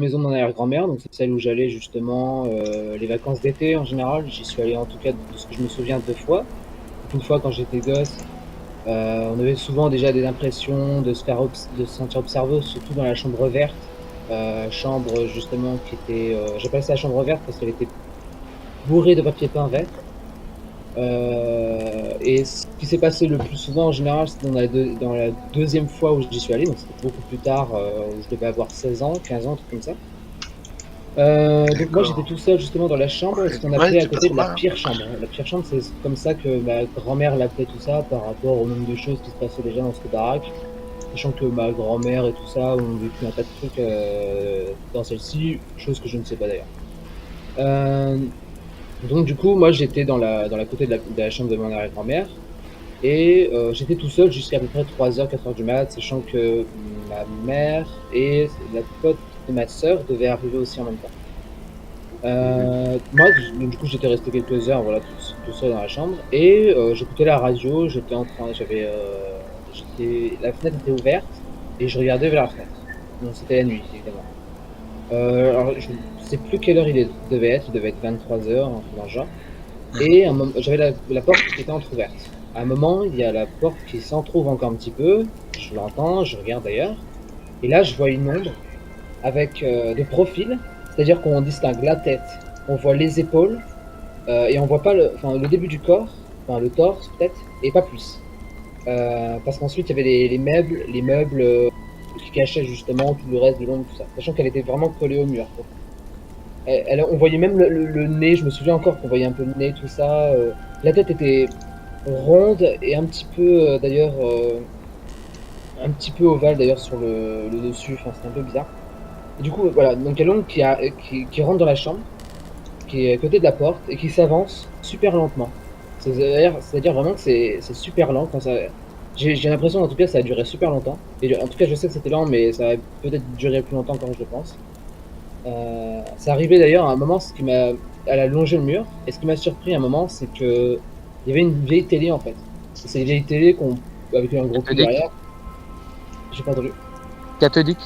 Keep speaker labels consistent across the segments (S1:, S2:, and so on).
S1: Maison de mon arrière-grand-mère, donc c'est celle où j'allais justement les vacances d'été en général. J'y suis allé en tout cas de ce que je me souviens 2 fois. Donc une fois quand j'étais gosse, on avait souvent déjà des impressions de se sentir observé, surtout dans la chambre verte. Chambre justement qui était, j'appelle ça la chambre verte parce qu'elle était bourrée de papier peint vert. Et ce qui s'est passé le plus souvent en général, c'était dans la deuxième fois où j'y suis allé, donc c'était beaucoup plus tard, où je devais avoir 16 ans, 15 ans, un truc comme ça. Donc moi j'étais
S2: D'accord.
S1: tout seul justement dans la chambre, ce qu'on
S2: Ouais,
S1: appelait à
S2: c'est pas
S1: côté
S2: trop
S1: de la
S2: mal, hein.
S1: pire chambre. La pire chambre, c'est comme ça que ma grand-mère l'appelait tout ça par rapport au nombre de choses qui se passaient déjà dans cette baraque. Sachant que ma grand-mère et tout ça ont vécu un tas de trucs dans celle-ci, chose que je ne sais pas d'ailleurs. Euh, donc du coup, moi j'étais dans la côté de la chambre de mon arrière-grand-mère et j'étais tout seul jusqu'à peu près 3 heures, 4 heures du mat, sachant que ma mère et la pote de ma sœur devaient arriver aussi en même temps.
S2: Mhm.
S1: Moi, donc du coup, j'étais resté quelques heures, voilà, tout seul dans la chambre et j'écoutais la radio. La fenêtre était ouverte et je regardais vers la fenêtre. Donc c'était la nuit, évidemment. Alors je sais plus quelle heure devait être. Il devait être 23 heures, un truc dans le genre. Et j'avais la porte qui était entrouverte. À un moment, il y a la porte qui s'entrouvre encore un petit peu. Je l'entends, je regarde d'ailleurs. Et là, je vois une ombre avec de profil, c'est-à-dire qu'on distingue la tête, on voit les épaules, et on voit pas le début du corps, enfin le torse peut-être, et pas plus. Parce qu'ensuite il y avait les meubles qui cachaient justement tout le reste de l'ombre, tout ça. Sachant qu'elle était vraiment collée au mur. Donc, on voyait même le nez, je me souviens encore qu'on voyait un peu le nez, tout ça. La tête était ronde et un petit peu d'ailleurs, un petit peu ovale d'ailleurs sur le dessus, enfin c'était un peu bizarre. Et du coup, voilà, donc il y a l'ombre qui rentre dans la chambre, qui est à côté de la porte et qui s'avance super lentement. C'est-à-dire vraiment que c'est super lent quand ça. J'ai l'impression en tout cas que ça a duré super longtemps. Et en tout cas je sais que c'était lent mais ça a peut-être duré plus longtemps quand je le pense. Ça arrivait d'ailleurs à un moment, elle a longé le mur et ce qui m'a surpris à un moment c'est que il y avait une vieille télé en fait. C'est une vieille télé avec un gros cul
S2: Cathodique?
S1: derrière. J'ai pas entendu.
S2: Cathodique?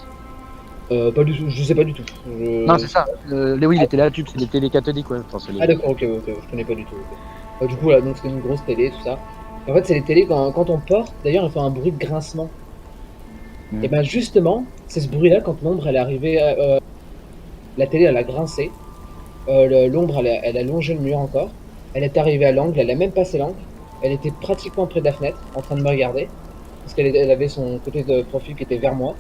S1: Pas du tout, je sais pas du tout.
S2: Non, c'est ça. Oui, les télétubes, c'est les télé cathodiques, ouais. Enfin, c'est
S1: Ah
S2: les...
S1: d'accord, ok, je connais pas du tout. Ok. Du coup, voilà, donc c'était une grosse télé, tout ça. En fait, c'est les télés, quand on porte, d'ailleurs, elles font un bruit de grincement. Et
S2: Mhm.
S1: ben justement, c'est ce bruit-là, quand l'ombre, elle est arrivée, la télé, elle a grincé, l'ombre, elle a longé le mur encore, elle est arrivée à l'angle, elle a même passé l'angle, elle était pratiquement près de la fenêtre, en train de me regarder, parce elle avait son côté de profil qui était vers moi.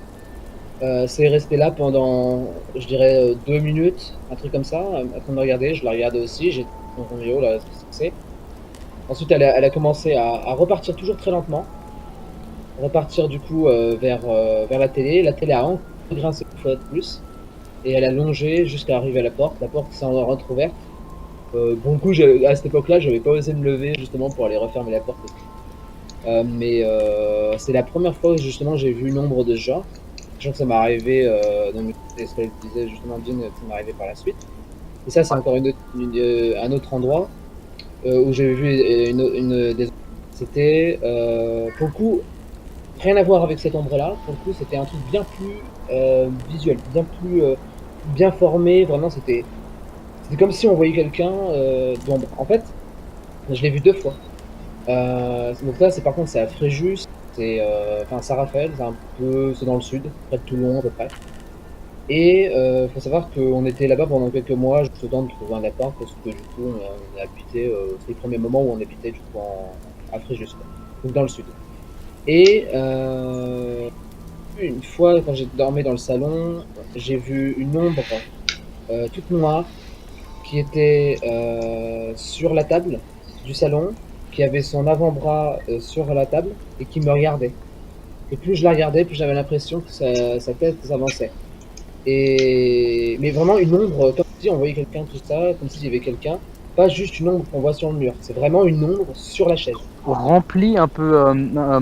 S1: C'est resté là pendant, je dirais, 2 minutes, un truc comme ça, en train de me regarder, je la regardais aussi, j'ai mon vidéo là, ce que c'est. Ensuite, elle a commencé à repartir toujours très lentement, repartir du coup vers la télé. La télé a encore grincé une fois de plus, et elle a longé jusqu'à arriver à la porte s'est entrouverte. Bon, du coup, à cette époque-là, j'avais pas osé me lever justement pour aller refermer la porte. Mais c'est la première fois que justement j'ai vu une ombre de ce genre. Sachant que ça m'est arrivé, donc ce qu'elle disait justement Dune, ça m'est arrivé par la suite. Et ça, c'est
S2: Ouais.
S1: encore un autre endroit où j'ai vu des. C'était pour le coup rien à voir avec cette ombre-là. Pour le coup, c'était un truc bien plus visuel, bien formé. Vraiment, c'était comme si on voyait quelqu'un d'ombre. En fait, je l'ai vu 2 fois. Donc là, par contre, c'est à Fréjus, enfin Saint-Raphaël, c'est dans le sud, près de Toulon à peu près. Et faut savoir qu'on était là-bas pendant quelques mois, juste le temps de trouver un appart, parce que du coup, on a habité, c'est les premiers moments où on habitait du coup à Fréjus, quoi. Donc dans le sud. Et une fois, quand j'ai dormi dans le salon, j'ai vu une ombre toute noire qui était sur la table du salon, qui avait son avant-bras sur la table et qui me regardait. Et plus je la regardais, plus j'avais l'impression que sa tête s'avançait. Mais vraiment une ombre, comme si on voyait quelqu'un, tout ça, comme s'il y avait quelqu'un. Pas juste une ombre qu'on voit sur le mur, c'est vraiment une ombre sur la chaise.
S2: Rempli un peu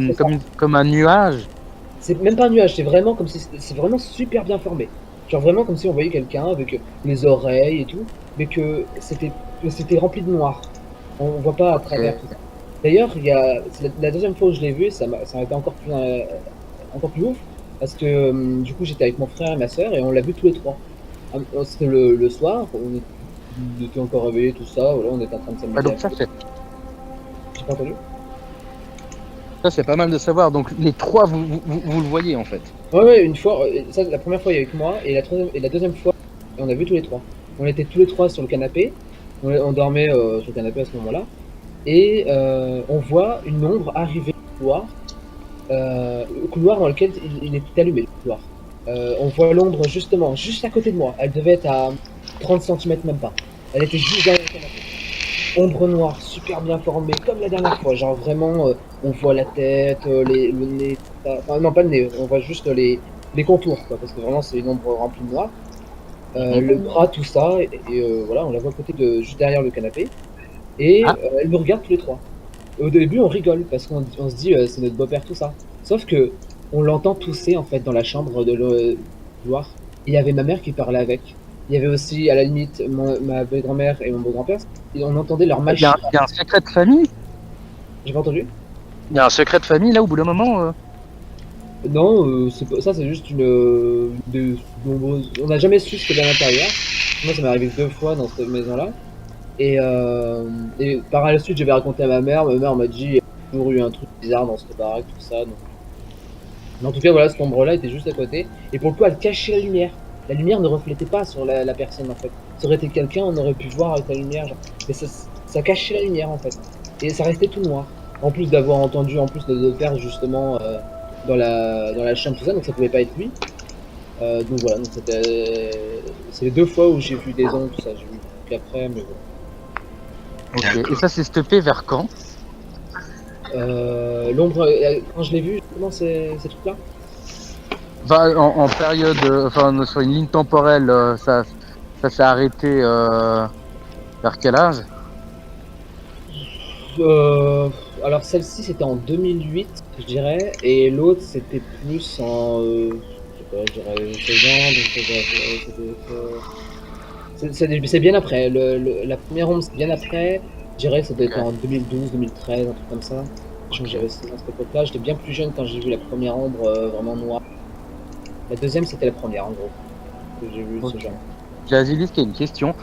S1: C'est ça.
S2: comme un nuage.
S1: C'est même pas un nuage, c'est vraiment super bien formé. Genre vraiment comme si on voyait quelqu'un avec les oreilles et tout, mais que c'était rempli de noir. On voit pas à
S2: Ok.
S1: travers tout ça. D'ailleurs, c'est la deuxième fois où je l'ai vu, ça a été encore plus ouf. parce que du coup j'étais avec mon frère et ma soeur et on l'a vu tous les trois. C'était le soir, on était encore réveillés, tout ça, voilà, on était en train de s'amuser.
S2: Donc
S1: J'ai pas entendu.
S2: ça c'est pas mal de savoir. Donc les trois, vous le voyez en fait.
S1: Ouais, une fois, ça, la première fois il y avait que moi, et la deuxième fois, on a vu tous les trois. On était tous les trois sur le canapé, on dormait sur le canapé à ce moment-là, et on voit une ombre arriver au couloir dans lequel il était allumé, le couloir. On voit l'ombre justement, juste à côté de moi. Elle devait être à 30 centimètres même pas. Elle était juste derrière le canapé. Ombre noire, super bien formée, comme la dernière fois. Genre vraiment, on voit la tête, le nez, tout ça. Enfin, non, pas le nez, on voit juste les contours, quoi, parce que vraiment c'est une ombre remplie de noir. Le bras, tout ça, voilà, on la voit à côté juste derrière le canapé. Et elle nous regarde tous les trois. Au début, on rigole parce qu'on se dit c'est notre beau-père, tout ça. Sauf que on l'entend tousser en fait dans la chambre de Loire. Il y avait ma mère qui parlait avec. Il y avait aussi à la limite ma belle-grand-mère et mon beau-grand-père. Et on entendait leur
S2: Il
S1: machine.
S2: y a un secret de famille.
S1: J'ai pas entendu.
S2: Il y a un secret de famille là au bout d'un moment.
S1: Non, ça c'est juste on n'a jamais su ce qu'il y avait à l'intérieur. Moi, ça m'est arrivé 2 fois dans cette maison-là. Et par la suite, j'avais raconté à ma mère. Ma mère m'a dit il y a toujours eu un truc bizarre dans cette baraque, tout ça. Donc. Mais en tout cas, voilà, cette ombre-là était juste à côté. Et pour le coup, elle cachait la lumière. La lumière ne reflétait pas sur la personne, en fait. Ça aurait été quelqu'un, on aurait pu voir avec la lumière. Genre. Mais ça cachait la lumière, en fait. Et ça restait tout noir. En plus d'avoir entendu, en plus de faire justement dans la chambre, tout ça. Donc ça pouvait pas être lui. Donc voilà, donc c'est les 2 fois où j'ai vu des ombres, tout ça. J'ai vu qu'après, mais voilà.
S2: Ok. Et ça s'est stoppé vers quand?
S1: L'ombre, quand je l'ai vu, justement, ces trucs-là.
S2: Enfin, en période, enfin sur une ligne temporelle, ça s'est arrêté vers quel âge?
S1: Alors celle-ci c'était en 2008, je dirais, et l'autre c'était plus en, je sais pas, je dirais 16 ans, donc c'est bien après. La première ombre c'est bien après, je dirais que ça doit être en 2012, 2013, un truc comme ça. Je crois que j'avais 16 ans à cette époque-là, j'étais bien plus jeune quand j'ai vu la première ombre vraiment noire. La deuxième c'était la première en gros, que j'ai vu ce genre.
S2: Jazilis qui a une question.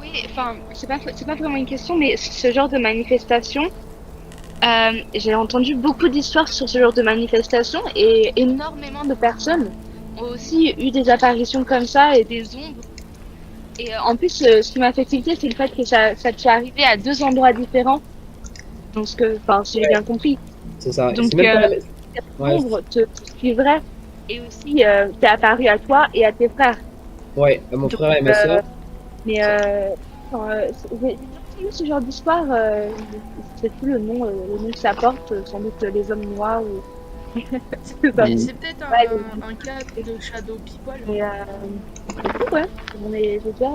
S3: Oui, enfin, c'est pas vraiment une question, mais ce genre de manifestation, j'ai entendu beaucoup d'histoires sur ce genre de manifestation et énormément de personnes ont aussi eu des apparitions comme ça et des ombres. Et en plus, ce qui m'a fait tilter, c'est le fait que ça t'est arrivé à 2 endroits différents. Donc, enfin, si j'ai bien compris.
S1: C'est ça.
S3: Donc,
S1: c'est même pas la...
S3: l'ombre te suivrait et aussi t'es apparu à toi et à tes frères.
S1: Ouais, à mon frère et ma soeur.
S3: Mais j'ai aussi eu ce genre d'histoire, je sais plus le nom que ça porte, sans doute les hommes noirs ou...
S4: C'est peut-être un cas de shadow people.
S3: Mais ouais, j'ai déjà...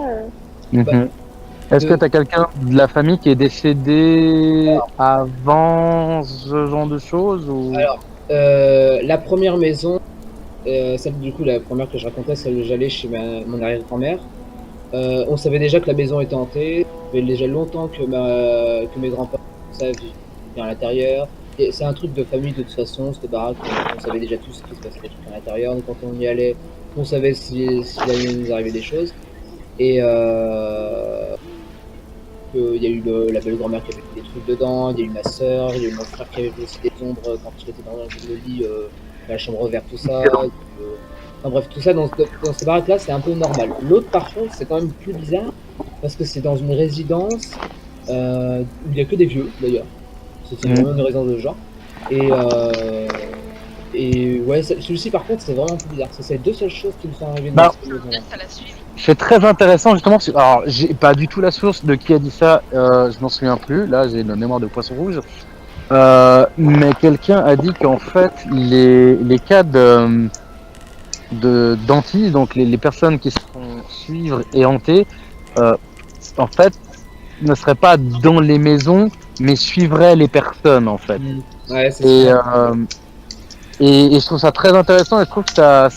S2: Est-ce que tu as quelqu'un de la famille qui est décédé avant ce genre de choses ou...
S1: Alors, la première maison, celle du coup, la première que je racontais, celle où j'allais chez mon arrière-grand-mère, on savait déjà que la maison était hantée. Ça fait déjà longtemps que mes grands-parents vivaient à l'intérieur. Et c'est un truc de famille de toute façon, cette baraque, on savait déjà tout ce qui se passait des trucs à l'intérieur. Donc quand on y allait, on savait s'il allait nous arriver des choses. Et il y a eu la belle grand-mère qui avait fait des trucs dedans, il y a eu ma soeur, il y a eu mon frère qui avait vu aussi des ombres quand j'étais dans le lit, dans la chambre verte, tout ça. Enfin bref, tout ça dans cette baraque-là, c'est un peu normal. L'autre, par contre, c'est quand même plus bizarre parce que c'est dans une résidence où il n'y a que des vieux, d'ailleurs. C'est vraiment une résidence de genre. Et ouais, celui-ci, par contre, c'est vraiment plus bizarre. C'est les deux seules choses qui me sont arrivées dans cette maison-là.
S2: C'est très intéressant justement. Alors, j'ai pas du tout la source de qui a dit ça. Je m'en souviens plus. Là, j'ai une mémoire de poisson rouge. Mais quelqu'un a dit qu'en fait, les cas d'antis, donc les personnes qui se font suivre et hanter, en fait, ne seraient pas dans les maisons, mais suivraient les personnes en fait.
S1: Ouais, c'est ça.
S2: Et je trouve ça très intéressant et je trouve que ça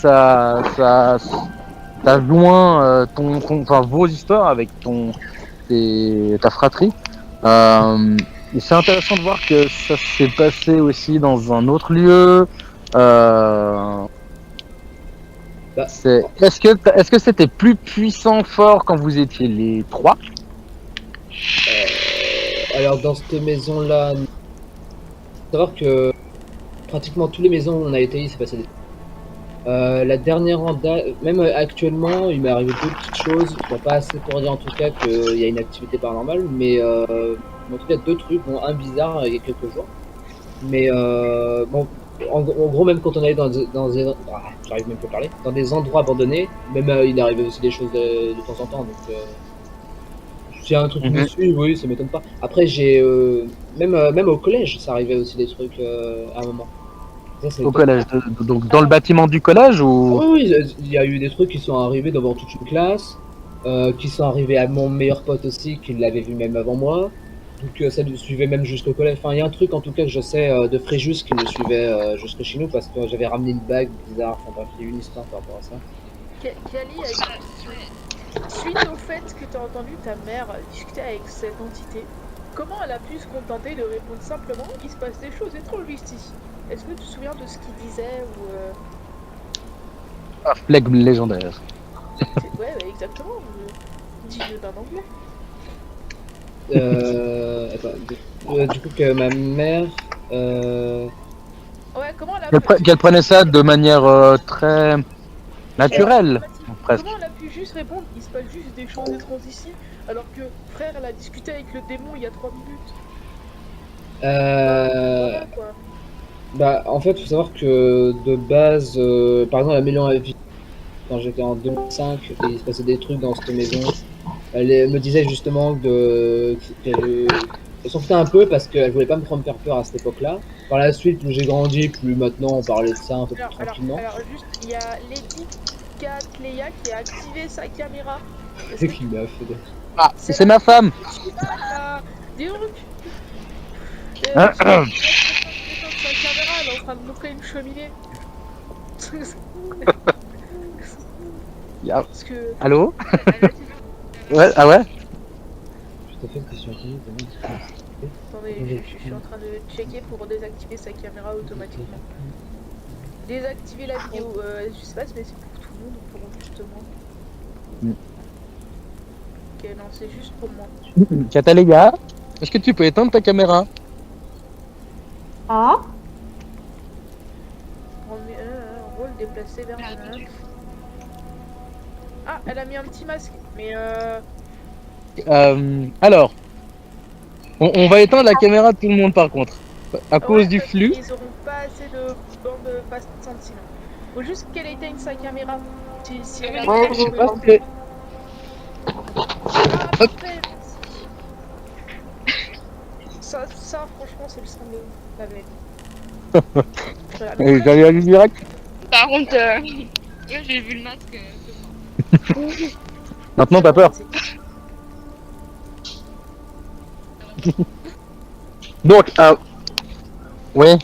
S2: joint enfin, vos histoires avec ta fratrie. Et c'est intéressant de voir que ça s'est passé aussi dans un autre lieu.
S1: Bah,
S2: Est-ce que c'était plus puissant, fort quand vous étiez les trois?
S1: alors dans cette maison-là, faut savoir que pratiquement toutes les maisons où on a été, il s'est passé des... la dernière en date, même actuellement, il m'est arrivé deux petites choses. Bon, pas assez pour dire en tout cas qu'il y a une activité paranormale, mais en tout cas deux trucs, bon, un bizarre il y a quelques jours. Mais bon, en gros, même quand on allait j'arrive même plus à parler, dans des endroits abandonnés, même il arrivait aussi des choses de temps en temps. Donc, s'il y a un truc qui me suit, oui, ça m'étonne pas. Après, même au collège, ça arrivait aussi des trucs à un moment. Ça
S2: Au
S1: m'étonne
S2: collège, donc dans le bâtiment du collège ou?
S1: pas. Oui, oui, il y a eu des trucs qui sont arrivés devant toute une classe, qui sont arrivés à mon meilleur pote aussi, qui l'avait vu même avant moi. Donc ça le suivait même jusqu'au collège. Enfin, il y a un truc en tout cas que je sais de Fréjus qui me suivait jusque chez nous parce que j'avais ramené une bague bizarre. Enfin bref, il y a eu une histoire par rapport à ça.
S4: Kali, suite au fait que tu as entendu ta mère discuter avec cette entité, comment elle a pu se contenter de répondre simplement il se passe des choses étranges ici? Est-ce que tu te souviens de ce qu'il disait ou
S2: Un flegme légendaire.
S4: Ouais, exactement. Digne d'un anglais.
S1: Attends, du coup que ma mère...
S4: Ouais, comment elle a
S2: Qu'elle prenait ça de manière très naturelle, presque.
S4: Comment elle a pu juste répondre il se passe juste des choses étranges ici alors que frère elle a discuté avec le démon il y a 3 minutes? Voilà, quoi.
S1: Bah, en fait, faut savoir que de base, par exemple, la Mélian à vie, quand j'étais en 2005 et il se passait des trucs dans cette maison, elle me disait justement qu'elle s'en foutait un peu parce qu'elle voulait pas me faire peur à cette époque-là. Par la suite, où j'ai grandi, plus maintenant on parlait de ça un peu plus tranquillement.
S4: Alors juste, il y a Lady Catleya qui a activé sa caméra.
S1: C'est qui m'a fait de...
S2: Ah, c'est ma femme.
S4: Dis donc sa caméra, elle est en train de montrer une cheminée. Parce que...
S2: Allô? Ouais, ah ouais?
S1: Je t'ai fait une question.
S4: Attendez, je suis en train de checker pour désactiver sa caméra automatiquement. Désactiver la vidéo, je sais pas, mais c'est pour tout le monde ou pour juste moi? Ok, non, c'est juste pour moi.
S2: Cataléga, est-ce que tu peux éteindre ta caméra?
S5: Ah,
S4: Rôle déplacé vers un... Ah, elle a mis un petit masque, mais
S2: Alors, on va éteindre la caméra de tout le monde par contre, à cause du
S4: parce
S2: flux.
S4: qu'ils auront pas assez de bande passante sinon. Faut juste qu'elle éteigne sa caméra. Si elle a...
S5: ouais,
S2: Je sais pas si c'est-
S4: Ah, parfait, merci. Ça, franchement, c'est le sang de la veille. Voilà.
S2: J'avais la lumière.
S3: Par contre, ouais, j'ai vu le masque.
S2: Maintenant t'as peur. Donc, ouais.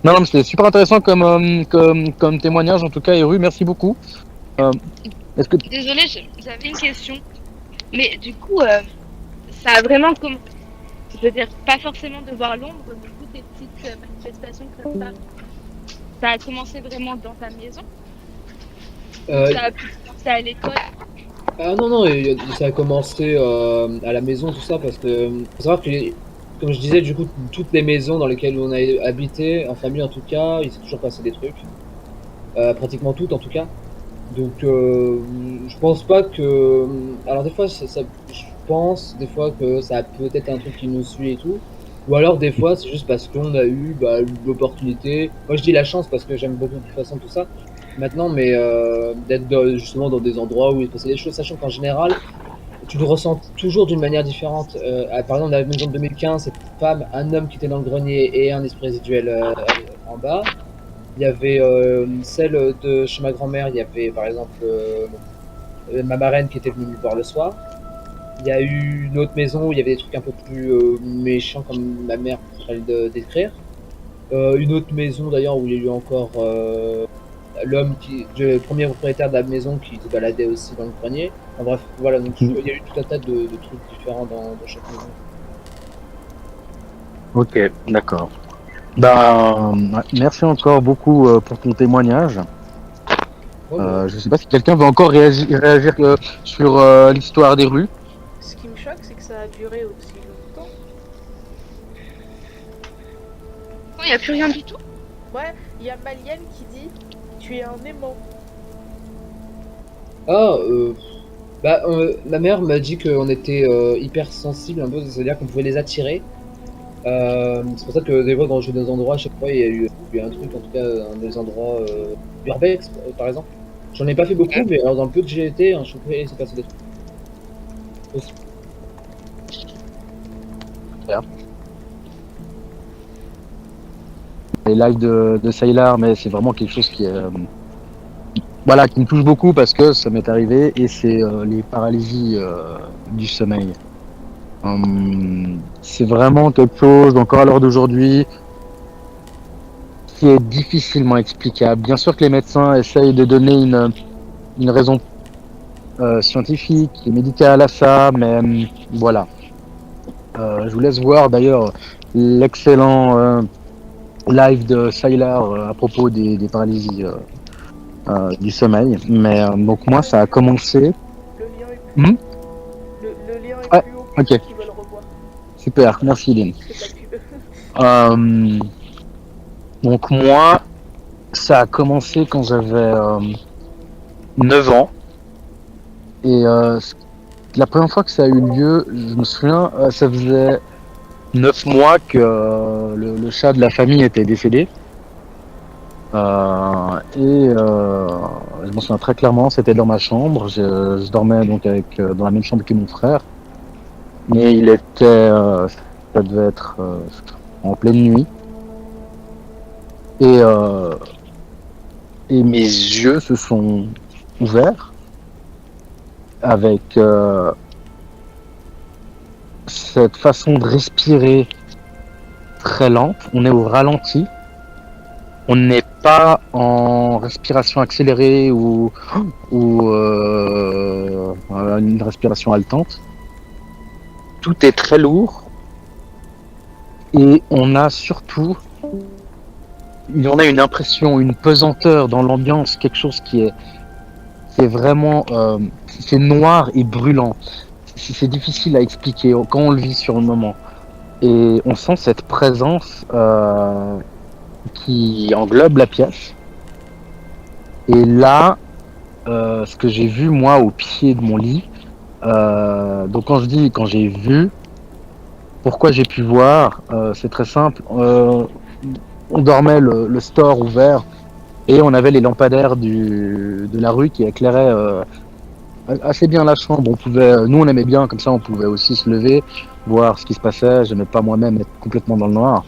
S2: Non, mais c'était super intéressant comme témoignage en tout cas, Eru, merci beaucoup. Est-ce que
S3: Désolée, j'avais une question. Mais du coup, ça a vraiment comme. Je veux dire, pas forcément de voir l'ombre, mais du coup, tes petites manifestations comme ça a commencé vraiment dans ta maison? Ça a pu commencer à l'école?
S1: Ah non, non, ça a commencé à la maison, tout ça, parce que faut savoir que, comme je disais, du coup, toutes les maisons dans lesquelles on a habité, en famille en tout cas, il s'est toujours passé des trucs. Pratiquement toutes en tout cas. Donc, je pense pas que. Alors, des fois, je pense des fois que ça a peut-être un truc qui nous suit et tout. Ou alors, des fois, c'est juste parce qu'on a eu l'opportunité. Moi, je dis la chance parce que j'aime beaucoup de toute façon tout ça. Maintenant, mais d'être justement dans des endroits où il se passait des choses, sachant qu'en général, tu le ressens toujours d'une manière différente. Par exemple, dans la maison de 2015, cette femme, un homme qui était dans le grenier et un esprit résiduel en bas. Il y avait celle de chez ma grand-mère, il y avait par exemple ma marraine qui était venue me voir le soir. Il y a eu une autre maison où il y avait des trucs un peu plus méchants comme ma mère pourrait le décrire. Une autre maison d'ailleurs où il y a eu encore le premier propriétaire de la maison qui se baladait aussi dans le grenier. Enfin, bref, voilà, donc il y a eu tout un tas de trucs différents dans chaque maison.
S2: Ok, d'accord. Ben, merci encore beaucoup pour ton témoignage. Je sais pas si quelqu'un veut encore réagir sur l'histoire des rues.
S4: Ce qui me choque, c'est que ça a duré aussi longtemps.
S3: Non, il n'y a plus rien du tout.
S4: Ouais, il y a Malienne qui dit tu es un aimant.
S1: Ah, ma mère m'a dit qu'on était hyper sensible un peu, c'est-à-dire qu'on pouvait les attirer. C'est pour ça que des fois, quand je vais dans des endroits, à chaque fois, il y a un truc, en tout cas, dans des endroits urbex, par exemple. J'en ai pas fait beaucoup, mais alors, dans le peu que j'ai été, je trouve qu'il s'est passé des trucs. Aussi.
S2: Les lives de Sailor, mais c'est vraiment quelque chose qui est voilà, qui me touche beaucoup parce que ça m'est arrivé et c'est les paralysies du sommeil. C'est vraiment quelque chose, encore à l'heure d'aujourd'hui, qui est difficilement explicable. Bien sûr que les médecins essayent de donner une raison scientifique et médicale à ça, mais voilà. Je vous laisse voir d'ailleurs l'excellent live de Sailor à propos des paralysies du sommeil. Mais donc moi, ça a commencé.
S4: Le lien est plus
S2: Hmm.
S4: haut. Le lien est
S2: Ouais,
S4: plus haut
S2: ok.
S4: pour ceux qui veulent revoir.
S2: Super, merci Lynn.
S4: C'est pas de pub.
S2: Donc moi, ça a commencé quand j'avais 9 ans. Et la première fois que ça a eu lieu, je me souviens, ça faisait 9 mois que le chat de la famille était décédé. Je m'en souviens très clairement, c'était dans ma chambre. Je dormais donc dans la même chambre que mon frère. Mais il était, ça devait être en pleine nuit. Et mes yeux se sont ouverts avec cette façon de respirer très lente. On est au ralenti. On n'est pas en respiration accélérée ou une respiration haletante. Tout est très lourd. Et on a surtout, il y en a une impression, une pesanteur dans l'ambiance, quelque chose qui est vraiment, c'est noir et brûlant. C'est difficile à expliquer quand on le vit sur le moment. Et on sent cette présence qui englobe la pièce. Et là, ce que j'ai vu moi au pied de mon lit, donc quand j'ai vu, pourquoi j'ai pu voir, c'est très simple. On dormait le store ouvert et on avait les lampadaires de la rue qui éclairaient assez bien la chambre. Nous on aimait bien, comme ça on pouvait aussi se lever, voir ce qui se passait. J'aimais pas moi-même être complètement dans le noir.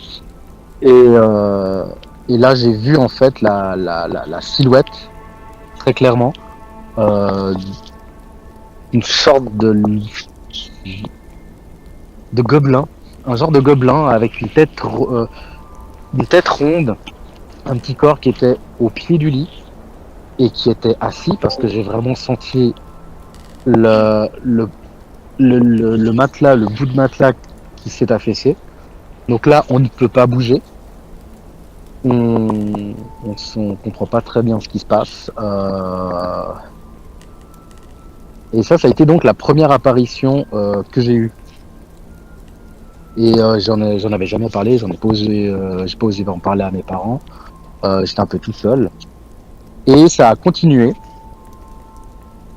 S2: Et là j'ai vu en fait la silhouette très clairement, une sorte de gobelin, un genre de gobelin avec une tête ronde, un petit corps qui était au pied du lit et qui était assis parce que j'ai vraiment senti le matelas, le bout de matelas qui s'est affaissé. Donc là, on ne peut pas bouger. On comprend pas très bien ce qui se passe. Et ça a été donc la première apparition que j'ai eue. Et j'en avais jamais parlé, j'ai pas osé en parler à mes parents. J'étais un peu tout seul. Et ça a continué.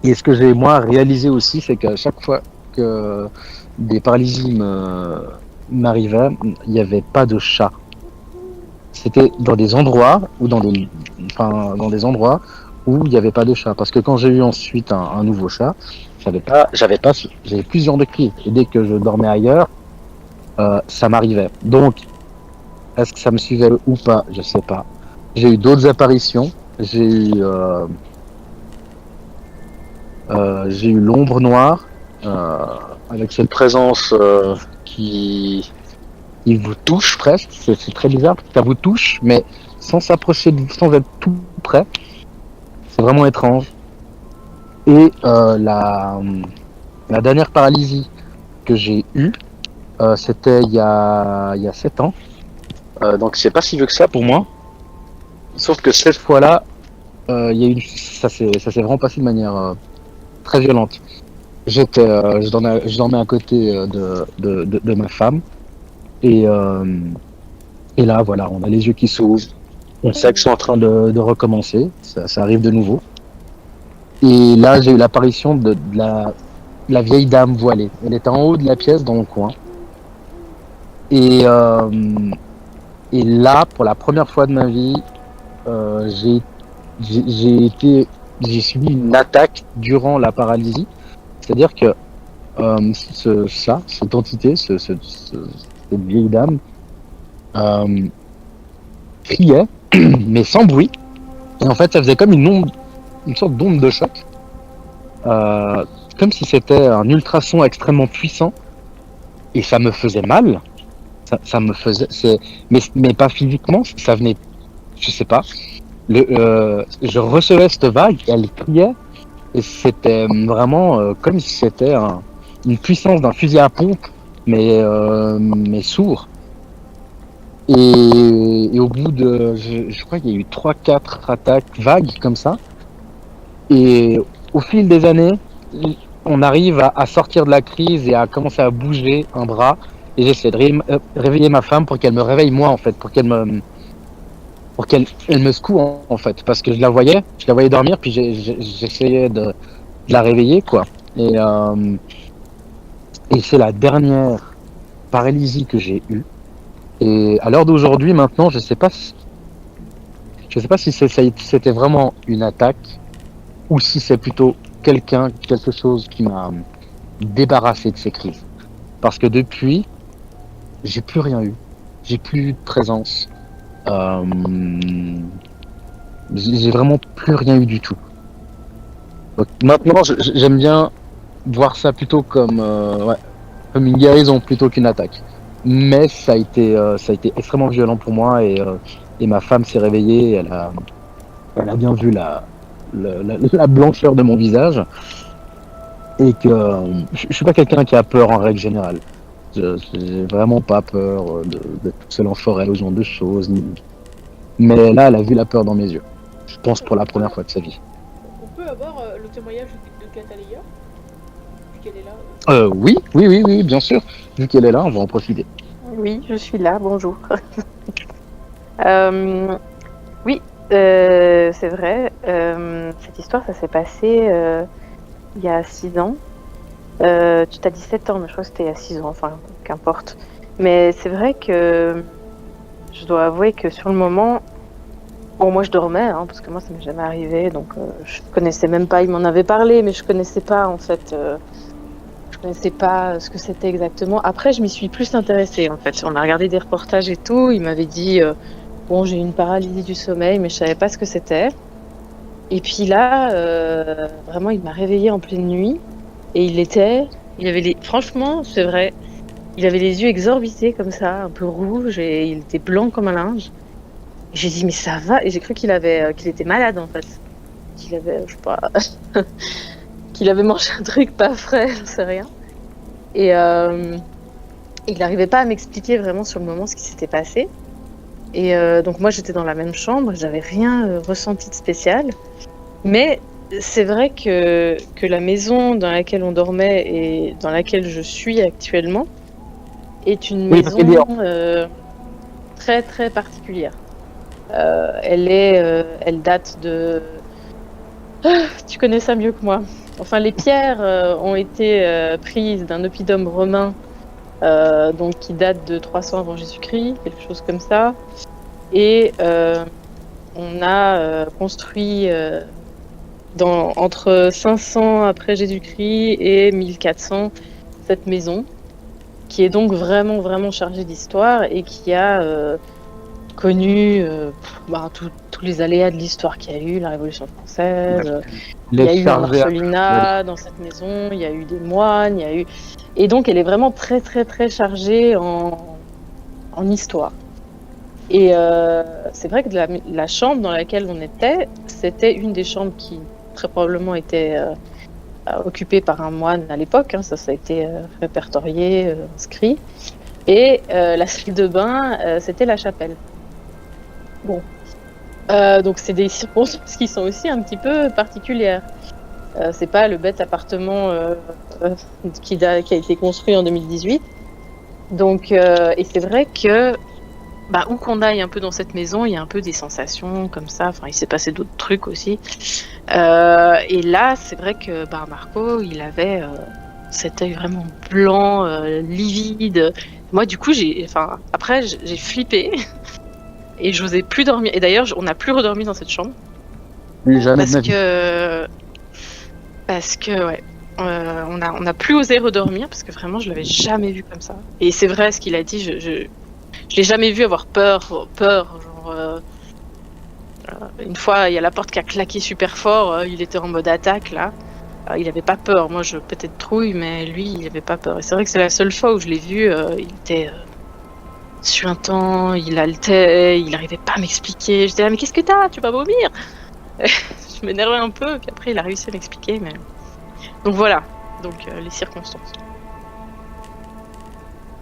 S2: Et ce que j'ai moi réalisé aussi, c'est qu'à chaque fois que des paralysies m'arrivaient, il n'y avait pas de chat. C'était dans des endroits dans des endroits où il n'y avait pas de chat. Parce que quand j'ai eu ensuite un nouveau chat, j'avais plus ce genre de cris. Et dès que je dormais ailleurs, ça m'arrivait. Donc, est-ce que ça me suivait ou pas? Je sais pas. J'ai eu d'autres apparitions. J'ai eu l'ombre noire avec cette présence qui vous touche presque. C'est très bizarre. Ça vous touche, mais sans s'approcher, sans être tout près. C'est vraiment étrange. Et la dernière paralysie que j'ai eue, c'était il y a 7 ans. Donc c'est pas si vieux que ça pour moi. Sauf que cette fois-là, il y a eu, ça s'est vraiment passé de manière très violente. Je dormais à côté de ma femme et, là, voilà, on a les yeux qui s'ouvrent. On sait que c'est en train de recommencer. Ça arrive de nouveau. Et là, j'ai eu l'apparition de la vieille dame voilée. Elle était en haut de la pièce, dans le coin. Et, et là, pour la première fois de ma vie, j'ai subi une attaque durant la paralysie. C'est-à-dire que cette entité, cette vieille dame, criait, mais sans bruit. Et en fait, ça faisait comme une sorte d'onde de choc, comme si c'était un ultrason extrêmement puissant. Et ça me faisait mal. Ça me faisait, mais pas physiquement. Ça venait, je sais pas. Je recevais cette vague, elle criait, et c'était vraiment comme si c'était une puissance d'un fusil à pompe, mais sourd. Et au bout de, je crois qu'il y a eu 3-4 attaques vagues comme ça. Et au fil des années, on arrive à sortir de la crise et à commencer à bouger un bras. Et j'essaie de réveiller ma femme pour qu'elle me réveille moi, en fait, pour qu'elle me secoue, en fait, parce que je la voyais dormir, puis j'essayais de la réveiller, quoi. Et c'est la dernière paralysie que j'ai eue. Et à l'heure d'aujourd'hui, maintenant, je sais pas si c'était vraiment une attaque ou si c'est plutôt quelque chose qui m'a débarrassé de ces crises. Parce que depuis, j'ai plus rien eu. J'ai plus de présence. J'ai vraiment plus rien eu du tout. Donc maintenant, j'aime bien voir ça plutôt comme une guérison plutôt qu'une attaque. Mais ça a été extrêmement violent pour moi et ma femme s'est réveillée. Elle a bien vu la blancheur de mon visage et que je suis pas quelqu'un qui a peur en règle générale. J'ai vraiment pas peur de tout seul en forêt ou ce genre de choses. Mais là, elle a vu la peur dans mes yeux. Je pense pour la première fois de sa vie.
S4: On peut avoir le témoignage de Catalina, vu qu'elle est là.
S2: Oui, bien sûr. Vu qu'elle est là, on va en profiter.
S5: Oui, je suis là, bonjour. Oui, c'est vrai. Cette histoire, ça s'est passé il y a 6 ans. Tu t'as dit 7 ans, mais je crois que c'était il y a 6 ans, enfin, qu'importe. Mais c'est vrai que je dois avouer que sur le moment, bon, moi je dormais, hein, parce que moi ça m'est jamais arrivé, donc je connaissais même pas, il m'en avait parlé, mais je connaissais pas en fait. Je connaissais pas ce que c'était exactement. Après, je m'y suis plus intéressée en fait. On a regardé des reportages et tout. Il m'avait dit bon, j'ai une paralysie du sommeil, mais je savais pas ce que c'était. Et puis là, vraiment, il m'a réveillée en pleine nuit. Et franchement, c'est vrai, il avait les yeux exorbités comme ça, un peu rouges, et il était blanc comme un linge. Et j'ai dit mais ça va. Et j'ai cru qu'il était malade en fait. Qu'il avait, je sais pas. qu'il avait mangé un truc pas frais, je sais rien. Et il n'arrivait pas à m'expliquer vraiment sur le moment ce qui s'était passé. Et donc moi j'étais dans la même chambre, j'avais rien ressenti de spécial. Mais c'est vrai que la maison dans laquelle on dormait et dans laquelle je suis actuellement est une maison très très particulière. Elle date de... tu connais ça mieux que moi. Enfin, les pierres ont été prises d'un oppidum romain donc qui date de 300 avant Jésus-Christ, quelque chose comme ça. Et on a construit entre 500 après Jésus-Christ et 1400 cette maison, qui est donc vraiment vraiment chargée d'histoire et qui a connu tous les aléas de l'histoire qu'il y a eu, la Révolution française. Il y a eu un orphelinat dans cette maison, il y a eu des moines, et donc elle est vraiment très très très chargée en histoire. Et c'est vrai que la chambre dans laquelle on était, c'était une des chambres qui très probablement était occupée par un moine à l'époque, hein, ça a été répertorié, inscrit. Et la salle de bain, c'était la chapelle. Bon. Donc c'est des circonstances qui sont aussi un petit peu particulières. C'est pas le bête appartement qui a été construit en 2018. Donc, et c'est vrai que où qu'on aille un peu dans cette maison, il y a un peu des sensations comme ça. Enfin, il s'est passé d'autres trucs aussi. Et là, c'est vrai que Marco, il avait cet œil vraiment blanc, livide. Moi, du coup, après, j'ai flippé et j'osais plus dormir. Et d'ailleurs, on n'a plus redormi dans cette chambre.
S2: Plus jamais de ma
S5: Parce
S2: vie.
S5: que ouais, on a plus osé redormir parce que vraiment je l'avais jamais vu comme ça. Et c'est vrai ce qu'il a dit, je l'ai jamais vu avoir peur, genre une fois il y a la porte qui a claqué super fort, il était en mode attaque là. Il avait pas peur, moi je peut-être trouille, mais lui il avait pas peur. Et c'est vrai que c'est la seule fois où je l'ai vu, il était suintant, il haletait, il arrivait pas à m'expliquer. J'étais là mais qu'est-ce que t'as, tu vas vomir? Je m'énervais un peu, puis après il a réussi à m'expliquer, mais donc voilà, les circonstances.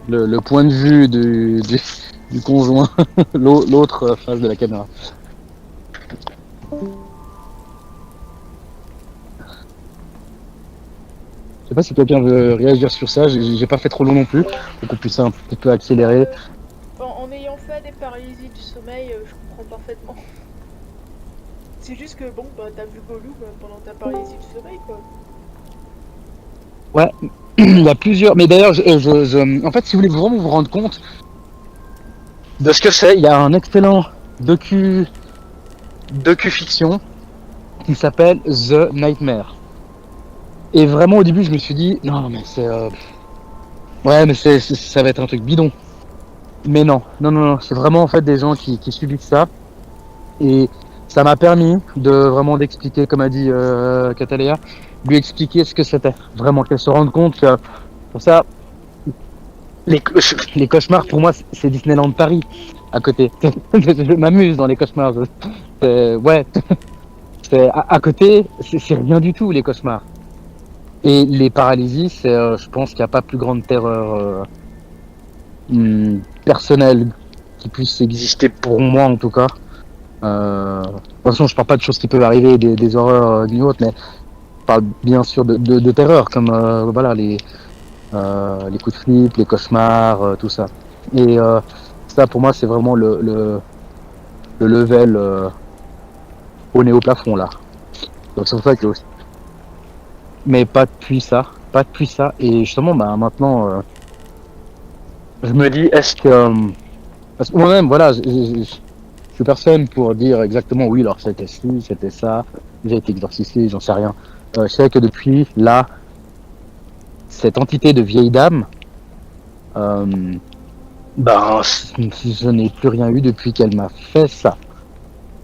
S2: Le point de vue du conjoint, l'autre face de la caméra. Je sais pas si quelqu'un veut réagir sur ça, j'ai pas fait trop long non plus, pour qu'on puisse un petit peu accélérer.
S4: En ayant fait des paralysies du sommeil, je comprends parfaitement. C'est juste que bon, t'as vu Gollum pendant ta paralysie du sommeil, quoi.
S2: Ouais, il y a plusieurs. Mais d'ailleurs, en fait, si vous voulez vraiment vous rendre compte de ce que c'est, il y a un excellent docu-fiction qui s'appelle The Nightmare. Et vraiment, au début, je me suis dit, non, mais c'est. Ouais, mais ça va être un truc bidon. Mais non, c'est vraiment en fait des gens qui subissent ça. Et ça m'a permis de vraiment d'expliquer, comme a dit Catalea, lui expliquer ce que c'était. Vraiment, qu'elle se rende compte que pour ça, les cauchemars, pour moi, c'est Disneyland Paris à côté. Je m'amuse dans les cauchemars. Ouais, à côté, c'est rien du tout les cauchemars. Et les paralysies, je pense qu'il n'y a pas plus grande terreur personnelle qui puisse exister pour moi en tout cas. De toute façon, je parle pas de choses qui peuvent arriver, des horreurs ni autres, mais je parle bien sûr de terreur, comme voilà les coups de flip, les cauchemars, tout ça. Et ça, pour moi, c'est vraiment le level au nez au plafond là. Donc c'est pour ça que mais pas depuis ça. Et justement, maintenant, je me dis, est-ce que parce que moi-même, voilà, je suis personne pour dire exactement oui, alors c'était ci, c'était ça, j'ai été exorcisé, j'en sais rien. Je sais que depuis là, cette entité de vieille dame, je n'ai plus rien eu depuis qu'elle m'a fait ça.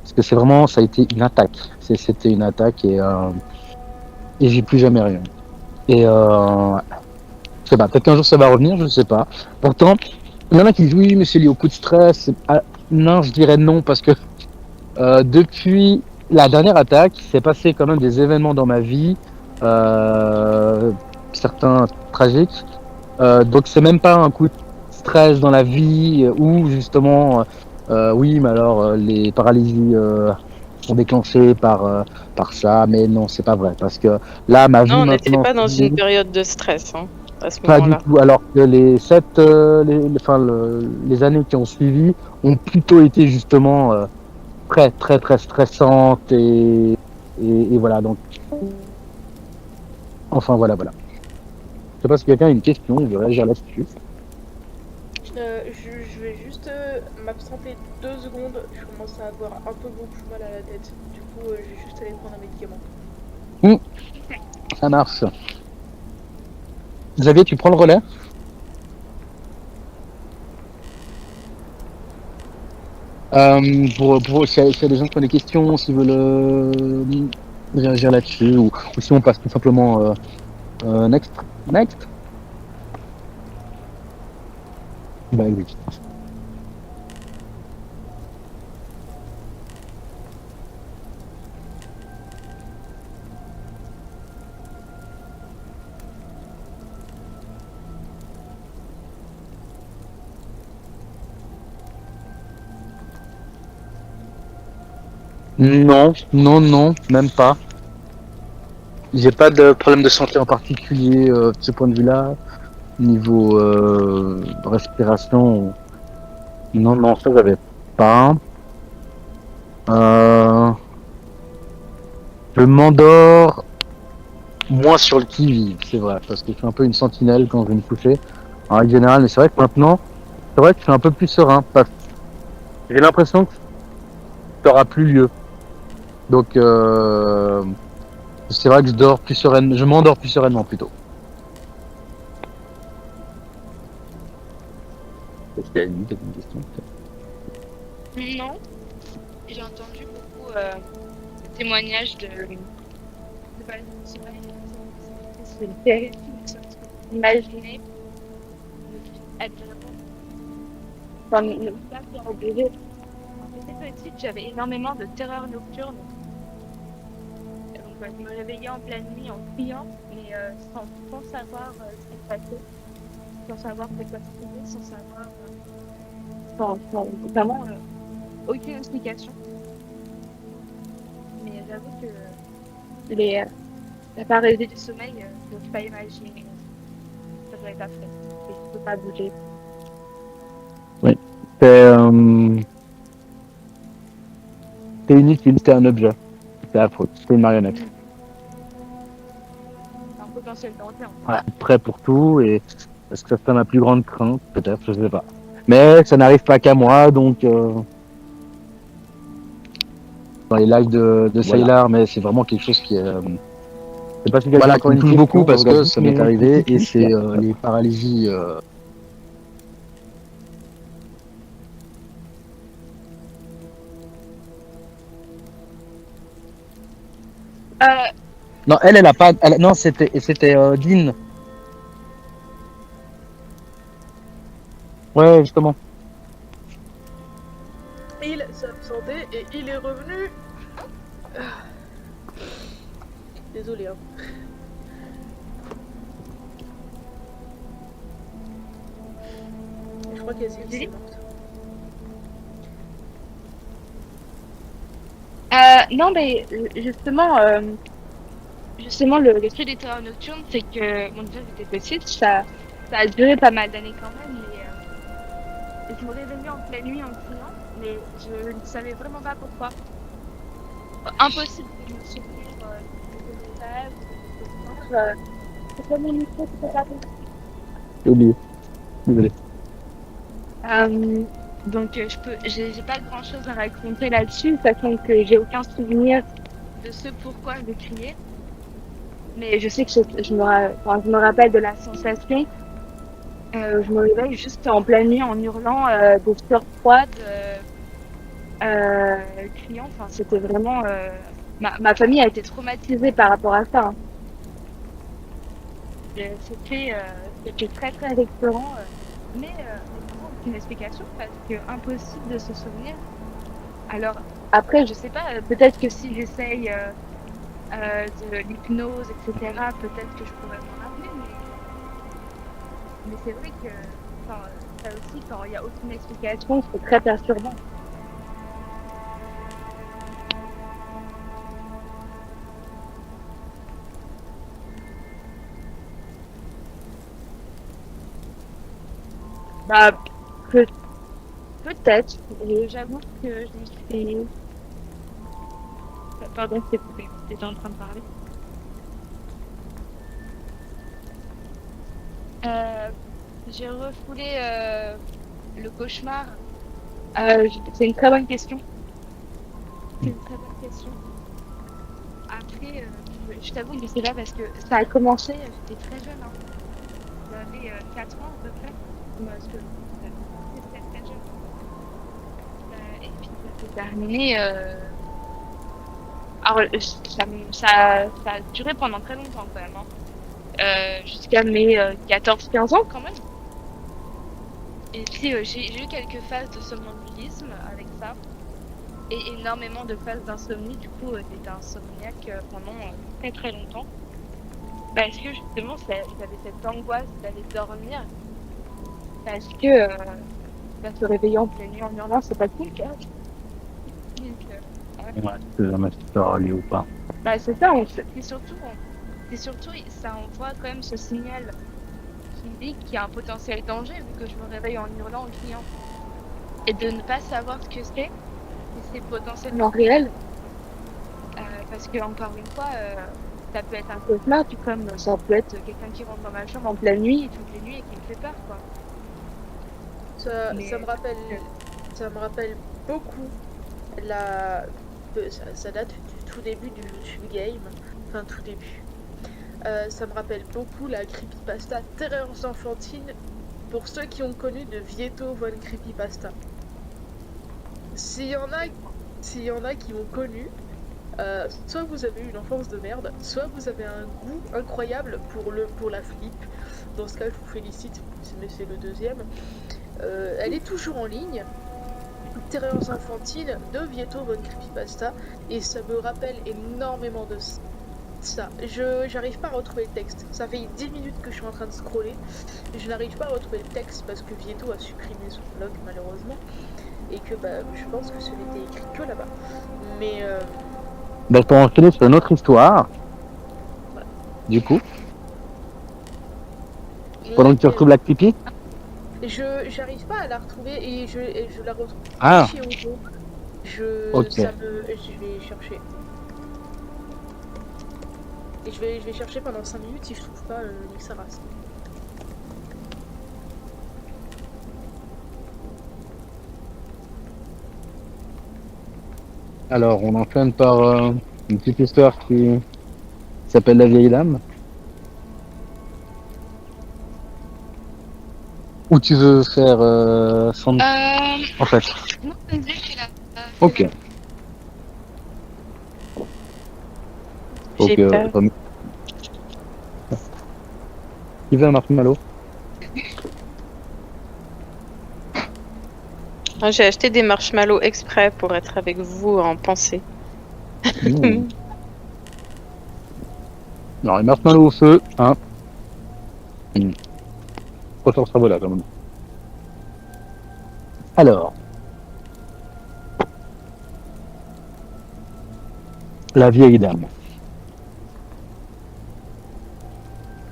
S2: Parce que ça a été une attaque. C'était une attaque et j'ai plus jamais rien. Et je sais pas, peut-être qu'un jour ça va revenir, je sais pas. Pourtant, il y en a qui disent oui, mais c'est lié au coup de stress. Non, je dirais non parce que depuis la dernière attaque, il s'est passé quand même des événements dans ma vie, certains tragiques. Donc c'est même pas un coup de stress dans la vie où justement, oui, mais alors les paralysies sont déclenchées par ça, mais non, c'est pas vrai parce que là, ma vie
S5: Non, on n'était
S2: maintenant,
S5: pas dans une période de stress à ce
S2: pas du
S5: moment-là.
S2: tout. Alors que les années qui ont suivi ont plutôt été justement très très très stressantes et voilà donc. Enfin voilà. Je sais pas si quelqu'un a une question, il veut réagir là-dessus.
S4: Je vais juste m'absenter 2 secondes. Je commence à avoir un peu beaucoup mal à la tête. Du coup, je vais juste aller prendre un médicament.
S2: Ça marche. Xavier, tu prends le relais? S'il y a des gens qui ont des questions, s'ils veulent réagir là-dessus, ou si on passe tout simplement next. Bah oui. Non, non, non, même pas. J'ai pas de problème de santé en particulier de ce point de vue-là. Niveau respiration, non, non, ça j'avais pas. Euh, je m'endors moins sur le qui-vive, c'est vrai, parce que je suis un peu une sentinelle quand je vais me coucher, en règle générale, mais c'est vrai que maintenant, c'est vrai que je suis un peu plus serein, parce que j'ai l'impression que ça aura plus lieu. Donc, c'est vrai que je m'endors plus sereinement plutôt. Est-ce qu'il y a une question?
S3: Non, j'ai entendu beaucoup de témoignages c'est terrible d'imaginer être dans le place de reposer. Quand j'étais petite, j'avais énormément de terreur nocturne. Et donc, je me réveillais en pleine nuit en criant, mais sans savoir ce qui se passait, sans savoir de quoi c'était, sans savoir, sans vraiment aucune explication. Mais j'avoue que la paralysie du sommeil, je ne peux pas imaginer. Ça doit être affreux. Et je ne peux pas bouger.
S2: T'es inutile, t'es un objet. C'est affreux, t'es une marionnette.
S3: C'est un potentiel danger.
S2: Ouais, prêt pour tout et est-ce que c'est ma plus grande crainte? Peut-être, je sais pas. Mais ça n'arrive pas qu'à moi, donc dans les lives de Sailor, mais c'est vraiment quelque chose qui est c'est pas voilà, qui me touche beaucoup parce que ça m'est arrivé et c'est les paralysies. Non, elle a pas. Non, c'était Dean. Ouais, justement.
S4: Il s'absentait et il est revenu. Désolé, hein. Je crois qu'elle s'est morte.
S3: Non, mais justement, le truc des terreurs nocturnes, c'est que, bon, déjà, j'étais petite, ça a duré pas mal d'années quand même, mais je me réveillais en pleine nuit en criant, mais je ne savais vraiment pas pourquoi. Impossible de me souvenir de mes rêves, de mes cauchemars. C'est comme une histoire qui peut pas tomber.
S2: J'ai oublié. Désolé.
S3: Donc, j'ai pas grand chose à raconter là-dessus, sachant que j'ai aucun souvenir de ce pourquoi je criais. Mais je sais que je me rappelle de la sensation. Je me réveille juste en pleine nuit en hurlant des sueurs froides, criant. Enfin, c'était vraiment. Ma famille a été traumatisée par rapport à ça. Hein. C'était très très récurrent, mais sans aucune explication parce que impossible de se souvenir. Alors après, je sais pas. Peut-être que si j'essaye de l'hypnose, etc., peut-être que je pourrais m'en rappeler, mais c'est vrai que ça aussi, quand il n'y a aucune explication, c'est très perturbant. Bah, peut-être. J'avoue que je me suis... Pardon, c'est coupé. J'étais en train de parler. J'ai refoulé le cauchemar. C'est une très bonne question. C'est une très bonne question. Après, je t'avoue que je sais pas parce que ça a commencé, j'étais très jeune. Hein. J'avais 4 ans à peu près. Parce que c'était très jeune. Et puis ça s'est terminé. Alors, ça a duré pendant très longtemps quand même. Hein. Jusqu'à mes 14-15 ans quand même. Et puis j'ai eu quelques phases de somnambulisme avec ça. Et énormément de phases d'insomnie. Du coup, j'étais insomniaque pendant très très longtemps. Parce que justement, j'avais cette angoisse d'aller dormir. Parce que se réveiller en pleine nuit en hurlant, c'est pas cool, quoi. Donc,
S2: Ouais, c'est jamais si ça aura lieu ou pas.
S3: bah, c'est ça, et surtout, ça envoie quand même ce signal qui me dit qu'il y a un potentiel danger vu que je me réveille en hurlant en criant. Et de ne pas savoir ce que c'est, si c'est potentiellement réel, parce que encore une fois, ça peut être un cauchemar, tout comme ça peut être quelqu'un qui rentre dans ma chambre en pleine nuit, toutes les nuits et qui me fait peur, quoi.
S4: Ça,
S3: Mais-
S4: ça me rappelle beaucoup la. Ça date du tout début du YouTube game, enfin tout début. Ça me rappelle beaucoup la creepypasta Terreurs enfantines pour ceux qui ont connu de Vieto von Creepypasta. S'il y en a qui ont connu, soit vous avez eu une enfance de merde, soit vous avez un goût incroyable pour la flip. Dans ce cas, je vous félicite, mais c'est le deuxième. Elle est toujours en ligne. Terreurs enfantines de Vieto von Creepypasta, et ça me rappelle énormément de ça. J'arrive pas à retrouver le texte. Ça fait 10 minutes que je suis en train de scroller. Je n'arrive pas à retrouver le texte parce que Vieto a supprimé son blog malheureusement. Et que je pense que ce n'était écrit que là-bas. Mais
S2: Donc, pour enchaîner sur une autre histoire,
S4: Voilà.
S2: du coup, pendant que tu retrouves la creepy.
S4: j'arrive pas à la retrouver et je la retrouve
S2: Ah,
S4: chez Ojo. Je
S2: ok.
S4: vais chercher. Et je vais chercher pendant 5 minutes si je trouve pas nique sa race.
S2: Alors, on enchaîne par une petite histoire qui s'appelle La vieille dame. Ou tu veux faire sans... En fait,
S3: Non, vas-y, fais la.
S2: ok.
S5: J'ai
S2: Donc,
S5: peur.
S2: Qui veut un marshmallow?
S5: J'ai acheté des marshmallows exprès pour être avec vous en pensée.
S2: Mmh. Alors, les marshmallows au feu, hein. Faut faire ce travail là quand même. Alors. La vieille dame.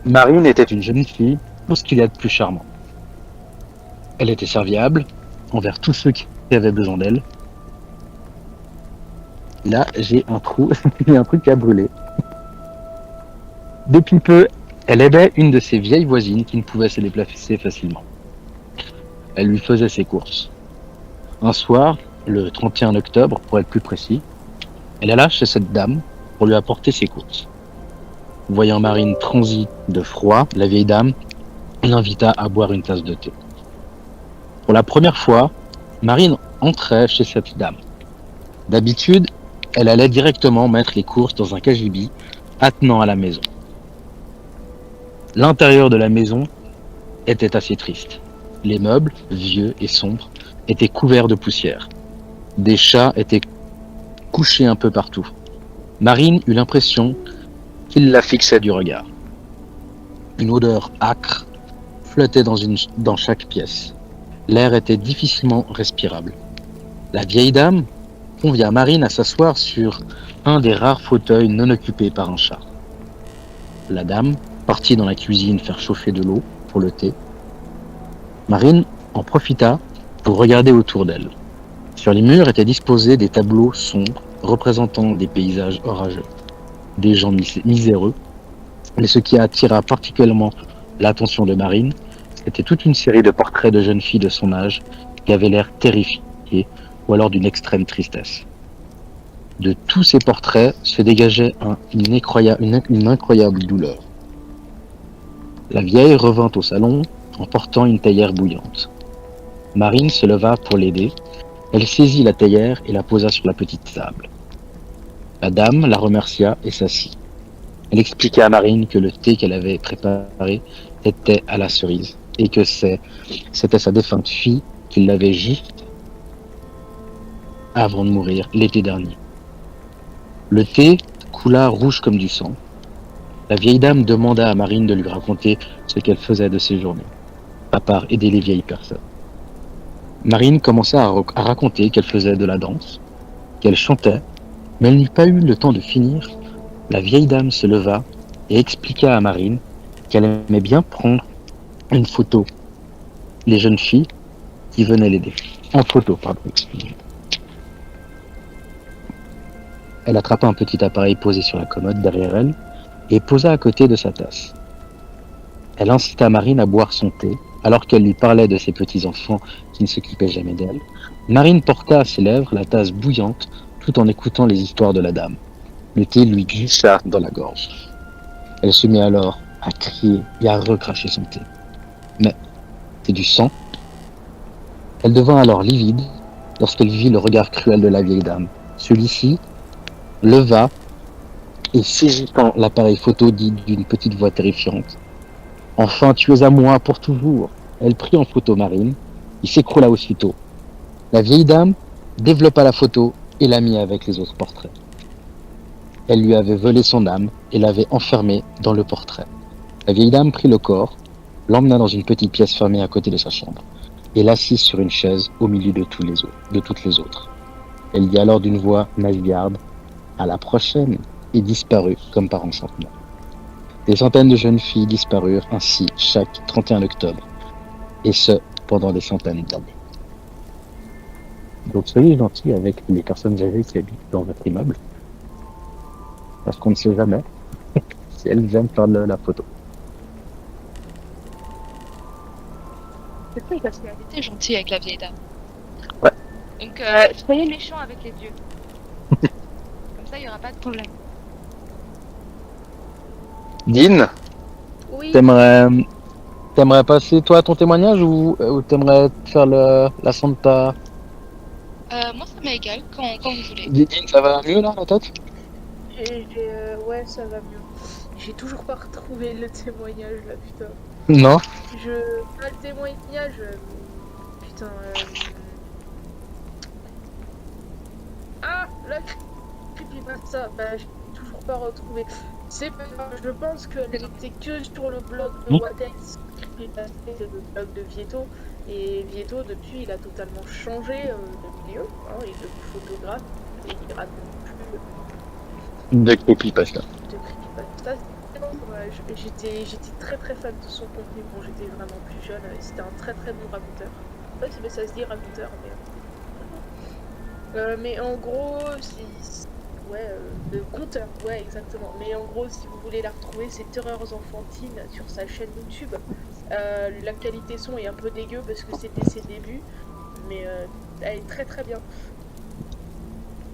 S2: Marine était une jeune fille, tout ce qu'il y a de plus charmant. Elle était serviable envers tous ceux qui avaient besoin d'elle. Là, j'ai un trou, il y a un truc qui a brûlé. Depuis peu, elle aidait une de ses vieilles voisines qui ne pouvait se déplacer facilement. Elle lui faisait ses courses. Un soir, le 31 octobre pour être plus précis, elle alla chez cette dame pour lui apporter ses courses. Voyant Marine transie de froid, la vieille dame l'invita à boire une tasse de thé. Pour la première fois, Marine entrait chez cette dame. D'habitude, elle allait directement mettre les courses dans un cagibi attenant à la maison. L'intérieur de la maison était assez triste. Les meubles, vieux et sombres, étaient couverts de poussière. Des chats étaient couchés un peu partout. Marine eut l'impression qu'il la fixait du regard. Une odeur âcre flottait dans chaque pièce. L'air était difficilement respirable. La vieille dame convia Marine à s'asseoir sur un des rares fauteuils non occupés par un chat. La dame partit dans la cuisine faire chauffer de l'eau pour le thé. Marine en profita pour regarder autour d'elle. Sur les murs étaient disposés des tableaux sombres représentant des paysages orageux, des gens miséreux. Mais ce qui attira particulièrement l'attention de Marine, c'était toute une série de portraits de jeunes filles de son âge qui avaient l'air terrifiées ou alors d'une extrême tristesse. De tous ces portraits se dégageait une incroyable douleur. La vieille revint au salon en portant une théière bouillante. Marine se leva pour l'aider. Elle saisit la théière et la posa sur la petite table. La dame la remercia et s'assit. Elle expliqua à Marine que le thé qu'elle avait préparé était à la cerise et que c'était sa défunte fille qui l'avait juste avant de mourir l'été dernier. Le thé coula rouge comme du sang. La vieille dame demanda à Marine de lui raconter ce qu'elle faisait de ses journées, à part aider les vieilles personnes. Marine commença à raconter qu'elle faisait de la danse, qu'elle chantait, mais elle n'eut pas eu le temps de finir. La vieille dame se leva et expliqua à Marine qu'elle aimait bien prendre une photo des jeunes filles qui venaient l'aider. En photo, pardon. Excusez-moi. Elle attrapa un petit appareil posé sur la commode derrière elle et posa à côté de sa tasse. Elle incita Marine à boire son thé, alors qu'elle lui parlait de ses petits-enfants qui ne s'occupaient jamais d'elle. Marine porta à ses lèvres la tasse bouillante tout en écoutant les histoires de la dame. Le thé lui glissa dans la gorge. Elle se mit alors à crier et à recracher son thé. Mais c'est du sang. Elle devint alors livide lorsqu'elle vit le regard cruel de la vieille dame. Celui-ci leva et saisissant l'appareil photo dit d'une petite voix terrifiante. Enfin, tu es à moi pour toujours. Elle prit en photo Marine, qui s'écroula aussitôt. La vieille dame développa la photo et la mit avec les autres portraits. Elle lui avait volé son âme et l'avait enfermée dans le portrait. La vieille dame prit le corps, l'emmena dans une petite pièce fermée à côté de sa chambre et l'assit sur une chaise au milieu de toutes les autres. Elle dit alors d'une voix nasillarde « À la prochaine !» et disparut comme par enchantement. Des centaines de jeunes filles disparurent ainsi chaque 31 octobre, et ce, pendant des centaines d'années. Donc soyez gentils avec les personnes âgées qui habitent dans votre immeuble, parce qu'on ne sait jamais si elles aiment faire de la photo.
S3: C'est cool parce qu'elle était gentille avec la vieille dame.
S2: Ouais.
S3: Donc, soyez méchants avec les vieux. Comme ça, il n'y aura pas de problème.
S2: Dean,
S4: Oui,
S2: t'aimerais passer toi ton témoignage ou t'aimerais faire la Santa?
S3: Moi, ça m'est égal, quand vous voulez.
S2: Dean, ça va mieux là, la tête?
S4: ouais, ça va mieux. J'ai toujours pas retrouvé le témoignage là, putain.
S2: Non.
S4: Pas le témoignage. Putain. Ah, la creepypasta. Bah, j'ai toujours pas retrouvé. C'est pas grave, je pense qu'elle était que sur le blog de Wattens, creepypasta, c'est le blog de Vieto. Et Vieto, depuis, il a totalement changé de milieu. Hein, il est photographe et il raconte plus
S2: De creepypasta.
S4: de creepypasta. Ouais, j'étais très très fan de son contenu quand j'étais vraiment plus jeune. C'était un très très bon raconteur. Je sais pas si ça se dit raconteur, mais en gros, conteur, ouais exactement. Mais en gros, si vous voulez la retrouver, c'est Terreurs enfantines sur sa chaîne YouTube. La qualité son est un peu dégueu parce que c'était ses débuts, mais elle est très très bien.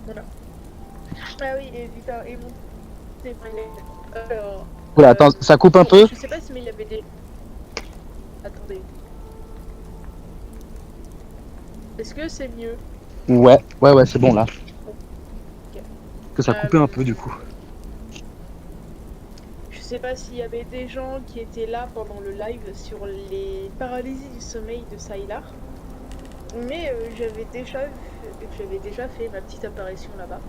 S4: Voilà. Ah oui, et putain, et mon témoignage. Alors.
S2: Oula, attends, ça coupe un peu?
S4: Je sais pas si mais il y avait des. Attendez. Est-ce que c'est mieux?
S2: Ouais, c'est bon là. Que ça coupait un peu du coup.
S4: Je sais pas s'il y avait des gens qui étaient là pendant le live sur les paralysies du sommeil de Saïlar. Mais j'avais déjà fait ma petite apparition là-bas.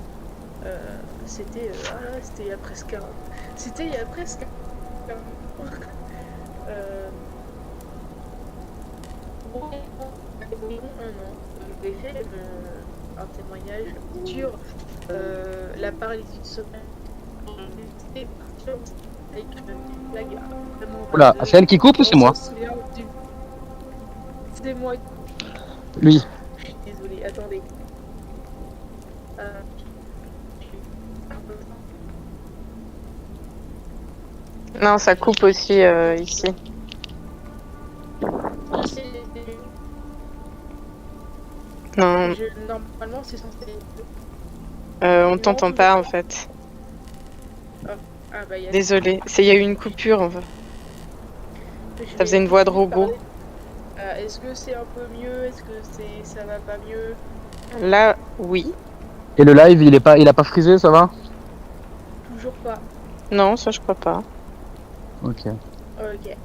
S4: C'était il y a presque un... C'était il y a presque un... environ un an. J'avais fait un témoignage sur la paralysie du sommeil. C'était avec une blague vraiment...
S2: Oula, c'est elle qui coupe ou c'est moi?
S4: C'est moi.
S2: Lui.
S4: Je suis désolée, attendez.
S5: Non, ça coupe aussi ici. Non,
S4: Normalement, c'est censé.
S5: on t'entend pas en fait.
S4: Ah, bah,
S5: Désolée, il y a eu une coupure en fait. Ça faisait une voix de robot.
S4: Est-ce que c'est un peu mieux? Est-ce que ça va pas mieux?
S5: Là, oui.
S2: Et le live, il a pas frisé, ça va?
S4: Toujours pas.
S5: Non, ça je crois pas.
S2: Ok.
S4: Ok.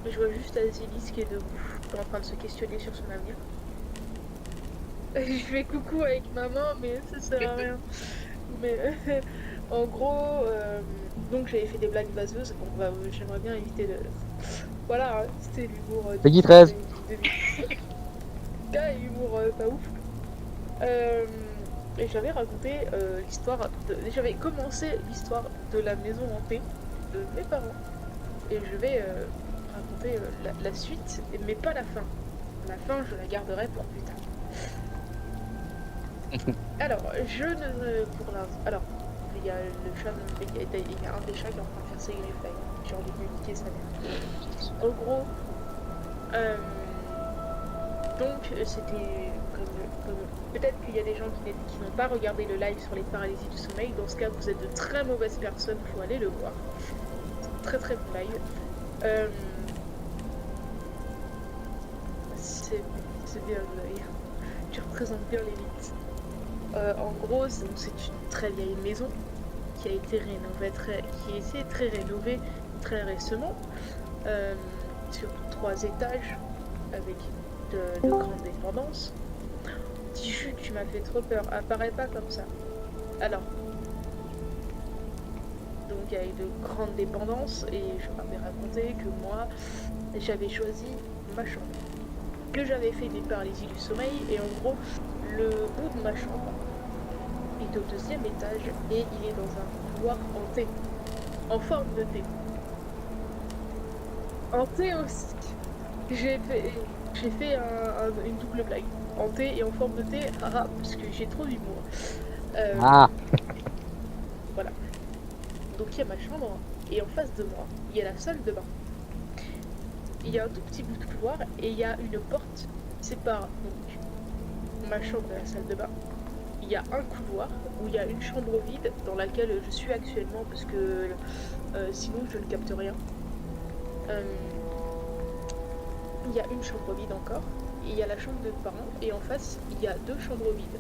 S4: Je vois juste Azilis qui est debout, en train de se questionner sur son avenir. Je fais coucou avec maman, mais ça sert à rien. Mais en gros, donc j'avais fait des blagues vaseuses. Bon, bah, j'aimerais bien éviter de. Voilà, hein, c'était l'humour.
S2: Peggy 13.
S4: Humour pas ouf. et j'avais raconté j'avais commencé l'histoire de la maison hantée de mes parents. Et je vais raconter la suite, mais pas la fin. La fin, je la garderai pour plus tard. Alors, pour l'instant. Alors, il y a le chat, il y a un des chats qui est en train de faire ses griffes d'ailleurs. J'ai envie de lui niquer sa mère. En gros, donc c'était peut-être qu'il y a des gens qui n'ont pas regardé le live sur les paralysies du sommeil. Dans ce cas, vous êtes de très mauvaises personnes, il faut aller le voir. C'est un très bon live. C'est bien le live. Tu représentes bien l'élite. En gros, c'est une très vieille maison qui a été rénovée très rénovée très récemment, sur 3 étages avec de grandes dépendances. Tichu, tu m'as fait trop peur. Apparaît pas comme ça. Alors, donc avec de grandes dépendances, et je m'avais raconté que moi, j'avais choisi ma chambre, que j'avais fait des paralysies du sommeil, et en gros, le bout de ma chambre est au 2e étage, et il est dans un couloir hanté, en forme de T. Hanté aussi. J'ai fait une double blague. Hanté et en forme de T, parce que j'ai trop d'humour. Voilà. Donc il y a ma chambre, et en face de moi, il y a la salle de bain. Il y a un tout petit bout de couloir, et il y a une porte qui sépare donc ma chambre de la salle de bain. Il y a un couloir où il y a une chambre vide dans laquelle je suis actuellement, parce que sinon je ne capte rien. Il y a une chambre vide encore, et il y a la chambre de parents, et en face il y a 2 chambres vides.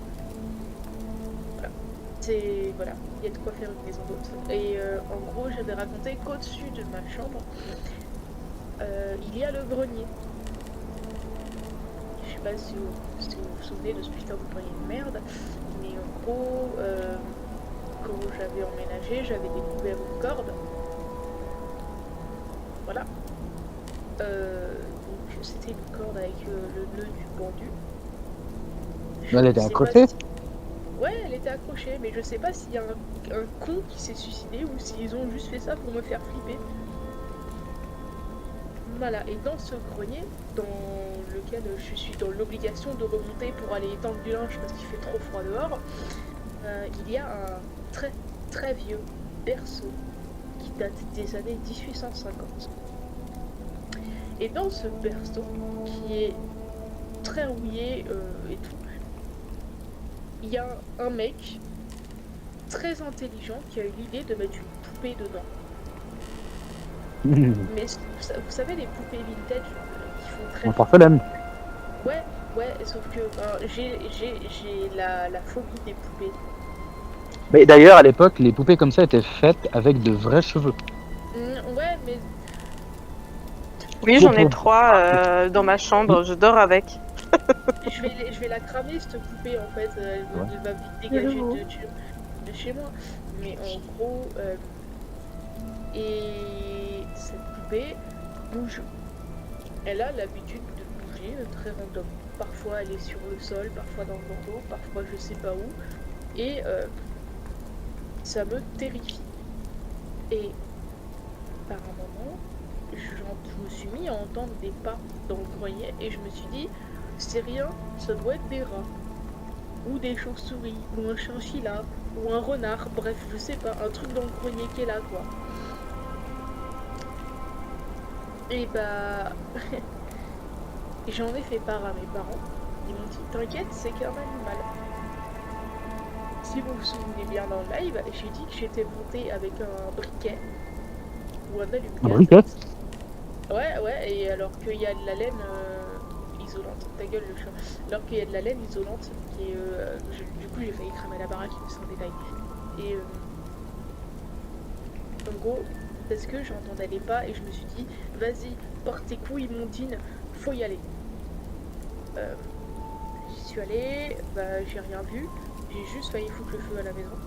S4: Voilà, il y a de quoi faire une maison d'hôte. Et en gros, j'avais raconté qu'au-dessus de ma chambre, il y a le grenier. Je sais pas si vous vous souvenez de ce putain de grenier de merde, mais en gros, quand j'avais emménagé, j'avais découvert une corde. Voilà. Donc c'était une corde avec le nœud du pendu.
S2: Elle était accrochée.
S4: Ouais, elle était accrochée, mais je sais pas s'il y a un con qui s'est suicidé ou s'ils ont juste fait ça pour me faire flipper. Voilà, et dans ce grenier, dans lequel je suis dans l'obligation de remonter pour aller étendre du linge parce qu'il fait trop froid dehors, il y a un très très vieux berceau qui date des années 1850. Et dans ce berceau, qui est très rouillé et tout, il y a un mec très intelligent qui a eu l'idée de mettre une poupée dedans. Mais vous savez, les poupées vintage qui font très...
S2: En porcelaine.
S4: Ouais, sauf que j'ai la phobie des poupées.
S2: Mais d'ailleurs, à l'époque, les poupées comme ça étaient faites avec de vrais cheveux.
S4: Ouais, mais...
S5: Oui, j'en ai 3 dans ma chambre, je dors avec.
S4: je vais la cramer, cette poupée, en fait. Elle va vite dégager de chez moi. Mais en gros... et cette poupée bouge. Elle a l'habitude de bouger, très random. Parfois elle est sur le sol, parfois dans le bandeau, parfois je sais pas où. Et ça me terrifie. Et par un moment, je me suis mis à entendre des pas dans le grenier et je me suis dit, c'est rien, ça doit être des rats. Ou des chauves-souris, ou un chinchilla, ou un renard, bref, je sais pas, un truc dans le grenier qui est là, quoi. Et bah... j'en ai fait part à mes parents. Ils m'ont dit, t'inquiète, c'est qu'un animal. Si vous vous souvenez bien dans le live, j'ai dit que j'étais montée avec un briquet. Ou un allume-gaz.
S2: Un briquet ?
S4: Ouais, et alors qu'il y a de la laine isolante. Ta gueule, le chat. Alors qu'il y a de la laine isolante, qui est... du coup, j'ai failli cramer la baraque, mais c'est un détail. Et... en gros... parce que j'entendais les pas et je me suis dit, vas-y, porte tes couilles, Mondine, faut y aller. J'y suis allée, bah j'ai rien vu, j'ai juste failli foutre le feu à la maison.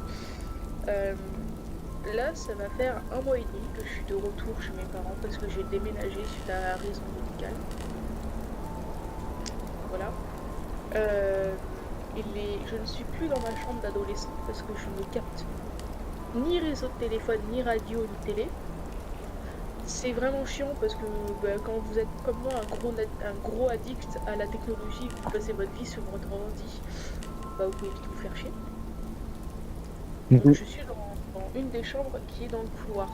S4: Là, ça va faire 1 mois et demi que je suis de retour chez mes parents parce que j'ai déménagé suite à raison médicale. Voilà. je ne suis plus dans ma chambre d'adolescent parce que je ne capte ni réseau de téléphone, ni radio, ni télé. C'est vraiment chiant parce que quand vous êtes comme moi un gros addict à la technologie, vous passez votre vie sur votre ordi, vous pouvez vite vous faire chier. Donc je suis dans une des chambres qui est dans le couloir.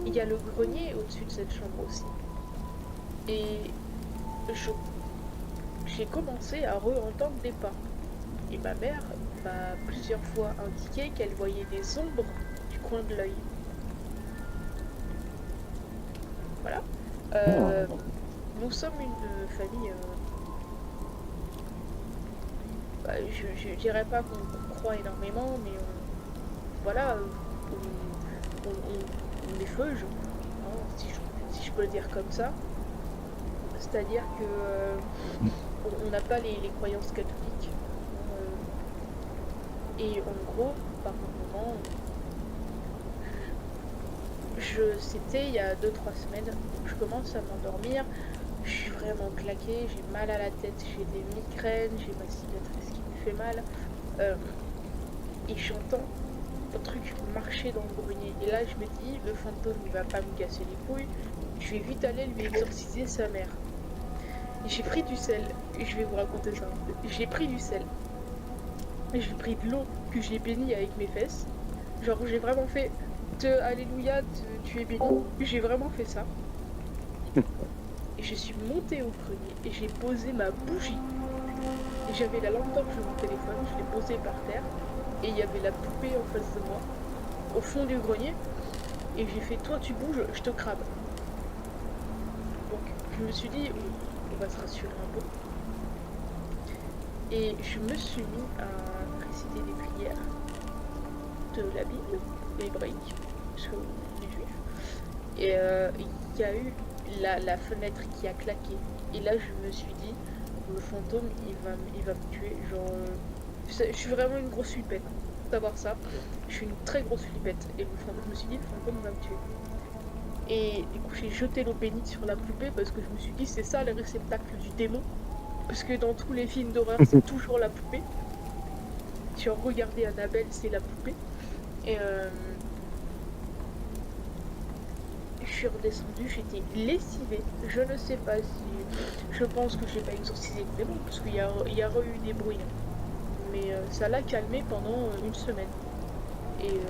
S4: Il y a le grenier au-dessus de cette chambre aussi. Et j'ai commencé à re-entendre des pas. Et ma mère m'a plusieurs fois indiqué qu'elle voyait des ombres du coin de l'œil. Voilà. Nous sommes une famille... je dirais pas qu'on croit énormément, mais voilà, on est feuge, hein, si je peux le dire comme ça. C'est-à-dire que on n'a pas les croyances catholiques. Et en gros, par moment, c'était il y a 2-3 semaines, je commence à m'endormir, je suis vraiment claquée, j'ai mal à la tête, j'ai des migraines, j'ai ma cicatrice qui me fait mal, et j'entends un truc marcher dans le grenier. Et là, je me dis, le fantôme, il va pas me casser les couilles, je vais vite aller lui exorciser sa mère. J'ai pris du sel, et je vais vous raconter ça. J'ai pris du sel, et j'ai pris de l'eau que j'ai bénie avec mes fesses. Genre, j'ai vraiment fait Alléluia, tu es béni. J'ai vraiment fait ça. Et je suis montée au grenier et j'ai posé ma bougie. Et j'avais la lampe torche de mon téléphone, je l'ai posée par terre. Et il y avait la poupée en face de moi, au fond du grenier. Et j'ai fait, toi tu bouges, je te crame. Donc je me suis dit, on va se rassurer un peu. Et je me suis mis à réciter des prières de la Bible, hébraïque, parce que les juifs. Et il y a eu la fenêtre qui a claqué. Et là je me suis dit, le fantôme il va me tuer. Genre, je suis vraiment une grosse flippette. Faut savoir ça. Je suis une très grosse flippette. Et je me suis dit, le fantôme va me tuer. Et du coup j'ai jeté l'eau bénite sur la poupée parce que je me suis dit, c'est ça le réceptacle du démon. Parce que dans tous les films d'horreur, c'est toujours la poupée. Si on regardait Annabelle, c'est la poupée. Et je suis redescendue, j'étais lessivée. Je ne sais pas si... Je pense que j'ai pas exorcisé le démon, parce qu'il y a eu des bruits. Mais ça l'a calmé pendant une semaine. Et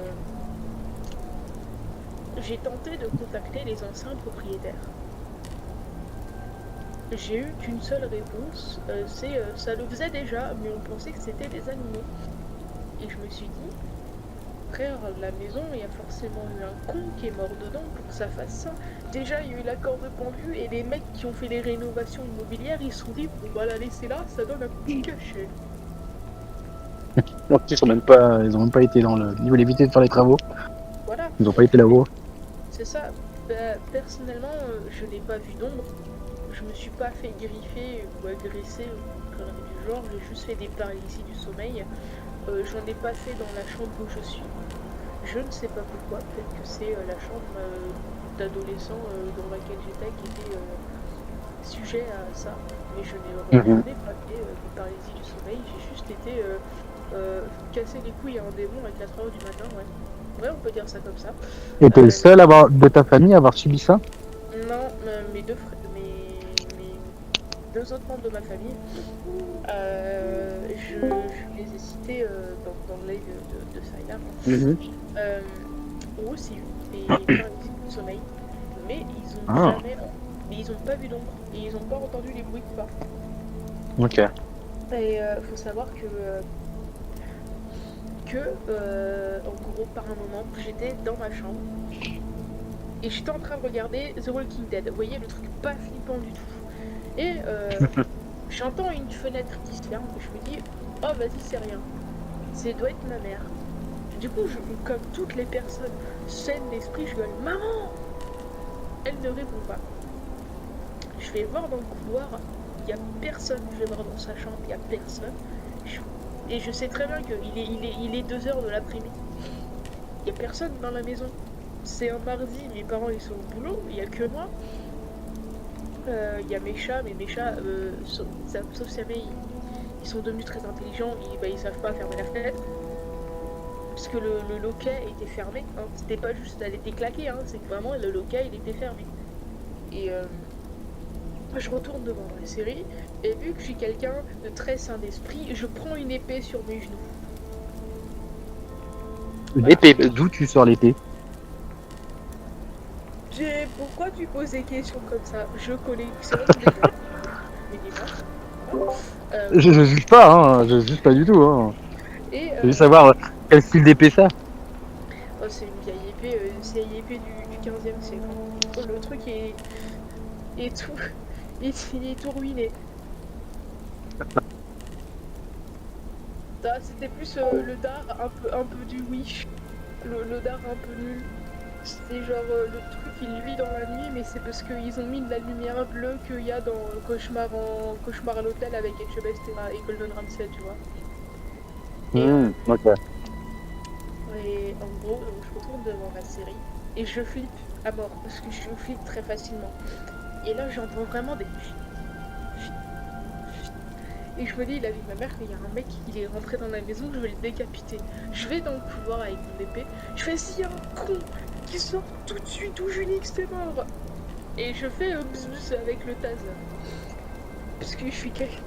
S4: j'ai tenté de contacter les anciens propriétaires. J'ai eu qu'une seule réponse, ça le faisait déjà, mais on pensait que c'était des animaux. Et je me suis dit, frère, la maison, il y a forcément eu un con qui est mort dedans pour que ça fasse ça. Déjà, il y a eu l'accord de pendu et les mecs qui ont fait les rénovations immobilières, ils se sont dit, on va la laisser là, ça donne un coup de cachet.
S2: Donc, ils ont même pas été dans le. Ils voulaient éviter de faire les travaux.
S4: Voilà.
S2: Ils ont pas été là-haut.
S4: C'est ça. Personnellement, je n'ai pas vu d'ombre. Je me suis pas fait griffer ou agresser ou conneries du genre. J'ai juste fait des paralysies du sommeil. J'en ai pas fait dans la chambre où je suis. Je ne sais pas pourquoi. Peut-être que c'est la chambre d'adolescent dans laquelle j'étais qui était sujet à ça. Mais je n'ai pas fait des paralysies du sommeil. J'ai juste été casser les couilles à un démon à 4h du matin. Ouais, on peut dire ça comme ça.
S2: Et t'es le seul de ta famille à avoir subi ça?
S4: Non, mes deux frères, mes deux autres membres de ma famille, je les ai cités dans le live de Sylar, ont aussi eu des paralysies du sommeil, mais ils ont pas vu d'ombre et ils ont pas entendu les bruits de pas.
S2: Ok.
S4: Et faut savoir que en gros, par un moment, j'étais dans ma chambre et j'étais en train de regarder The Walking Dead. Vous voyez, le truc pas flippant du tout. Et j'entends une fenêtre qui se ferme et je me dis, oh vas-y, c'est rien. C'est doit être ma mère. Du coup, comme toutes les personnes saines d'esprit, je gueule, maman! Elle ne répond pas. Je vais voir dans le couloir, il y a personne. Je vais voir dans sa chambre, il y a personne. Et je sais très bien qu'il est 2h de l'après-midi. Il n'y a personne dans la maison. C'est un mardi, mes parents ils sont au boulot, il n'y a que moi. Il y a mes chats, mais mes chats, sauf Samé, ils sont devenus très intelligents, ils savent pas fermer la fenêtre. Parce que le loquet était fermé, hein. C'était pas juste, elle était claquée, hein. C'est que vraiment le loquet il était fermé. Et je retourne devant la série, et vu que je suis quelqu'un de très sain d'esprit, je prends une épée sur mes genoux.
S2: L'épée, d'où tu sors l'épée?
S4: Pourquoi tu poses des questions comme ça? Je collectionne des livres.
S2: Je juge pas, hein, je juge pas du tout. Hein.
S4: Et
S2: Je veux savoir quel style d'épée ça.
S4: oh, c'est une vieille épée, du 15e siècle. Oh, le truc est tout, il est tout ruiné. C'était plus le dard un peu du Wish, le dard un peu nul. C'était genre le truc il luit dans la nuit, mais c'est parce qu'ils ont mis de la lumière bleue qu'il y a dans Cauchemar à l'hôtel avec HBS et Golden Ramsay, tu vois.
S2: Ok.
S4: Et en gros, je retourne devant la série et je flippe à mort parce que je flippe très facilement. Et là, j'entends vraiment des et je me dis, il a vu ma mère, il y a un mec, il est rentré dans la maison, je vais le décapiter. Je vais dans le couloir avec mon épée, je fais s'il y a un con qui sort tout de suite, ou Junix, t'es mort. Et je fais bzz avec le taser. Parce que je suis quelqu'un.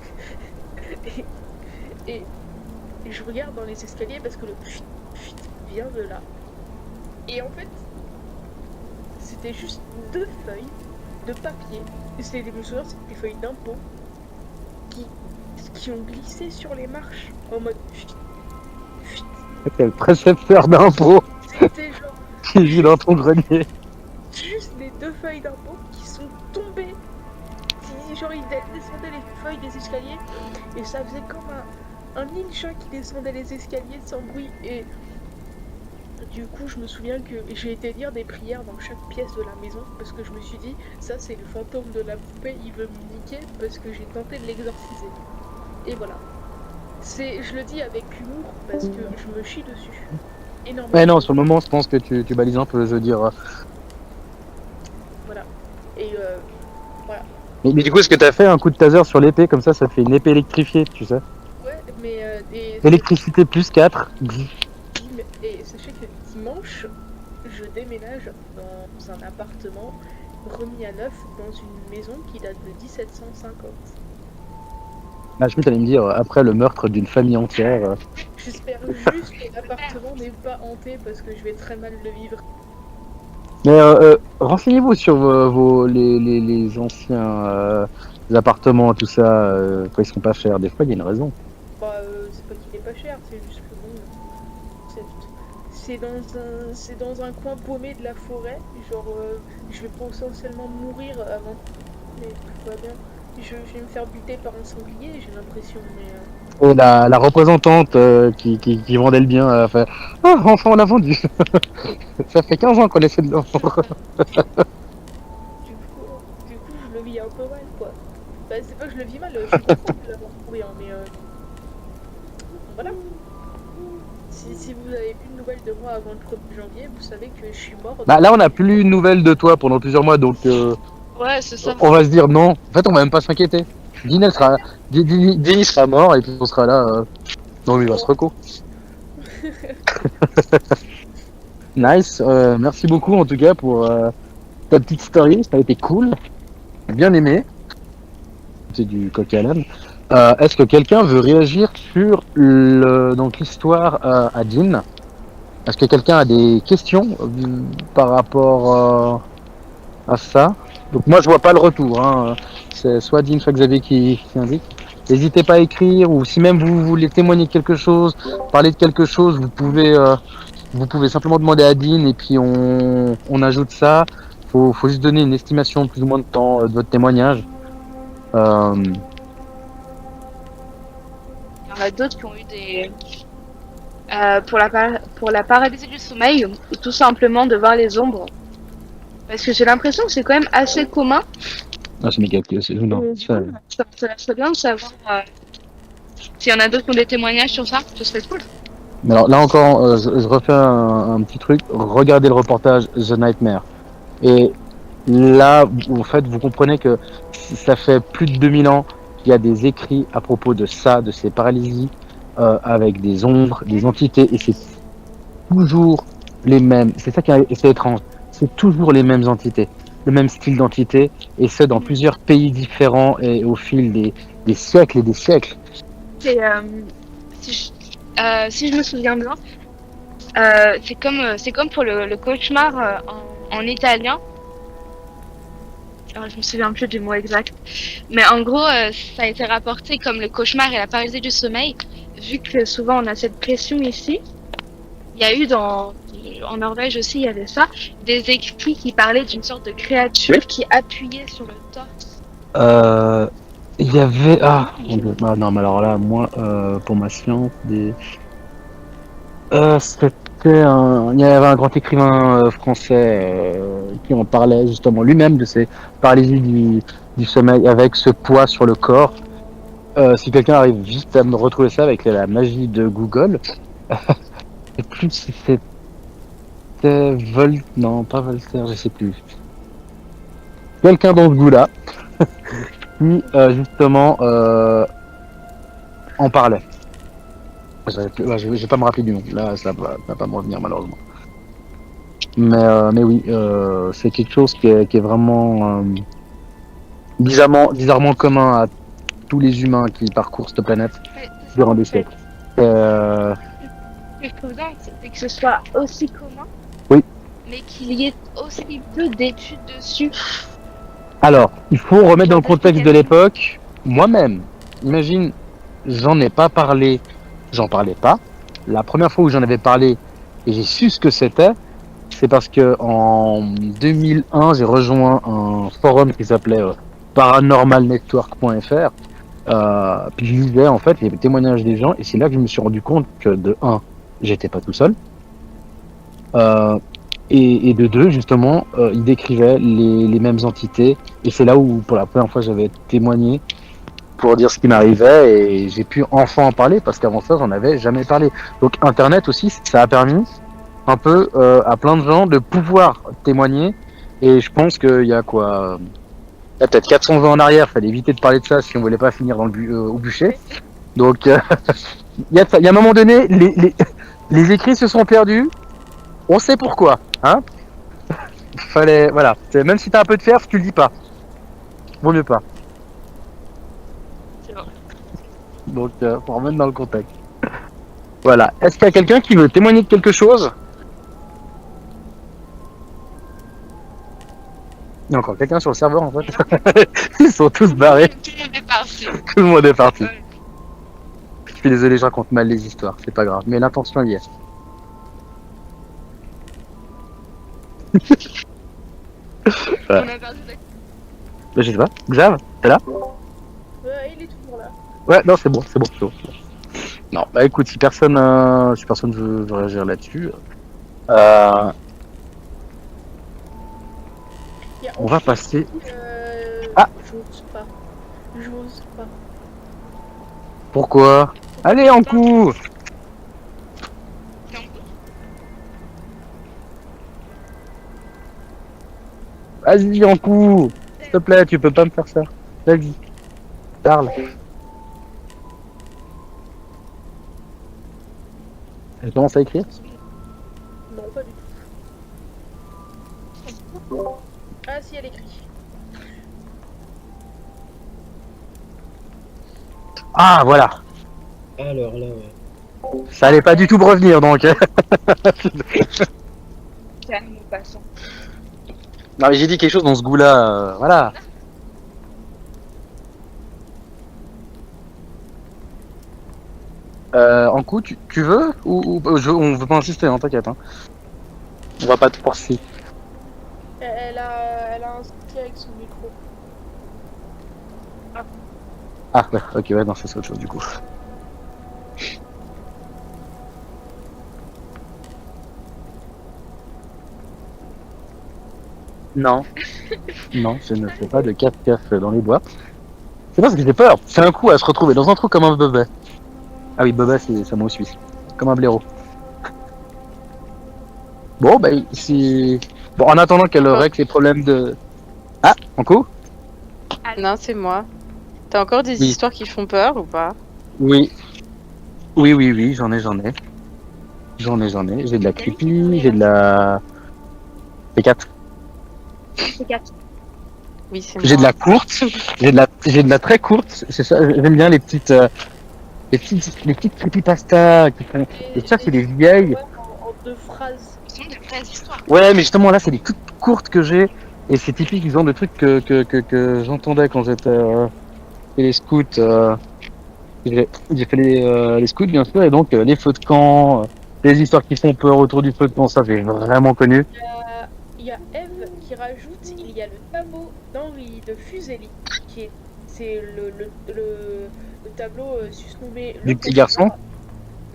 S4: et je regarde dans les escaliers parce que le vient de là. Et en fait, c'était juste 2 feuilles de papier. C'était des souviens, c'était des feuilles d'impôt qui ont glissé sur les marches en mode
S2: Quel précepteur d'impôt
S4: C'était genre
S2: qui vit dans ton grenier.
S4: juste les 2 feuilles d'impôt qui sont tombées. Genre ils descendaient les feuilles des escaliers et ça faisait comme un ninja qui descendait les escaliers sans bruit. Et du coup je me souviens que j'ai été dire des prières dans chaque pièce de la maison parce que je me suis dit ça c'est le fantôme de la poupée, il veut me niquer parce que j'ai tenté de l'exorciser. Et voilà. Je le dis avec humour parce que je me chie dessus. Énormément.
S2: Ouais, non, sur le moment, je pense que tu balises un peu, je veux dire.
S4: Voilà. Et voilà.
S2: Mais du coup, est-ce que t'as fait un coup de taser sur l'épée, comme ça fait une épée électrifiée, tu sais?
S4: Ouais, mais
S2: Électricité plus 4.
S4: et sachez que dimanche, je déménage dans un appartement remis à neuf dans une maison qui date de 1750.
S2: Ah, je me t'allais me dire, après le meurtre d'une famille entière.
S4: J'espère juste que l'appartement n'est pas hanté parce que je vais très mal le vivre.
S2: Mais renseignez-vous sur les anciens appartements, tout ça, quand ils sont pas chers. Des fois, il y a une raison.
S4: Bah, c'est pas qu'il est pas cher, c'est juste que bon. C'est dans un coin paumé de la forêt. Genre, je vais potentiellement mourir avant. Mais tout va bien. Je vais me faire buter par un sanglier, j'ai l'impression, mais...
S2: Et la représentante qui vendait le bien a fait « Ah, enfin, on l'a vendu !» Ça fait 15 ans qu'on essaie de le vendre.
S4: Du coup, je le vis un peu mal, quoi. Bah, c'est pas que je le vis mal, je suis contente de l'avoir trouvé, hein, mais... Voilà. Si vous avez plus de nouvelles de moi avant le 1er janvier, vous savez que je suis mort.
S2: Bah là, on n'a plus de nouvelles de toi pendant plusieurs mois, donc
S3: Ouais, c'est ça.
S2: on va se dire non. En fait, on va même pas s'inquiéter. Denis sera mort et puis on sera là. Non, mais il va se reco. Nice. Merci beaucoup en tout cas pour ta petite story. Ça a été cool. J'ai bien aimé. C'est du coq à l'âne. Est-ce que quelqu'un veut réagir sur donc l'histoire à Dean? Est-ce que quelqu'un a des questions par rapport à ça? Donc moi je vois pas le retour. Hein. C'est soit Dean, soit Xavier qui indique. N'hésitez pas à écrire, ou si même vous voulez témoigner de quelque chose, parler de quelque chose, vous pouvez simplement demander à Dean et puis on ajoute ça. Faut juste donner une estimation plus ou moins de temps de votre témoignage.
S3: Il y en a d'autres qui ont eu des... pour la paralysie du sommeil, ou tout simplement de voir les ombres. Parce que j'ai l'impression que c'est quand même assez commun.
S2: Ah, c'est méga non,
S3: Ça serait bien de savoir s'il y en a d'autres qui ont des témoignages sur ça, ce serait cool.
S2: Mais alors là encore, je refais un petit truc. Regardez le reportage The Nightmare. Et là, en fait, vous comprenez que ça fait plus de 2000 ans il y a des écrits à propos de ça, de ces paralysies, avec des ombres, des entités, et c'est toujours les mêmes. C'est ça qui est, c'est étrange. C'est toujours les mêmes entités, le même style d'entité, et ce dans plusieurs pays différents et au fil des siècles et des siècles.
S3: C'est, si je me souviens bien, c'est comme pour le cauchemar en italien. Alors, je me souviens plus du mot exact. Mais en gros, ça a été rapporté comme le cauchemar et la paralysie du sommeil. Vu que souvent on a cette pression ici, il y a eu en Norvège aussi, il y avait ça, des écrits qui parlaient d'une sorte de créature qui appuyait sur le torse.
S2: Il y avait non mais alors là moi pour ma science il y avait un grand écrivain français qui en parlait justement lui-même de ces paralysies du sommeil avec ce poids sur le corps. Si quelqu'un arrive juste à me retrouver ça avec la magie de Google, et plus si c'était non pas Voltaire, je sais plus. Quelqu'un dans ce goût-là qui justement en parlait. Je vais pas me rappeler du nom. Là, ça va pas me revenir malheureusement. Mais oui, c'est quelque chose qui est vraiment bizarrement commun à tous les humains qui parcourent cette planète durant des siècles.
S3: Ce que je trouve dingue, c'est que ce soit aussi commun,
S2: Oui.
S3: mais qu'il y ait aussi peu d'études dessus.
S2: Alors, il faut remettre dans le contexte de l'époque. Moi-même, imagine, j'en parlais pas. La première fois où j'en avais parlé et j'ai su ce que c'était, c'est parce que en 2001, j'ai rejoint un forum qui s'appelait paranormalnetwork.fr. Puis je lisais, en fait, il y avait des témoignages des gens, et c'est là que je me suis rendu compte que de 1, j'étais pas tout seul. Et de 2, justement, ils décrivaient les mêmes entités, et c'est là où, pour la première fois, j'avais témoigné pour dire ce qui m'arrivait, et j'ai pu enfin en parler, parce qu'avant ça, j'en avais jamais parlé. Donc Internet aussi, ça a permis un peu à plein de gens de pouvoir témoigner, et je pense qu'il y a quoi... Il y a peut-être 400 ans en arrière, fallait éviter de parler de ça si on voulait pas finir dans au bûcher. Donc, il y a un moment donné, les écrits se sont perdus. On sait pourquoi, hein. Fallait, voilà. Même si t'as un peu de fièvre, tu le dis pas. Vaut mieux pas.
S3: C'est bon.
S2: Donc, pour remettre dans le contexte. Voilà. Est-ce qu'il y a quelqu'un qui veut témoigner de quelque chose? Il y a encore quelqu'un sur le serveur en fait. Ils sont tous barrés.
S3: Tout le monde est parti.
S2: Tout le monde est parti. Je suis désolé, je raconte mal les histoires, c'est pas grave. Mais l'intention y est.
S3: On a perdu
S2: Je sais pas. Xav, t'es là?
S4: Il est toujours là.
S2: Ouais, non, c'est bon. Non, bah écoute, si personne veut réagir là-dessus, on va passer. Ah.
S4: J'ose pas.
S2: Pourquoi? Allez, en coup! Vas-y, en coup! S'il te plaît, tu peux pas me faire ça. Vas-y. Parle. Elle commence à écrire?
S4: Non, pas du tout. Ah si, elle écrit.
S2: Ah, voilà.
S1: Alors là, ouais.
S2: Ça allait pas du tout me revenir, donc.
S3: calme au passant.
S2: Non, mais j'ai dit quelque chose dans ce goût-là, voilà. En coup, tu veux ou on veut pas insister, hein, t'inquiète. Hein. On va pas te forcer.
S4: Elle a un souci avec son micro.
S2: Ah, ouais, ok, ouais, non, c'est autre chose du coup. Non. Non, je ne fais pas de caf-caf dans les bois. C'est parce que j'ai peur. C'est un coup à se retrouver dans un trou comme un bébé. Ah oui, bébé, c'est un mot suisse. Comme un blaireau. Bon, bah, si... Bon, en attendant qu'elle règle ses problèmes de... Ah, en coup?
S5: Non, c'est moi. T'as encore des
S2: Oui.
S5: histoires qui font peur ou pas?
S2: Oui. Oui, j'en ai. J'en ai. J'ai de la creepy, j'ai de la... P4.
S3: C'est 4.
S5: Oui, c'est
S2: J'ai de
S5: moi.
S2: la courte, j'ai de la très courte. C'est ça, j'aime bien les petites creepypasta qui font... Et ça, c'est des vieilles.
S4: Ouais, en 2 phrases.
S3: Ce sont des vraies histoires.
S2: Ouais, mais justement, là, c'est des toutes courtes que j'ai. Et c'est typique, genre de trucs que j'entendais quand j'étais fait les scouts. J'ai fait les scouts, bien sûr, et donc les feux de camp, les histoires qui font peur autour du feu de camp, ça, j'ai vraiment connu.
S4: Il y a Eve qui rajoute, il y a le tableau d'Henri de Fuseli, c'est le tableau susnommé
S2: Du
S4: Le
S2: petit
S4: Cauchemar.
S2: garçon.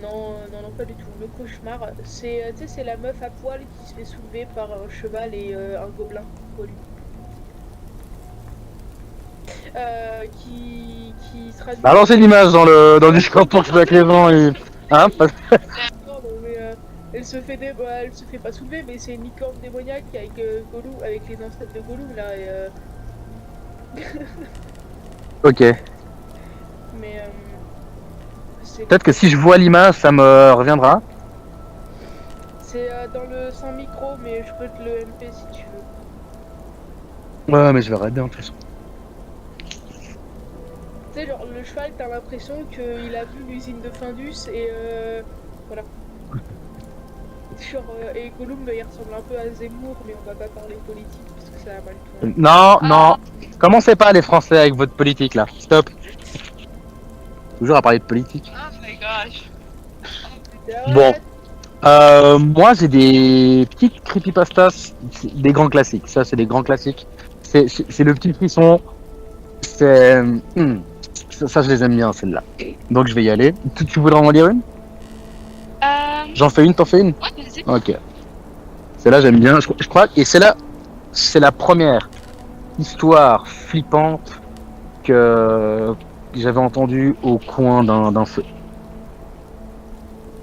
S4: Non, pas du tout. Le cauchemar, c'est tu sais, c'est la meuf à poil qui se fait soulever par un cheval et un gobelin poilu. Qui se traduit.
S2: Bah, lancez l'image dans le Discord pour que je sois avec les gens. Et... Hein, parce-
S4: Non, mais, elle se fait elle se fait pas soulever, mais c'est une licorne démoniaque avec Gollum, avec les ancêtres de Gollum là.
S2: Ok.
S4: Mais c'est
S2: Peut-être que si je vois l'image, ça me reviendra.
S4: c'est dans le sans micro, mais je peux te le MP si tu veux.
S2: Ouais, mais je verrai bien, de toute façon.
S4: Tu sais, genre le cheval, t'as l'impression qu'il a vu l'usine de Findus et voilà. Genre, et Gollum, il ressemble un peu à Zemmour, mais on va pas parler politique parce que ça a mal tourné.
S2: Non. Commencez pas les Français avec votre politique là. Stop. Toujours à parler de politique.
S3: Oh my gosh.
S2: Bon. Moi j'ai des petites creepypastas, des grands classiques. Ça c'est des grands classiques. C'est le petit frisson. C'est ça je les aime bien celles-là. Donc je vais y aller. Tu voudrais en lire une? J'en fais une, t'en fais une?
S3: Ouais, vas-y.
S2: Ok. Celle-là j'aime bien. Je crois et celle-là c'est la première histoire flippante que j'avais entendue au coin d'un feu.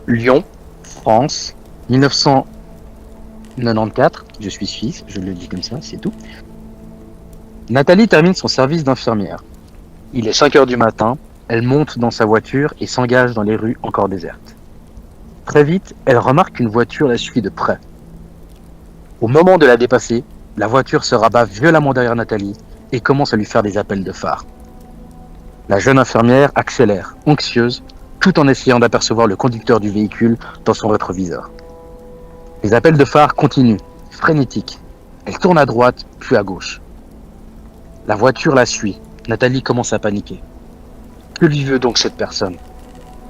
S2: Lyon, France, 1994. Je suis suisse, je le dis comme ça, c'est tout. Nathalie termine son service d'infirmière. Il est 5 heures du matin, elle monte dans sa voiture et s'engage dans les rues encore désertes. Très vite, elle remarque qu'une voiture la suit de près. Au moment de la dépasser, la voiture se rabat violemment derrière Nathalie et commence à lui faire des appels de phare. La jeune infirmière accélère, anxieuse, tout en essayant d'apercevoir le conducteur du véhicule dans son rétroviseur. Les appels de phare continuent, frénétiques. Elle tourne à droite, puis à gauche. La voiture la suit. Nathalie commence à paniquer. Que lui veut donc cette personne?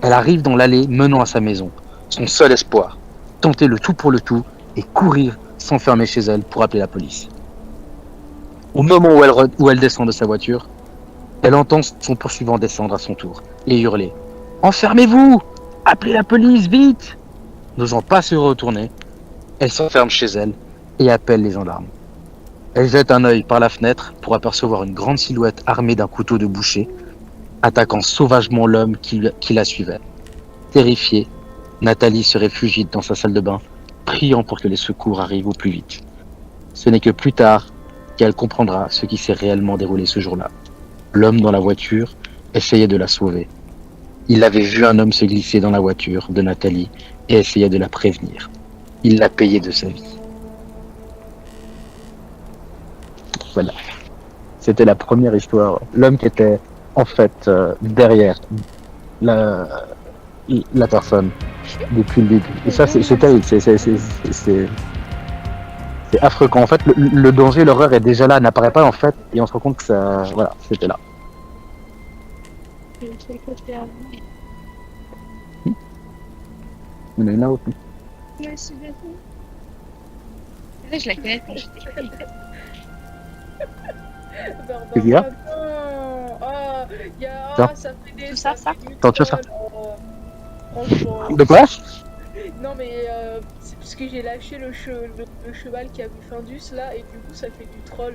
S2: Elle arrive dans l'allée menant à sa maison. Son seul espoir, tenter le tout pour le tout et courir s'enfermer chez elle pour appeler la police. Au moment où elle descend de sa voiture, elle entend son poursuivant descendre à son tour et hurler « Enfermez-vous! Appelez la police, vite !» N'osant pas se retourner, elle s'enferme chez elle et appelle les gendarmes. Elle jette un œil par la fenêtre pour apercevoir une grande silhouette armée d'un couteau de boucher, attaquant sauvagement l'homme qui la suivait. Terrifiée, Nathalie se réfugie dans sa salle de bain, priant pour que les secours arrivent au plus vite. Ce n'est que plus tard qu'elle comprendra ce qui s'est réellement déroulé ce jour-là. L'homme dans la voiture essayait de la sauver. Il avait vu un homme se glisser dans la voiture de Nathalie et essayait de la prévenir. Il l'a payé de sa vie. Voilà. C'était la première histoire. L'homme qui était en fait derrière la personne depuis le début. Et ça, c'est terrible. C'est affreux. Quand en fait le danger, l'horreur est déjà là, n'apparaît pas en fait, et on se rend compte que ça, voilà, c'était là. Il y en a une là aussi.
S3: Merci beaucoup. Je la connais quand j'étais petite.
S2: Qu'est-ce qu'il y a?
S4: Ça fait des...
S3: Tout ça.
S4: fait du
S2: Attends, tu vois ça?
S4: troll, franchement.
S2: De quoi?
S4: Non mais c'est parce que j'ai lâché le cheval qui a vu Findus là et du coup ça fait du troll.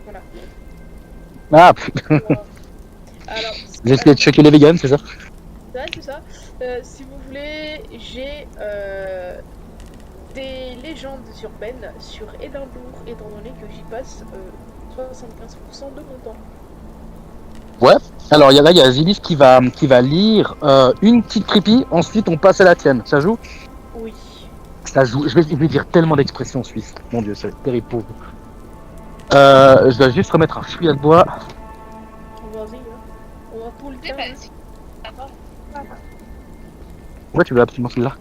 S4: Voilà.
S2: Ah,
S4: Alors,
S2: j'ai essayé de choquer les vegans, c'est ça?
S4: ouais, c'est ça. Si vous voulez, j'ai des légendes urbaines sur Édimbourg, étant donné que j'y passe 75% de mon temps.
S2: Ouais. Alors, il y a Zilis qui va lire une petite creepy, ensuite on passe à la tienne. Ça joue?
S4: Oui.
S2: Ça joue. Je vais dire tellement d'expressions suisses. Mon dieu, c'est terrible pour vous. Je dois juste remettre un fouillis de bois.
S4: Vas-y, hein. On a tout le
S3: Oui,
S4: temps.
S3: bah,
S4: hein.
S3: si. D'abord,
S2: Ouais, tu veux absolument celui-là.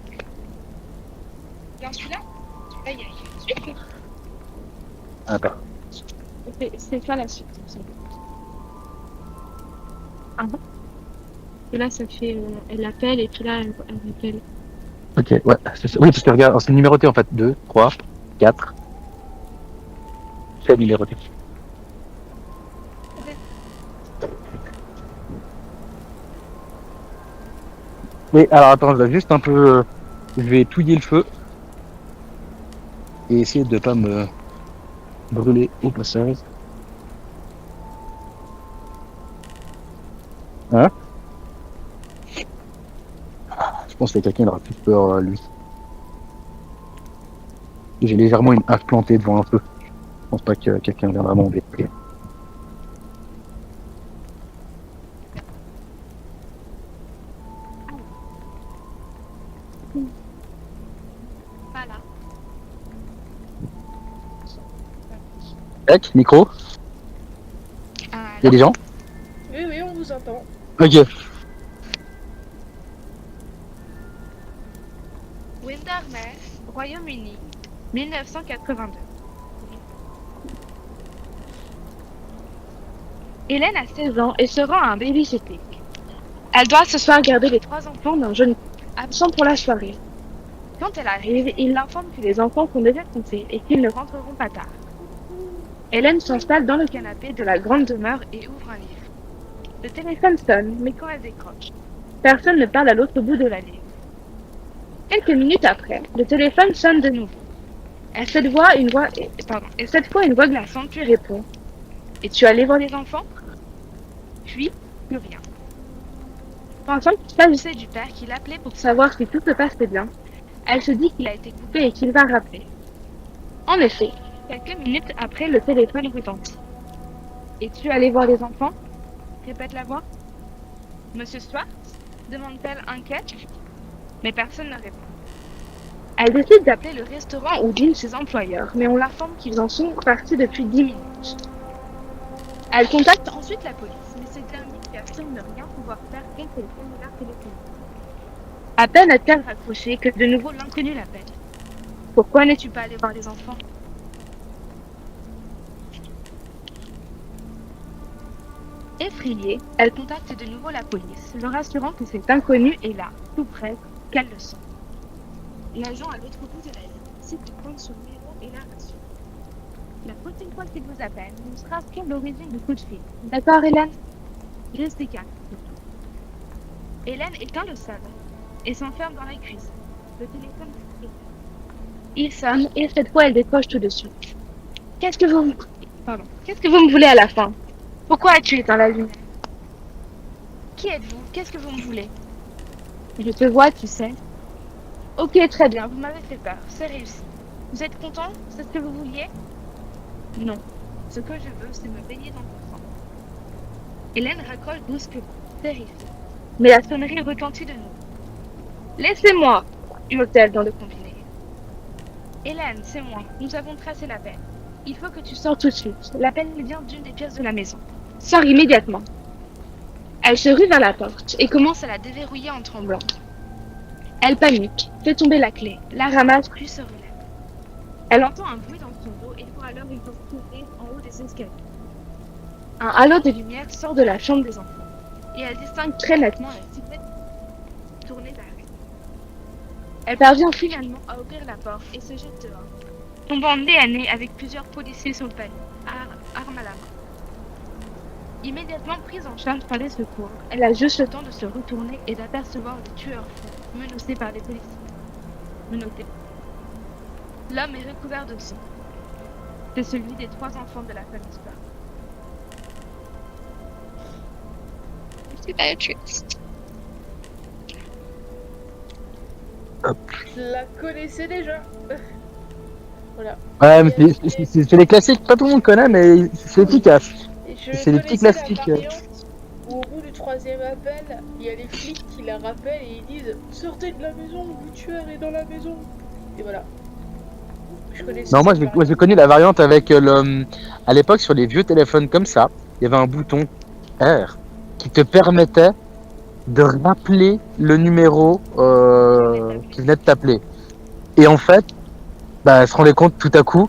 S3: dans celui-là, il y a une suite.
S2: Attends.
S3: C'est quoi la suite? Ah bon? Et là, ça fait. Elle appelle et puis là, elle appelle.
S2: Ok, ouais. Oui, parce que regarde, c'est numéroté en fait. 2, 3, 4. C'est numéroté. Oui, alors attends, je vais juste un peu. Je vais touiller le feu. Et essayer de pas me brûler au passage. Hein? Je pense que quelqu'un aura plus peur, lui. J'ai légèrement une hache plantée devant un feu. Je pense pas que quelqu'un viendra m'embêter.
S3: Voilà.
S2: Tac, micro, il y a des gens?
S4: Oui, oui, on vous entend.
S2: Ok.
S3: Windermere, Royaume-Uni, 1982. Hélène a 16 ans et se rend à un babysitting. Elle doit ce soir garder les 3 enfants d'un jeune couple, absent pour la soirée. Quand elle arrive, il l'informe que les enfants sont déjà comptés et qu'ils ne rentreront pas tard. Hélène s'installe dans le canapé de la grande demeure et ouvre un livre. Le téléphone sonne, mais quand elle décroche, personne ne parle à l'autre bout de la ligne. Quelques minutes après, le téléphone sonne de nouveau. Et cette fois, une voix glaçante lui répond. « Es-tu allé voir les enfants ?» Puis, plus rien. Pensant qu'il s'agissait du père qui l'appelait pour savoir si tout se passait bien, elle se dit qu'il a été coupé et qu'il va rappeler. En effet, quelques minutes après, le téléphone retentit. « Es-tu allé voir les enfants ?» répète la voix. « Monsieur Swartz ?» demande-t-elle inquiète. Mais personne ne répond. Elle décide d'appeler le restaurant où dînent ses employeurs, mais on l'informe qu'ils en sont partis depuis 10 minutes. Elle contacte ensuite la police, mais ces derniers qui affirment ne rien pouvoir faire quelques cellulaires téléphoniques. À peine a-t-elle raccroché que de nouveau l'inconnu l'appelle. « Pourquoi n'es-tu pas allé voir les enfants ?» Effrayée, elle contacte de nouveau la police, leur assurant que cet inconnu est là, tout près, qu'elle le sent. L'agent à l'autre bout de la ligne décide de prendre son numéro et la rassure. La prochaine fois qu'il vous appelle, nous sera sur l'origine du coup de fil. D'accord, Hélène? Restez calme. Hélène éteint le salon et s'enferme dans la cuisine. Le téléphone est... Il sonne et cette fois elle décroche tout de suite. Qu'est-ce que vous me voulez à la fin? Pourquoi as-tu éteint la lumière? Qui êtes-vous? Qu'est-ce que vous me voulez? Je te vois, tu sais. Ok, très bien, vous m'avez fait peur, c'est réussi. Vous êtes content? C'est ce que vous vouliez? Non. Ce que je veux, c'est me baigner dans ton sang. Hélène raccroche brusquement, terrifiée. Mais la sonnerie retentit de nouveau. Laissez-moi, hurle-t-elle dans le combiné. Hélène, c'est moi. Nous avons tracé l'appel. Il faut que tu sors tout de suite. L'appel vient d'une des pièces de la maison. Sors immédiatement. Elle se rue vers la porte et commence à la déverrouiller en tremblant. Elle panique, fait tomber la clé, la ramasse puis se relève. Elle entend un bruit dans son dos et voit alors une porte s'ouvrir en haut des escaliers. Un halo de lumière sort de la chambre des enfants et elle distingue très nettement la silhouette tournée vers elle. Elle parvient finalement à ouvrir la porte et se jette dehors, tombant nez à nez avec plusieurs policiers sur le palier, arme à la main. Immédiatement prise en charge par les secours, elle a juste le temps de se retourner et d'apercevoir le tueur fou, menacé par les policiers. Menotté. L'homme est recouvert de sang. C'est celui des 3 enfants de la famille Spark. C'est very triste.
S4: Je la connaissais déjà. Voilà.
S2: Ouais, mais c'est les classiques, pas tout le monde connaît, mais c'est efficace.
S4: Et je
S2: C'est les petits
S4: connaissais la
S2: classiques.
S4: variante rappelle, il y a les flics qui la rappellent et ils disent sortez de la maison, le tueur est dans la maison. Et voilà. Je connais
S2: Non, moi
S4: cette
S2: j'ai
S4: variante.
S2: connu la variante avec à l'époque sur les vieux téléphones comme ça, il y avait un bouton R qui te permettait de rappeler le numéro qui venait de t'appeler. Et en fait, bah, elle se rendait compte tout à coup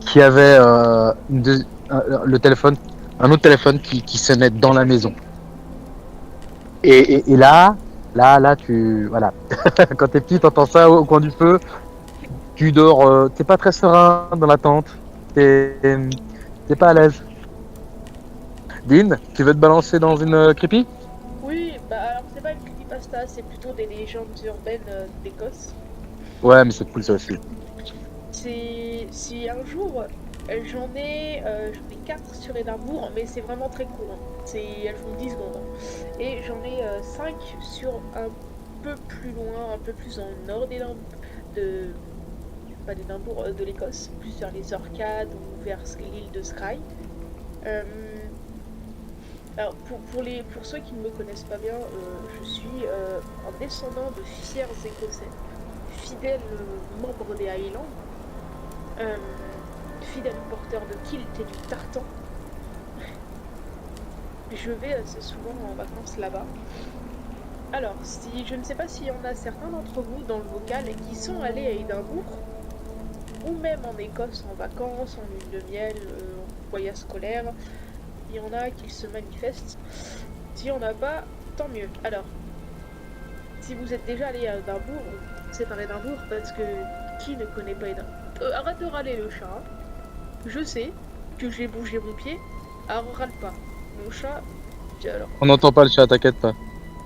S2: qu'il y avait le téléphone, un autre téléphone qui sonnait dans la maison. Et là, voilà. Quand t'es petit, t'entends ça au coin du feu, tu dors, t'es pas très serein dans la tente, t'es pas à l'aise. Dean, tu veux te balancer dans une creepy?
S4: Oui, bah alors c'est pas une creepypasta, c'est plutôt des légendes urbaines d'Écosse.
S2: Ouais, mais c'est cool ça aussi.
S4: Si un jour j'en ai 4 sur Édimbourg, mais c'est vraiment très court. Hein. Elles font 10 secondes. Hein. Et j'en ai 5 sur un peu plus loin, un peu plus dans le nord pas d'Édimbourg, de l'Écosse, plus vers les Orcades ou vers l'île de Skye. Alors pour ceux qui ne me connaissent pas bien, je suis un descendant de fiers Écossais, fidèle membre des Highlands. Fidèle porteur de kilt et du tartan. Je vais assez souvent en vacances là-bas. Alors, je ne sais pas s'il y en a certains d'entre vous dans le vocal qui sont allés à Édimbourg, ou même en Écosse en vacances, en lune de miel, en voyage scolaire. Il y en a qui se manifestent. S'il n'y en a pas, tant mieux. Alors, si vous êtes déjà allé à Édimbourg, c'est par Édimbourg parce que qui ne connaît pas Édimbourg? Arrête de râler le chat. Hein. Je sais que j'ai bougé mon pied. Alors râle pas. Mon chat. Alors,
S2: On n'entend pas le chat, t'inquiète pas.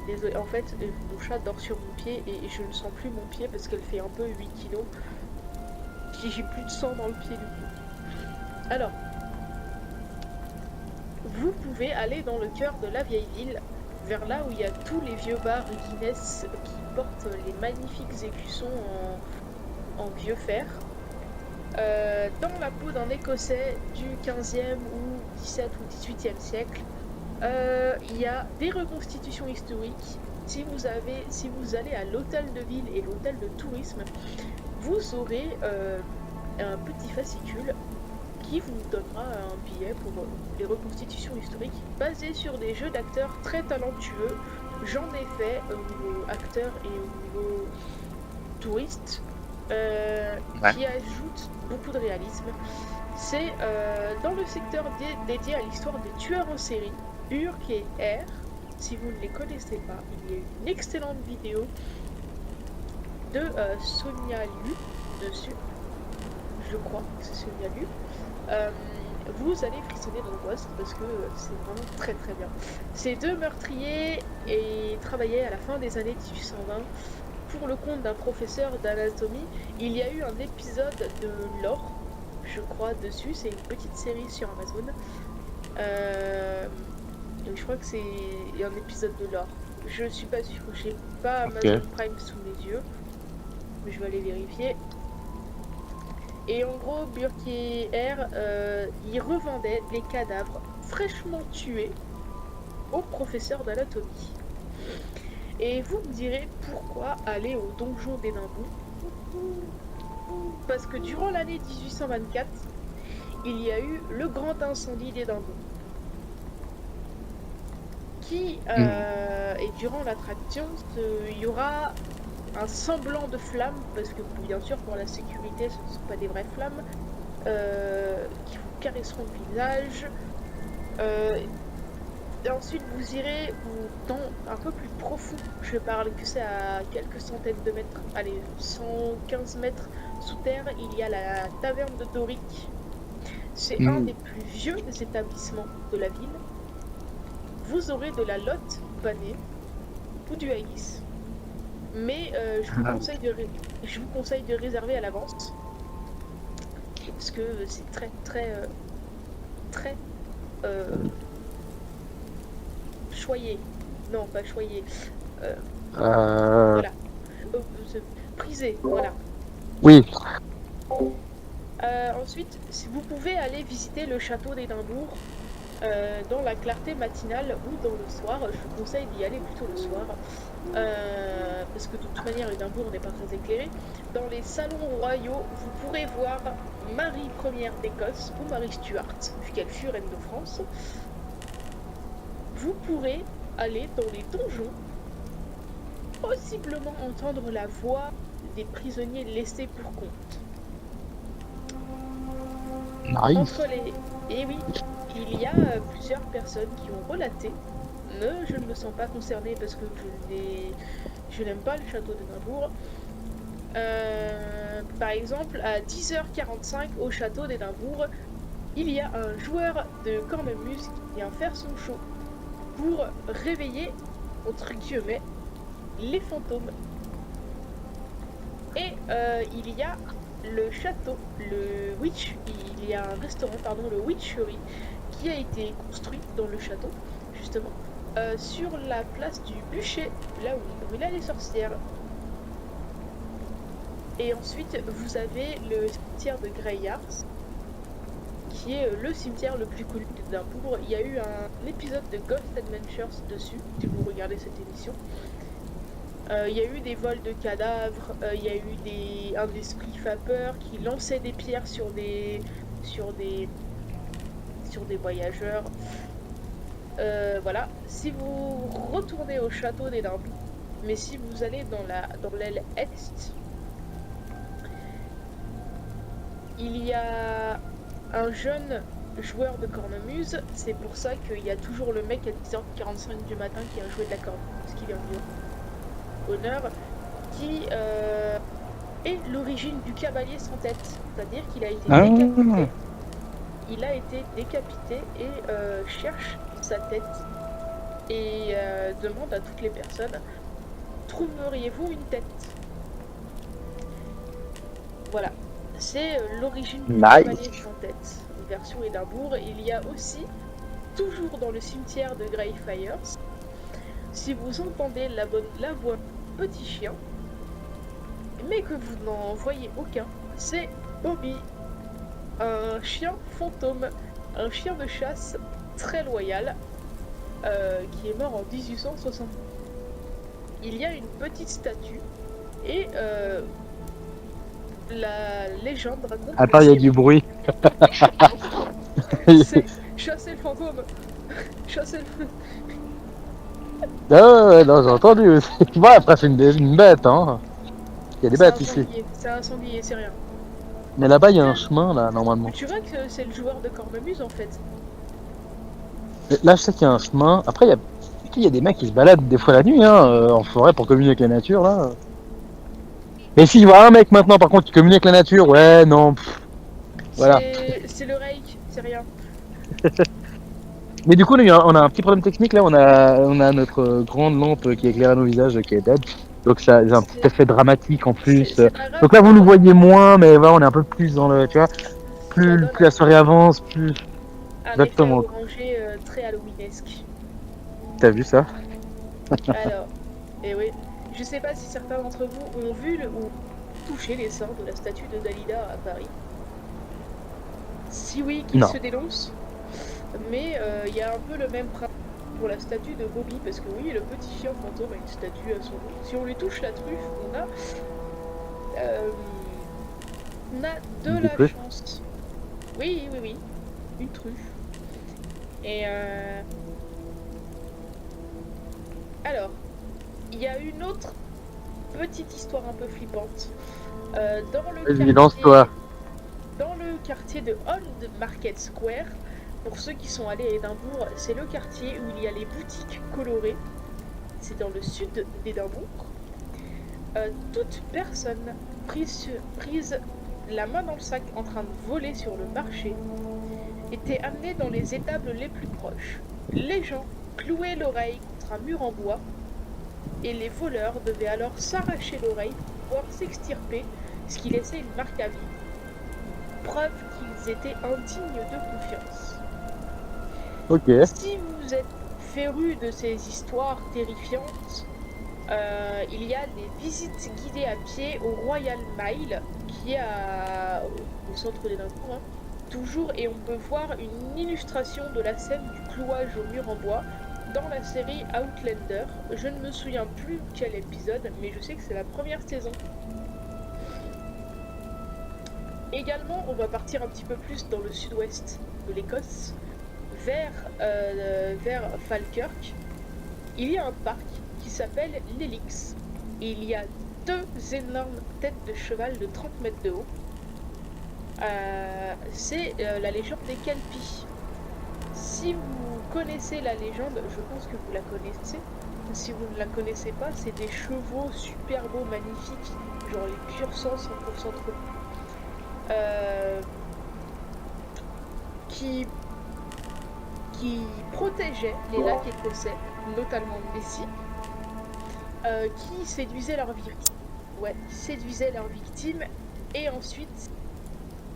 S4: désolé. En fait, mon chat dort sur mon pied et je ne sens plus mon pied parce qu'elle fait un peu 8 kilos. J'ai plus de sang dans le pied du coup. Alors, vous pouvez aller dans le cœur de la vieille ville, vers là où il y a tous les vieux bars Guinness qui portent les magnifiques écussons en vieux fer. Dans la peau d'un Écossais du 15e ou 17 ou 18e siècle, il y a des reconstitutions historiques. Si vous allez à l'hôtel de ville et l'hôtel de tourisme, vous aurez un petit fascicule qui vous donnera un billet pour les reconstitutions historiques basées sur des jeux d'acteurs très talentueux. J'en ai fait au niveau acteur et au niveau touriste. Qui ajoute beaucoup de réalisme. C'est dans le secteur dédié à l'histoire des tueurs en série, Urk et R. Si vous ne les connaissez pas, il y a une excellente vidéo de Sonia Liu dessus. Je crois que c'est Sonia Liu. Vous allez frissonner d'angoisse parce que c'est vraiment très très bien. Ces deux meurtriers travaillaient à la fin des années 1820 pour le compte d'un professeur d'anatomie. Il y a eu un épisode de Lore, je crois, dessus. C'est une petite série sur Amazon. Je crois que c'est un épisode de Lore. Je suis pas sûre. J'ai pas Amazon Prime sous les yeux. Mais je vais aller vérifier. Et en gros, Burke et R, ils revendaient des cadavres fraîchement tués au professeur d'anatomie. Et vous me direz pourquoi aller au donjon d'Édimbourg? Parce que durant l'année 1824, il y a eu le grand incendie d'Édimbourg. Et durant l'attraction, il y aura un semblant de flamme, parce que bien sûr pour la sécurité ce ne sont pas des vraies flammes, qui vous caresseront le visage. Et ensuite vous irez dans un peu plus profond, je parle que c'est à quelques centaines de mètres, allez 115 mètres sous terre, il y a la taverne de Doric. C'est un des plus vieux établissements de la ville. Vous aurez de la lotte panée ou du haïs. Mais je vous conseille de réserver à l'avance. Parce que c'est très choyé. Non, pas choyé. Voilà. Prisé, voilà.
S2: Oui.
S4: Ensuite, vous pouvez aller visiter le château d'Édimbourg. dans la clarté matinale ou dans le soir. Je vous conseille d'y aller plutôt le soir. Parce que de toute manière, Édimbourg n'est pas très éclairé. Dans les salons royaux, vous pourrez voir Marie Ier d'Écosse ou Marie Stuart, vu qu'elle fut reine de France. Vous pourrez aller dans les donjons, possiblement entendre la voix des prisonniers laissés pour compte.
S2: Nice.
S4: Entre les... Et oui, il y a plusieurs personnes qui ont relaté, mais je ne me sens pas concernée parce que je n'aime pas le château d'Édimbourg. Par exemple, à 10h45 au château d'Édimbourg, il y a un joueur de cornemuse qui vient faire son show pour réveiller, entre guillemets, les fantômes. Et il y a le château, il y a un restaurant, pardon, le Witchery, qui a été construit dans le château, justement, sur la place du bûcher, là où brûlaient les sorcières. Et ensuite, vous avez le cimetière de Greyards, qui est le cimetière le plus connu d'Édimbourg. Il y a eu un épisode de Ghost Adventures dessus, si vous regardez cette émission. Il y a eu des vols de cadavres, il y a eu un esprit vapeur qui lançait des pierres sur des voyageurs. Voilà. Si vous retournez au château d'Édimbourg, mais si vous allez dans l'aile est, il y a un jeune joueur de cornemuse. C'est pour ça qu'il y a toujours le mec à 10h45 du matin qui a joué de la cornemuse, parce qu'il est en vieux honneur, qui est l'origine du cavalier sans tête, c'est-à-dire qu'il a été décapité. Il a été décapité et cherche sa tête et demande à toutes les personnes: trouveriez-vous une tête? Voilà, c'est l'origine du cavalier sans tête, version Édimbourg. Il y a aussi, toujours dans le cimetière de Greyfriars, si vous entendez la voix petit chien, mais que vous n'en voyez aucun, c'est Bobby, un chien fantôme, un chien de chasse très loyal, qui est mort en 1860. Il y a une petite statue et la légende raconte...
S2: Attends, il y a du bruit.
S4: C'est chasser le fantôme. Chasser le...
S2: Ah, non, j'ai entendu aussi. Tu vois, après, c'est une bête, hein. Il y a des bêtes ici.
S4: C'est un sanglier, c'est rien.
S2: Mais là-bas, il y a un chemin, là, normalement.
S4: Tu vois que c'est le joueur de cornemuse, en fait.
S2: Là, je sais qu'il y a un chemin. Après, il y a des mecs qui se baladent des fois la nuit, hein, en forêt pour communiquer avec la nature, là. Mais si je vois un mec maintenant, par contre, qui communique avec la nature, ouais, non. Voilà.
S4: C'est le Reik, c'est rien.
S2: Mais du coup, on a un petit problème technique, là. On a notre grande lampe qui éclaire nos visages qui est dead. Donc, ça a un petit effet dramatique en plus. Donc là, vous nous voyez moins, mais voilà, on est un peu plus dans le. Tu vois, plus la soirée avance, plus.
S4: Exactement. Un effet orangé très halloweenesque.
S2: T'as vu ça?
S4: Alors, et oui. Je sais pas si certains d'entre vous ont vu ou touché les seins de la statue de Dalida à Paris. Si oui, qu'il se dénonce. Mais il y a un peu le même principe pour la statue de Bobby, parce que oui, le petit chien fantôme a une statue à son nom. Si on lui touche la truffe, on a de la chance. Oui, une truffe. Et alors, il y a une autre petite histoire un peu flippante. Dans le quartier de Old Market Square, pour ceux qui sont allés à Édimbourg, c'est le quartier où il y a les boutiques colorées. C'est dans le sud d'Édimbourg. Toute personne prise la main dans le sac en train de voler sur le marché était amenée dans les étables les plus proches. Les gens clouaient l'oreille contre un mur en bois et les voleurs devaient alors s'arracher l'oreille pour pouvoir s'extirper, ce qui laissait une marque à vie. Preuve qu'ils étaient indignes de confiance.
S2: Ok.
S4: Si vous êtes féru de ces histoires terrifiantes, il y a des visites guidées à pied au Royal Mile, qui est au centre d'Édimbourg, toujours, et on peut voir une illustration de la scène du clouage au mur en bois dans la série Outlander. Je ne me souviens plus quel épisode, mais je sais que c'est la première saison. Également, on va partir un petit peu plus dans le sud-ouest de l'Écosse, vers Falkirk. Il y a un parc qui s'appelle l'Helix. Et il y a 2 énormes têtes de cheval de 30 mètres de haut. C'est la légende des Kelpies. Si vous connaissez la légende, je pense que vous la connaissez. Si vous ne la connaissez pas, c'est des chevaux super beaux, magnifiques, genre les purs sang 100% trop. Qui protégeaient les lacs écossais, notamment Nessie, qui séduisaient leurs victimes. Ouais, qui séduisaient leurs victimes, et ensuite,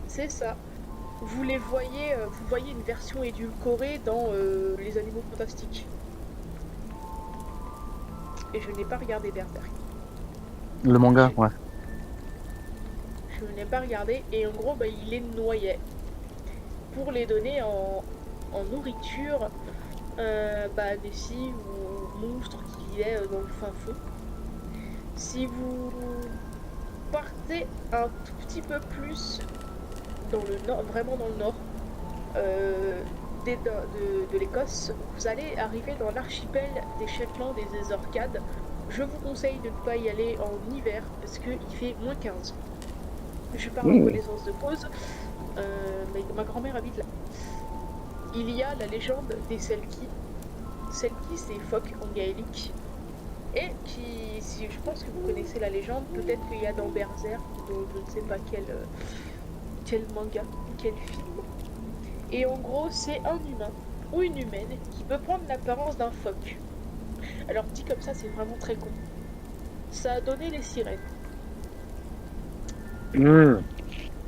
S4: c'est ça. Vous voyez une version édulcorée dans Les Animaux Fantastiques. Et je n'ai pas regardé Berserk.
S2: Le manga, ouais.
S4: Je n'ai pas regardé, et en gros, il les noyait pour les donner en nourriture à des scies ou monstres qui vivaient dans le fin fond. Si vous partez un tout petit peu plus dans le nord, vraiment dans le nord de l'Écosse, vous allez arriver dans l'archipel des Shetland et des Orcades. Je vous conseille de ne pas y aller en hiver parce qu'il fait moins 15. Je parle en connaissance de cause, ma grand-mère habite là. Il y a la légende des Selkie. Selkie, c'est phoque en gaélique. Et qui, si je pense que vous connaissez la légende, peut-être qu'il y a dans Berserk, dont je ne sais pas quel manga, quel film. Et en gros, c'est un humain ou une humaine qui peut prendre l'apparence d'un phoque. Alors dit comme ça, c'est vraiment très con. Ça a donné les sirènes.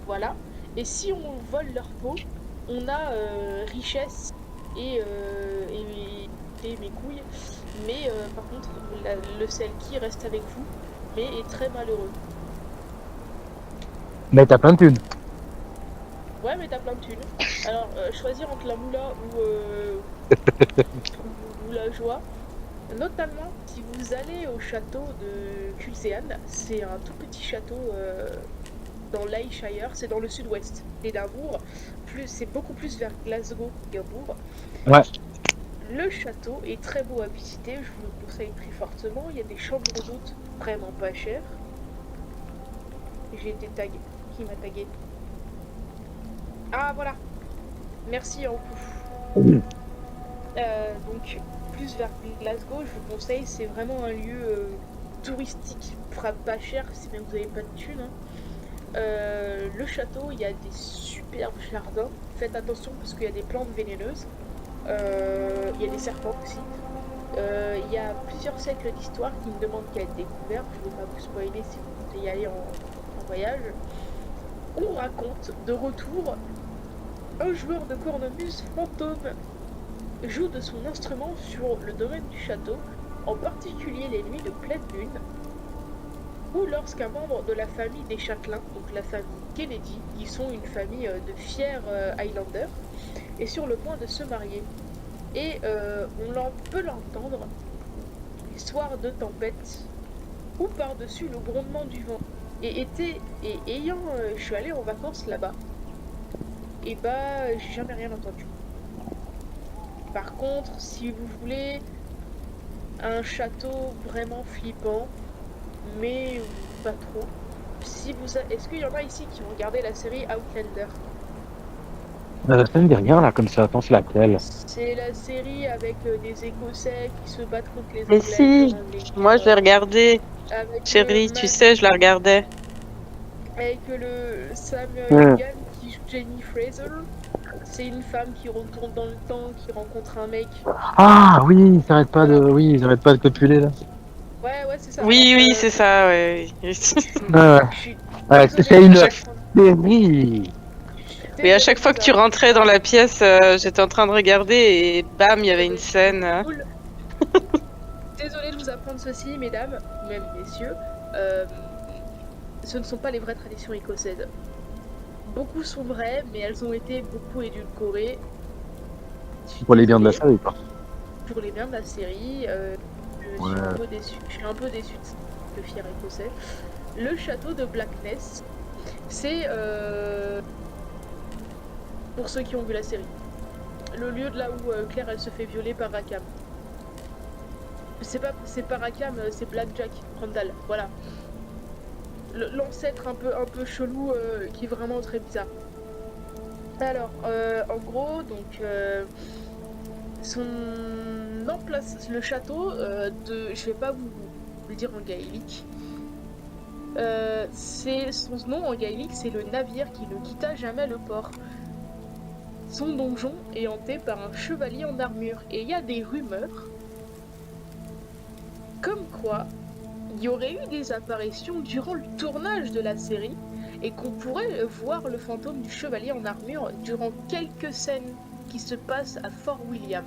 S4: Voilà. Et si on vole leur peau, on a richesse et mes couilles. Mais par contre, le Selkie reste avec vous, mais est très malheureux.
S2: Mais t'as plein de thunes.
S4: Ouais, mais t'as plein de thunes. Alors, choisir entre la moula ou la joie. Notamment, si vous allez au château de Culzean, c'est un tout petit château dans l'Ayrshire, c'est dans le sud-ouest d'Édimbourg. C'est beaucoup plus vers Glasgow qu'Édimbourg.
S2: Ouais.
S4: Le château est très beau à visiter, je vous le conseille très fortement. Il y a des chambres d'hôtes vraiment pas chères. J'ai été tagué. Qui m'a tagué? Ah voilà. Merci en coup. Donc plus vers Glasgow, je vous conseille, c'est vraiment un lieu touristique, pas cher si même vous n'avez pas de thunes. Le château, il y a des superbes jardins. Faites attention parce qu'il y a des plantes vénéneuses. Il y a des serpents aussi. Il y a plusieurs siècles d'histoire qui me demandent qu'à être découvert. Je ne vais pas vous spoiler si vous voulez y aller en voyage. On raconte de retour un joueur de cornemuse fantôme joue de son instrument sur le domaine du château, en particulier les nuits de pleine lune, ou lorsqu'un membre de la famille des Châtelains, donc la famille Kennedy, qui sont une famille de fiers Highlanders, est sur le point de se marier. Et on peut l'entendre, les soirs de tempête, ou par-dessus le grondement du vent. Et je suis allée en vacances là-bas, et j'ai jamais rien entendu. Par contre, si vous voulez un château vraiment flippant, mais pas trop, est-ce qu'il y en a ici qui ont regardé la série Outlander?
S2: Ça me dit rien là comme ça, attends, c'est laquelle?
S4: C'est la série avec des Écossais qui se battent contre les
S5: Mais
S4: Anglais.
S5: si, moi je l'ai regardé.
S4: Avec
S5: Chérie, tu sais, je la regardais.
S4: Avec le Samuel Egan qui joue Jenny Fraser. C'est une femme qui retourne dans le temps, qui rencontre un mec.
S2: Ah oui, ils arrêtent pas de copuler là.
S4: Ouais, c'est ça.
S5: Oui, c'est ça, ouais.
S2: Ouais.
S4: Ouais,
S2: c'est une série.
S5: Mais à chaque fois que tu rentrais dans la pièce, j'étais en train de regarder et bam, il y avait une scène.
S4: Désolée de vous apprendre ceci, mesdames, même messieurs. Ce ne sont pas les vraies traditions écossaises. beaucoup sont vraies, mais elles ont été beaucoup édulcorées. Je suis
S2: Pour les biens de la
S4: désolée,
S2: série, quoi.
S4: pour les biens de la série, je suis un peu déçue. Je suis un peu déçue de ce fier écossais. Le château de Blackness, c'est pour ceux qui ont vu la série. Le lieu de là où Claire elle se fait violer par Rackham. C'est pas Rackham, c'est Blackjack Randall. Voilà. L'ancêtre un peu chelou qui est vraiment très bizarre. Alors, en gros, donc son emplace le château je vais pas vous le dire en gaélique. C'est son nom en gaélique, c'est le navire qui ne quitta jamais le port. Son donjon est hanté par un chevalier en armure et il y a des rumeurs comme quoi il y aurait eu des apparitions durant le tournage de la série et qu'on pourrait voir le fantôme du chevalier en armure durant quelques scènes qui se passent à Fort William.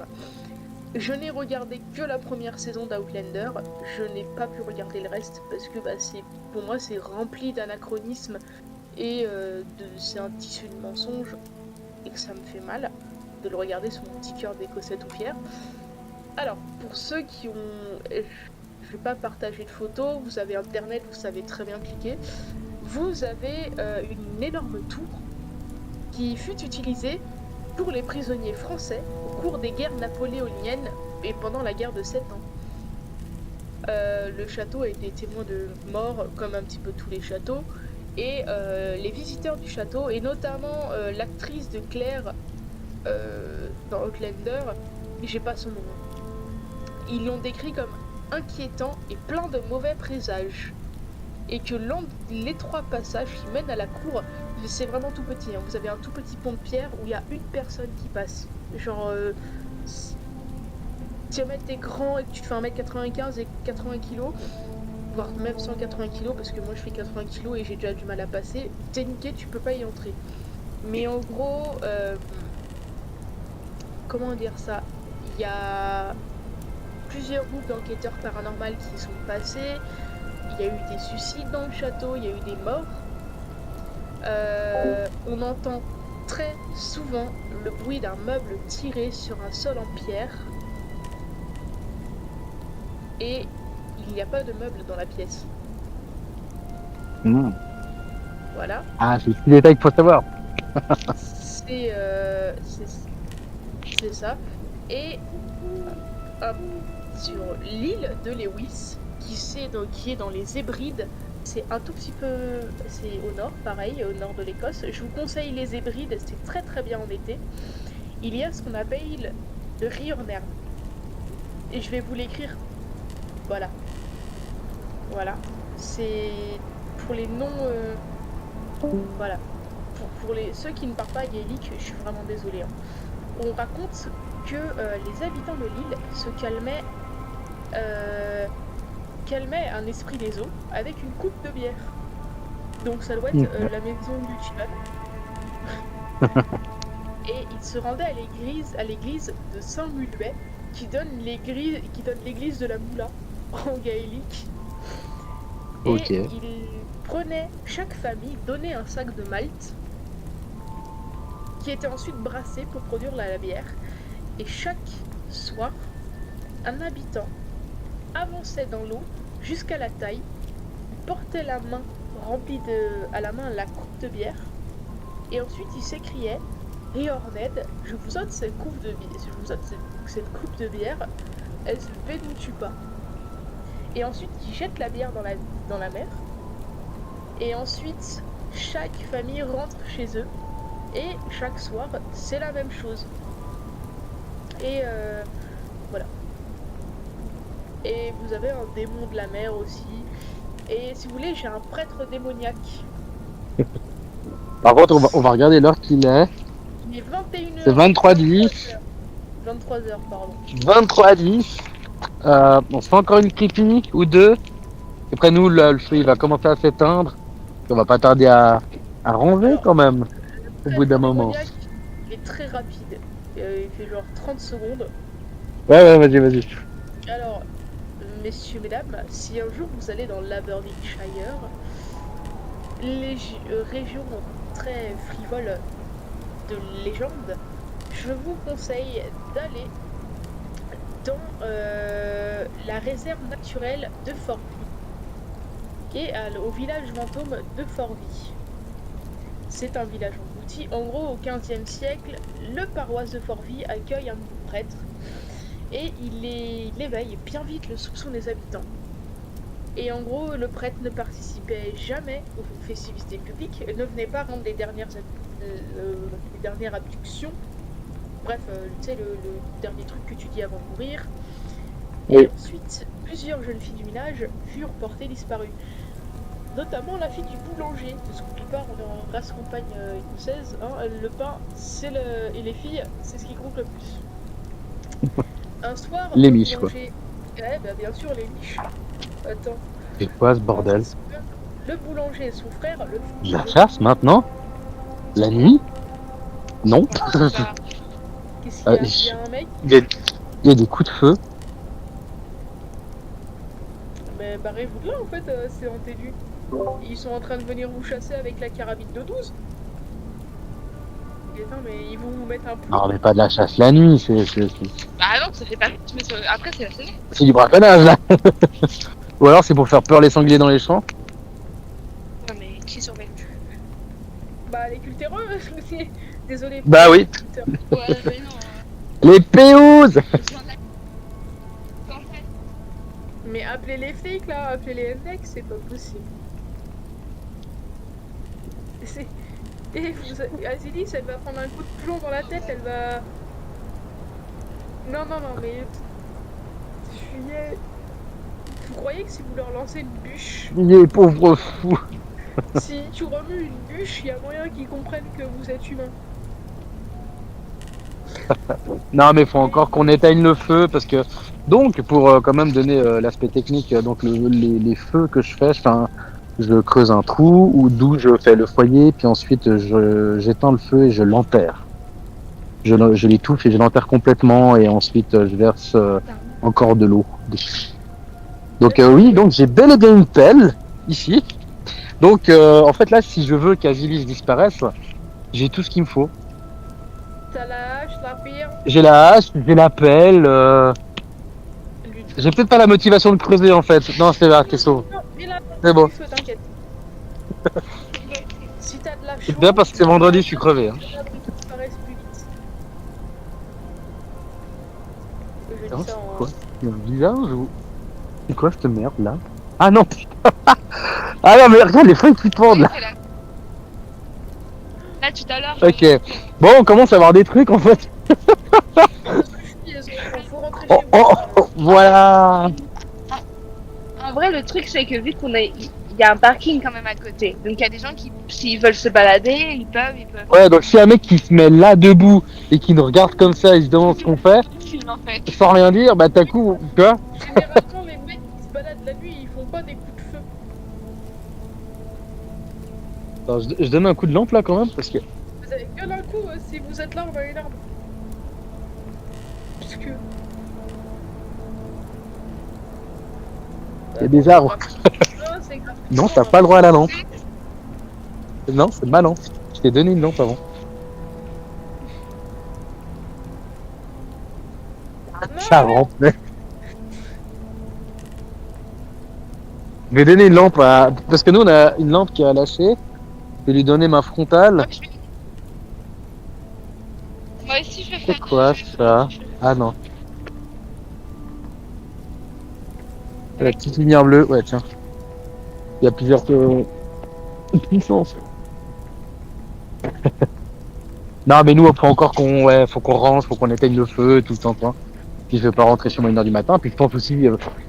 S4: Je n'ai regardé que la première saison d'Outlander, je n'ai pas pu regarder le reste parce que pour moi c'est rempli d'anachronismes et c'est un tissu de mensonges et que ça me fait mal de le regarder sur mon petit cœur d'écossais tout fier. Alors, pour ceux qui ont... Je vais pas partager de photos, vous avez internet, vous savez très bien cliquer. Vous avez une énorme tour qui fut utilisée pour les prisonniers français au cours des guerres napoléoniennes et pendant la guerre de 7 ans. Le château a été témoin de morts comme un petit peu tous les châteaux et les visiteurs du château et notamment l'actrice de Claire dans Outlander, j'ai pas son nom, ils l'ont décrit comme inquiétant et plein de mauvais présages. Et que l'étroit passage qui mène à la cour, c'est vraiment tout petit. Hein. Vous avez un tout petit pont de pierre où il y a une personne qui passe. Genre, si tu es grand et que tu te fais 1m95 et 80 kg, voire même 180 kg, parce que moi je fais 80 kg et j'ai déjà du mal à passer, t'es niqué, tu peux pas y entrer. Mais en gros, comment dire ça, il y a plusieurs groupes d'enquêteurs paranormaux qui y sont passés. Il y a eu des suicides dans le château, il y a eu des morts. On entend très souvent le bruit d'un meuble tiré sur un sol en pierre. Et il n'y a pas de meuble dans la pièce.
S2: Mmh.
S4: Voilà.
S2: Ah, c'est le détail qu'il faut savoir.
S4: C'est ça. Et sur l'île de Lewis, qui est dans les Hébrides, c'est un tout petit peu... C'est au nord, pareil, au nord de l'Écosse. Je vous conseille les Hébrides, c'est très très bien en été. Il y a ce qu'on appelle le Riornern. Et je vais vous l'écrire. Voilà. Voilà. C'est pour les noms... Voilà. Pour ceux qui ne parlent pas gaélique, je suis vraiment désolée. Hein. On raconte que les habitants de l'île se calmaient un esprit des eaux avec une coupe de bière. Donc ça doit être la maison du Chiban. Et ils se rendaient à l'église de Saint-Mulbet qui donne l'église de la Moula en gaélique. Et
S2: Ok.
S4: ils prenaient, chaque famille donnait un sac de malt qui était ensuite brassé pour produire la bière. Et chaque soir, un habitant avançait dans l'eau jusqu'à la taille, portait la main remplie à la main la coupe de bière, et ensuite il s'écriait « Riorned, je vous ôte cette coupe de bière, elle ne tue pas ». Et ensuite il jette la bière dans la mer, et ensuite chaque famille rentre chez eux, et chaque soir c'est la même chose. Et voilà. Et vous avez un démon de la mer aussi. Et si vous voulez, j'ai un prêtre démoniaque.
S2: Par contre, on va regarder l'heure qu'il est.
S4: Il est 21h.
S2: C'est 23h10.
S4: 23h, pardon.
S2: 23h10. On se fait encore une creepy ou deux. Après nous, le feu il va commencer à s'éteindre. On va pas tarder à ranger quand même. Au bout d'un moment.
S4: Il est très rapide. Il fait genre 30 secondes.
S2: Ouais, vas-y.
S4: Alors, messieurs, mesdames, si un jour vous allez dans l'Aberdeenshire, région très frivole de légende, je vous conseille d'aller dans la réserve naturelle de Fortvie, qui est au village fantôme de Fortvie. C'est un village englouti. En gros, au XVe siècle, le paroisse de Fortvie accueille un nouveau prêtre et il éveille bien vite le soupçon des habitants. Et en gros, le prêtre ne participait jamais aux festivités publiques, ne venait pas rendre les dernières abductions. Bref, tu sais, le dernier truc que tu dis avant de mourir. Et
S2: Oui.
S4: ensuite, plusieurs jeunes filles du village furent portées disparues. Notamment la fille du boulanger, parce qu'au départ on est en race campagne écossaise, hein, le pain et les filles, c'est ce qui compte le plus. Un soir,
S2: Les
S4: le
S2: miches, quoi.
S4: boulanger... Ouais, bah bien sûr, les miches. Attends.
S2: C'est quoi ce bordel?
S4: Le boulanger et son frère,
S2: De la chasse maintenant? La nuit? Non.
S3: Bah,
S4: Qu'est-ce qu'il y a? Il y a un mec,
S2: Il y a des coups de feu.
S4: mais barrez-vous de là en fait, c'est Antélu. Ils sont en train de venir vous chasser avec la carabine de 12. Attends, mais ils vont vous mettre un plomb.
S2: Non, mais pas de la chasse la nuit,
S3: bah non, ça fait pas. Mais après, c'est la saison.
S2: c'est du braconnage là. Ou alors c'est pour faire peur les sangliers dans les champs.
S3: Ouais, mais qui surveille?
S4: Bah les cultéreux, désolé.
S2: Bah oui.
S3: Ouais, mais non.
S2: Les péouses.
S3: En fait,
S4: Mais appelez les flics là, appelez les NX, c'est pas possible. Azilis, elle va prendre un coup de plomb dans la tête, elle va... Non, mais... Vous croyez que si vous leur lancez une bûche,
S2: Les pauvres fous.
S4: si tu remues une bûche, il y a moyen qu'ils comprennent que vous êtes humain.
S2: Non mais faut encore qu'on éteigne le feu parce que donc pour quand même donner l'aspect technique donc les feux que je fais, je creuse un trou ou d'où je fais le foyer puis ensuite j'éteins le feu et je l'enterre. Je l'étouffe et je l'enterre complètement et ensuite je verse encore de l'eau dessus. Donc oui, donc j'ai bel et bien une pelle ici. Donc en fait là si je veux qu'Azilis disparaisse, j'ai tout ce qu'il me faut.
S4: T'as la hache, la pierre,
S2: J'ai la hache, j'ai la pelle,
S4: lui...
S2: j'ai peut-être pas la motivation de creuser en fait. Non, c'est vrai, t'es sauve.
S4: Non, mais là,
S2: C'est bon.
S4: t'inquiète. Si t'as de la
S2: C'est
S4: chaux...
S2: bien parce que c'est vendredi, je suis crevé. Hein.
S4: Qu'ils disparaissent plus vite. Je
S2: Non,
S4: dis ça en...
S2: quoi Il y a un visage ou... C'est quoi cette merde là? Ah non putain. Ah non mais regarde les feuilles qui tournent là.
S3: c'est là. Là, tout à l'heure.
S2: Ok. Bon, on commence à avoir des trucs en fait.
S4: Faut rentrer
S2: Oh,
S4: chez vous.
S2: oh, oh, voilà.
S3: En vrai, le truc, c'est que vu qu'on est. Il y a un parking quand même à côté. Donc, il y a des gens qui, s'ils veulent se balader, ils peuvent.
S2: Ouais, donc si un mec qui se met là debout et qui nous regarde comme ça, il se demande ce qu'on fait,
S3: En fait.
S2: sans rien dire, bah t'as coup, quoi?
S4: Généralement, les mecs qui se baladent la nuit, ils font pas des coups de feu.
S2: Attends, je donne un coup de lampe là quand même parce que.
S4: Vous avez que d'un coup si vous êtes là dans les arbres. Parce que...
S2: Il y a des arbres.
S4: Non, c'est grave.
S2: Non, t'as pas le droit à la lampe. Non, c'est ma lampe. Je t'ai donné une lampe avant.
S4: Non,
S2: 40 mais... Je vais donner une lampe à... Parce que nous, on a une lampe qui a lâché. Je vais lui donner ma frontale.
S3: Moi aussi, je vais faire.
S2: C'est quoi ça? Ah non. La petite lumière bleue. Ouais, tiens. Il y a plusieurs puissances. Non, mais nous, après encore faut qu'on range, faut qu'on éteigne le feu tout le temps, quoi. Puis je vais pas rentrer chez moi 1h du matin. Puis je pense aussi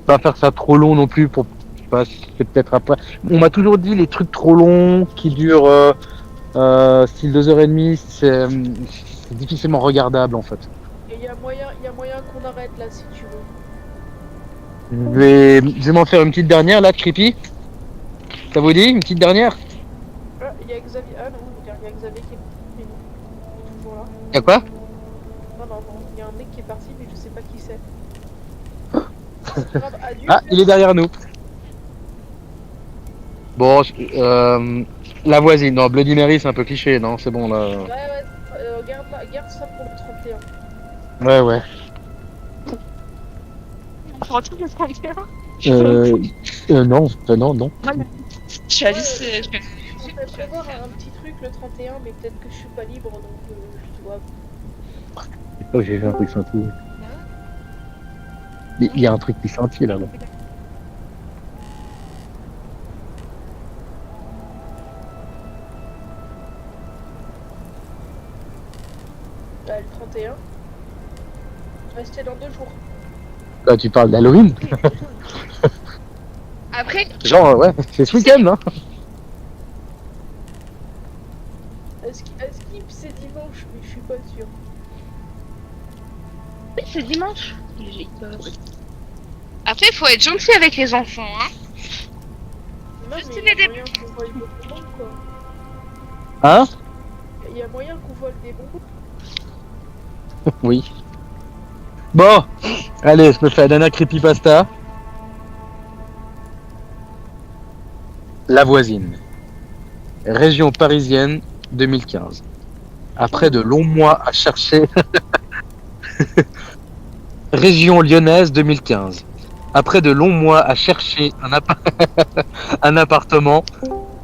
S2: pas faire ça trop long non plus pour... Je sais pas, c'est peut-être après. On m'a toujours dit les trucs trop longs qui durent style 2h30, c'est difficilement regardable en fait.
S4: il y a moyen qu'on arrête là si tu veux.
S2: Je vais m'en faire une petite dernière là, creepy. Ça vous dit une petite dernière?
S4: Ah, il y a Xavier. Ah non, il y a Xavier qui est toujours là.
S2: Y'a quoi?
S4: Non, il y a un mec qui est parti, mais je sais pas qui c'est. C'est grave, adieu.
S2: Ah, il est derrière nous. Bon, la voisine. Non, Bloody Mary, c'est un peu cliché, non? C'est bon, là.
S4: Ouais, garde ça pour le 31.
S2: Ouais.
S3: On retrouve le 31.
S2: Non.
S3: Je suis juste.
S4: Je vais prévoir un petit truc le 31, mais peut-être que je suis pas libre, donc je dois...
S2: Oh, j'ai fait un truc senti. Il y a un truc qui sentit, là.
S4: Bah, le 31. Restez dans 2 jours.
S2: Là, tu parles d'Halloween?
S3: Après,
S2: Genre, ouais, c'est ce week-end, hein.
S4: À Skip, c'est dimanche, mais je suis pas sûr.
S3: oui, c'est dimanche. J'ai peur. Après, il faut être gentil avec les enfants, hein.
S4: Non,
S3: Juste
S4: mais
S3: une
S4: il y a
S3: idée.
S4: moyen qu'on vole des bonbons, quoi.
S2: Hein?
S4: Il y a moyen qu'on vole des bonbons.
S2: Oui. Bon, allez, je me fais la dernière creepypasta. La voisine. Région parisienne, 2015. Après de longs mois à chercher... Région lyonnaise, 2015. Après de longs mois à chercher un appartement,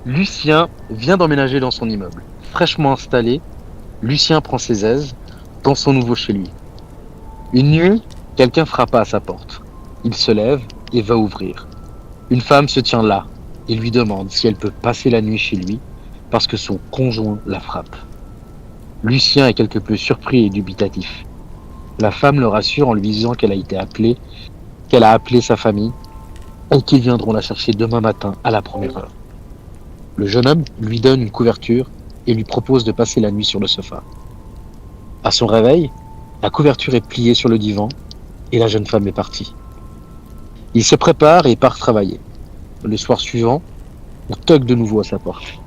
S2: Lucien vient d'emménager dans son immeuble. Fraîchement installé, Lucien prend ses aises dans son nouveau chez lui. Une nuit, quelqu'un frappa à sa porte. Il se lève et va ouvrir. Une femme se tient là et lui demande si elle peut passer la nuit chez lui parce que son conjoint la frappe. Lucien est quelque peu surpris et dubitatif. La femme le rassure en lui disant qu'elle a appelé sa famille et qu'ils viendront la chercher demain matin à la première heure. Le jeune homme lui donne une couverture et lui propose de passer la nuit sur le sofa. À son réveil, la couverture est pliée sur le divan et la jeune femme est partie. Il se prépare et part travailler. Le soir suivant, on toque de nouveau à sa porte.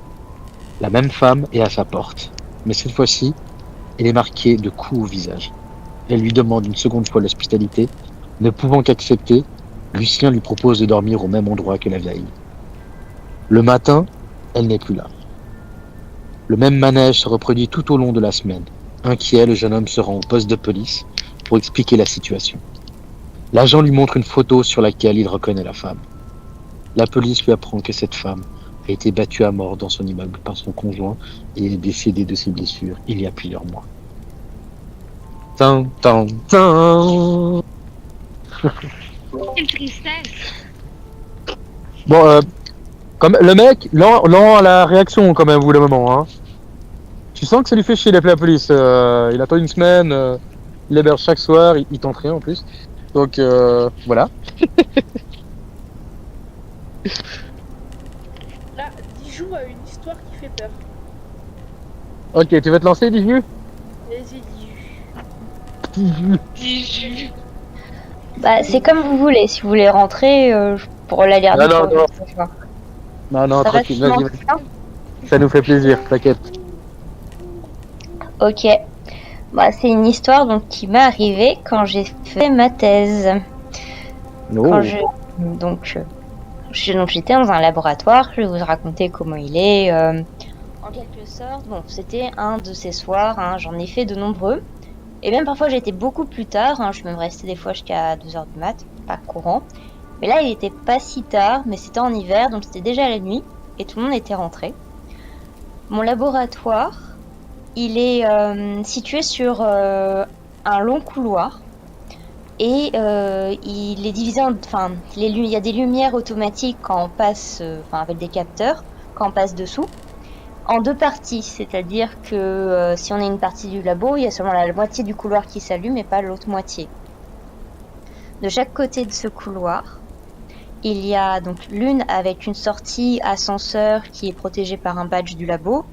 S2: La même femme est à sa porte, mais cette fois-ci, elle est marquée de coups au visage. Elle lui demande une seconde fois l'hospitalité. Ne pouvant qu'accepter, Lucien lui propose de dormir au même endroit que la vieille. Le matin, elle n'est plus là. Le même manège se reproduit tout au long de la semaine. Inquiet, le jeune homme se rend au poste de police pour expliquer la situation. L'agent lui montre une photo sur laquelle il reconnaît la femme. La police lui apprend que cette femme a été battue à mort dans son immeuble par son conjoint et est décédée de ses blessures il y a plusieurs mois. Tin, tin, tin.
S3: Quelle tristesse.
S2: Bon, comme le mec, lent à la réaction quand même, au bout d'un moment. Hein. Tu sens que ça lui fait chier d'appeler la police. Il attend une semaine, il héberge chaque soir, il tente rien en plus. Donc voilà.
S4: Là, Dijou a une histoire qui fait peur.
S2: Ok, tu vas te lancer, Dijou?
S4: Vas-y, Dijou.
S3: Dijou.
S6: Bah, c'est comme vous voulez. Si vous voulez rentrer, je pourrais la garder
S2: Non,
S6: pour
S2: non.
S6: ce soir.
S2: Non,
S6: Ça
S2: tranquille,
S6: reste
S2: vas-y.
S6: longtemps.
S2: Ça nous fait plaisir, t'inquiète.
S6: Ok. Bah, c'est une histoire donc qui m'est arrivée quand j'ai fait ma thèse. Quand donc j'étais dans un laboratoire. Je vais vous raconter comment il est. En quelque sorte, bon, c'était un de ces soirs. Hein, j'en ai fait de nombreux. Et même parfois j'étais beaucoup plus tard. Hein, je suis même restée des fois jusqu'à 2h du mat, pas courant. Mais là, il était pas si tard, mais c'était en hiver, donc c'était déjà la nuit, et tout le monde était rentré. Mon laboratoire, il est situé sur un long couloir, et il est divisé en... Enfin, il y a des lumières automatiques quand on passe, avec des capteurs, quand on passe dessous, en 2 parties. C'est-à-dire que si on a une partie du labo, il y a seulement la moitié du couloir qui s'allume, et pas l'autre moitié. De chaque côté de ce couloir, il y a donc l'une avec une sortie ascenseur qui est protégée par un badge du labo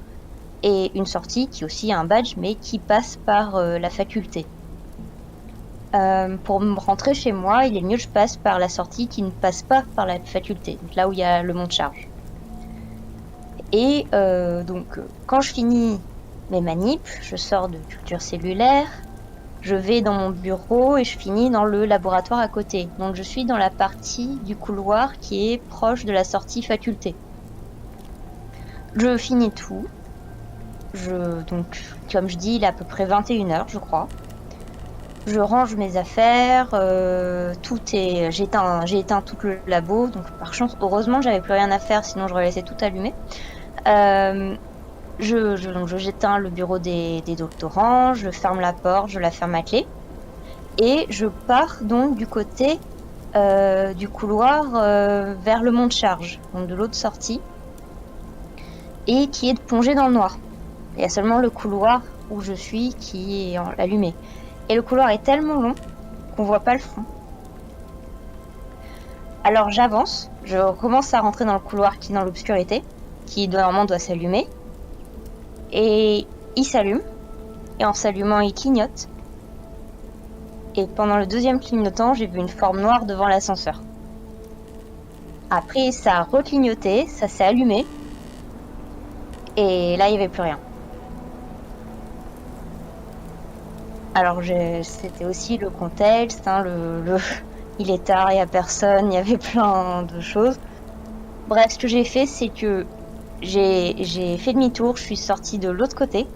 S6: et une sortie qui aussi a un badge mais qui passe par la faculté. Pour me rentrer chez moi, il est mieux que je passe par la sortie qui ne passe pas par la faculté, donc là où il y a le monte-charge. Et quand je finis mes manips, je sors de culture cellulaire, je vais dans mon bureau et je finis dans le laboratoire à côté. Donc je suis dans la partie du couloir qui est proche de la sortie faculté. Je finis tout. Donc, comme je dis, il est à peu près 21h, je crois. Je range mes affaires. J'ai éteint tout le labo. Donc, par chance, heureusement, j'avais plus rien à faire, sinon j'aurais laissé tout allumé. J'éteins le bureau des doctorants. Je ferme la porte, je la ferme à clé. Et je pars donc du côté du couloir vers le mont de charge, donc de l'autre sortie, et qui est plongé dans le noir. Il y a seulement le couloir où je suis qui est allumé. Et le couloir est tellement long qu'on voit pas le fond. Alors j'avance, je commence à rentrer dans le couloir qui est dans l'obscurité, qui normalement doit s'allumer. Et il s'allume, et en s'allumant il clignote. Et pendant le deuxième clignotant, j'ai vu une forme noire devant l'ascenseur. Après, ça a reclignoté, ça s'est allumé. Et là, il n'y avait plus rien. Alors, c'était aussi le contexte. Hein, il est tard, il n'y a personne, il y avait plein de choses. Bref, ce que j'ai fait, c'est que j'ai fait demi-tour, je suis sortie de l'autre côté.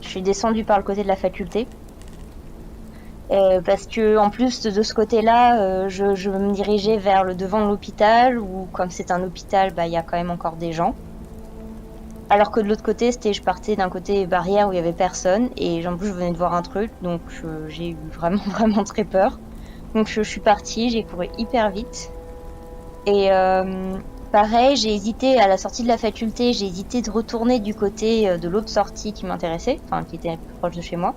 S6: Je suis descendue par le côté de la faculté. Parce que en plus de ce côté-là, je me dirigeais vers le devant de l'hôpital où, comme c'est un hôpital, il y a quand même encore des gens. Alors que de l'autre côté, je partais d'un côté barrière où il y avait personne et en plus je venais de voir un truc, donc j'ai eu vraiment très peur. Donc je suis partie, j'ai couru hyper vite et pareil, j'ai hésité à la sortie de la faculté, j'ai hésité de retourner du côté de l'autre sortie qui m'intéressait, enfin qui était plus proche de chez moi.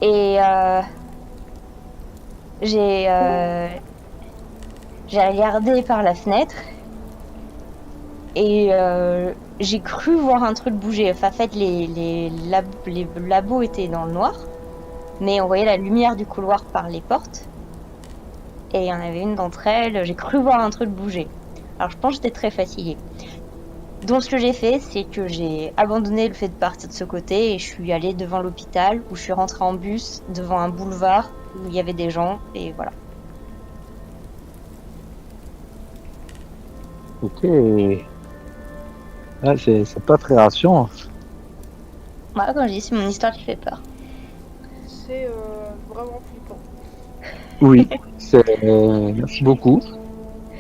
S6: Et j'ai regardé par la fenêtre et j'ai cru voir un truc bouger. Enfin, en fait, les labos étaient dans le noir, mais on voyait la lumière du couloir par les portes. Et il y en avait une d'entre elles, j'ai cru voir un truc bouger. Alors je pense que j'étais très fatiguée. Donc ce que j'ai fait, c'est que j'ai abandonné le fait de partir de ce côté et je suis allée devant l'hôpital où je suis rentrée en bus devant un boulevard où il y avait des gens et voilà.
S2: Ok. Ah, c'est pas très rassurant.
S6: Voilà, comme je dis, c'est mon histoire qui fait peur.
S4: C'est vraiment flippant.
S2: Oui, merci beaucoup.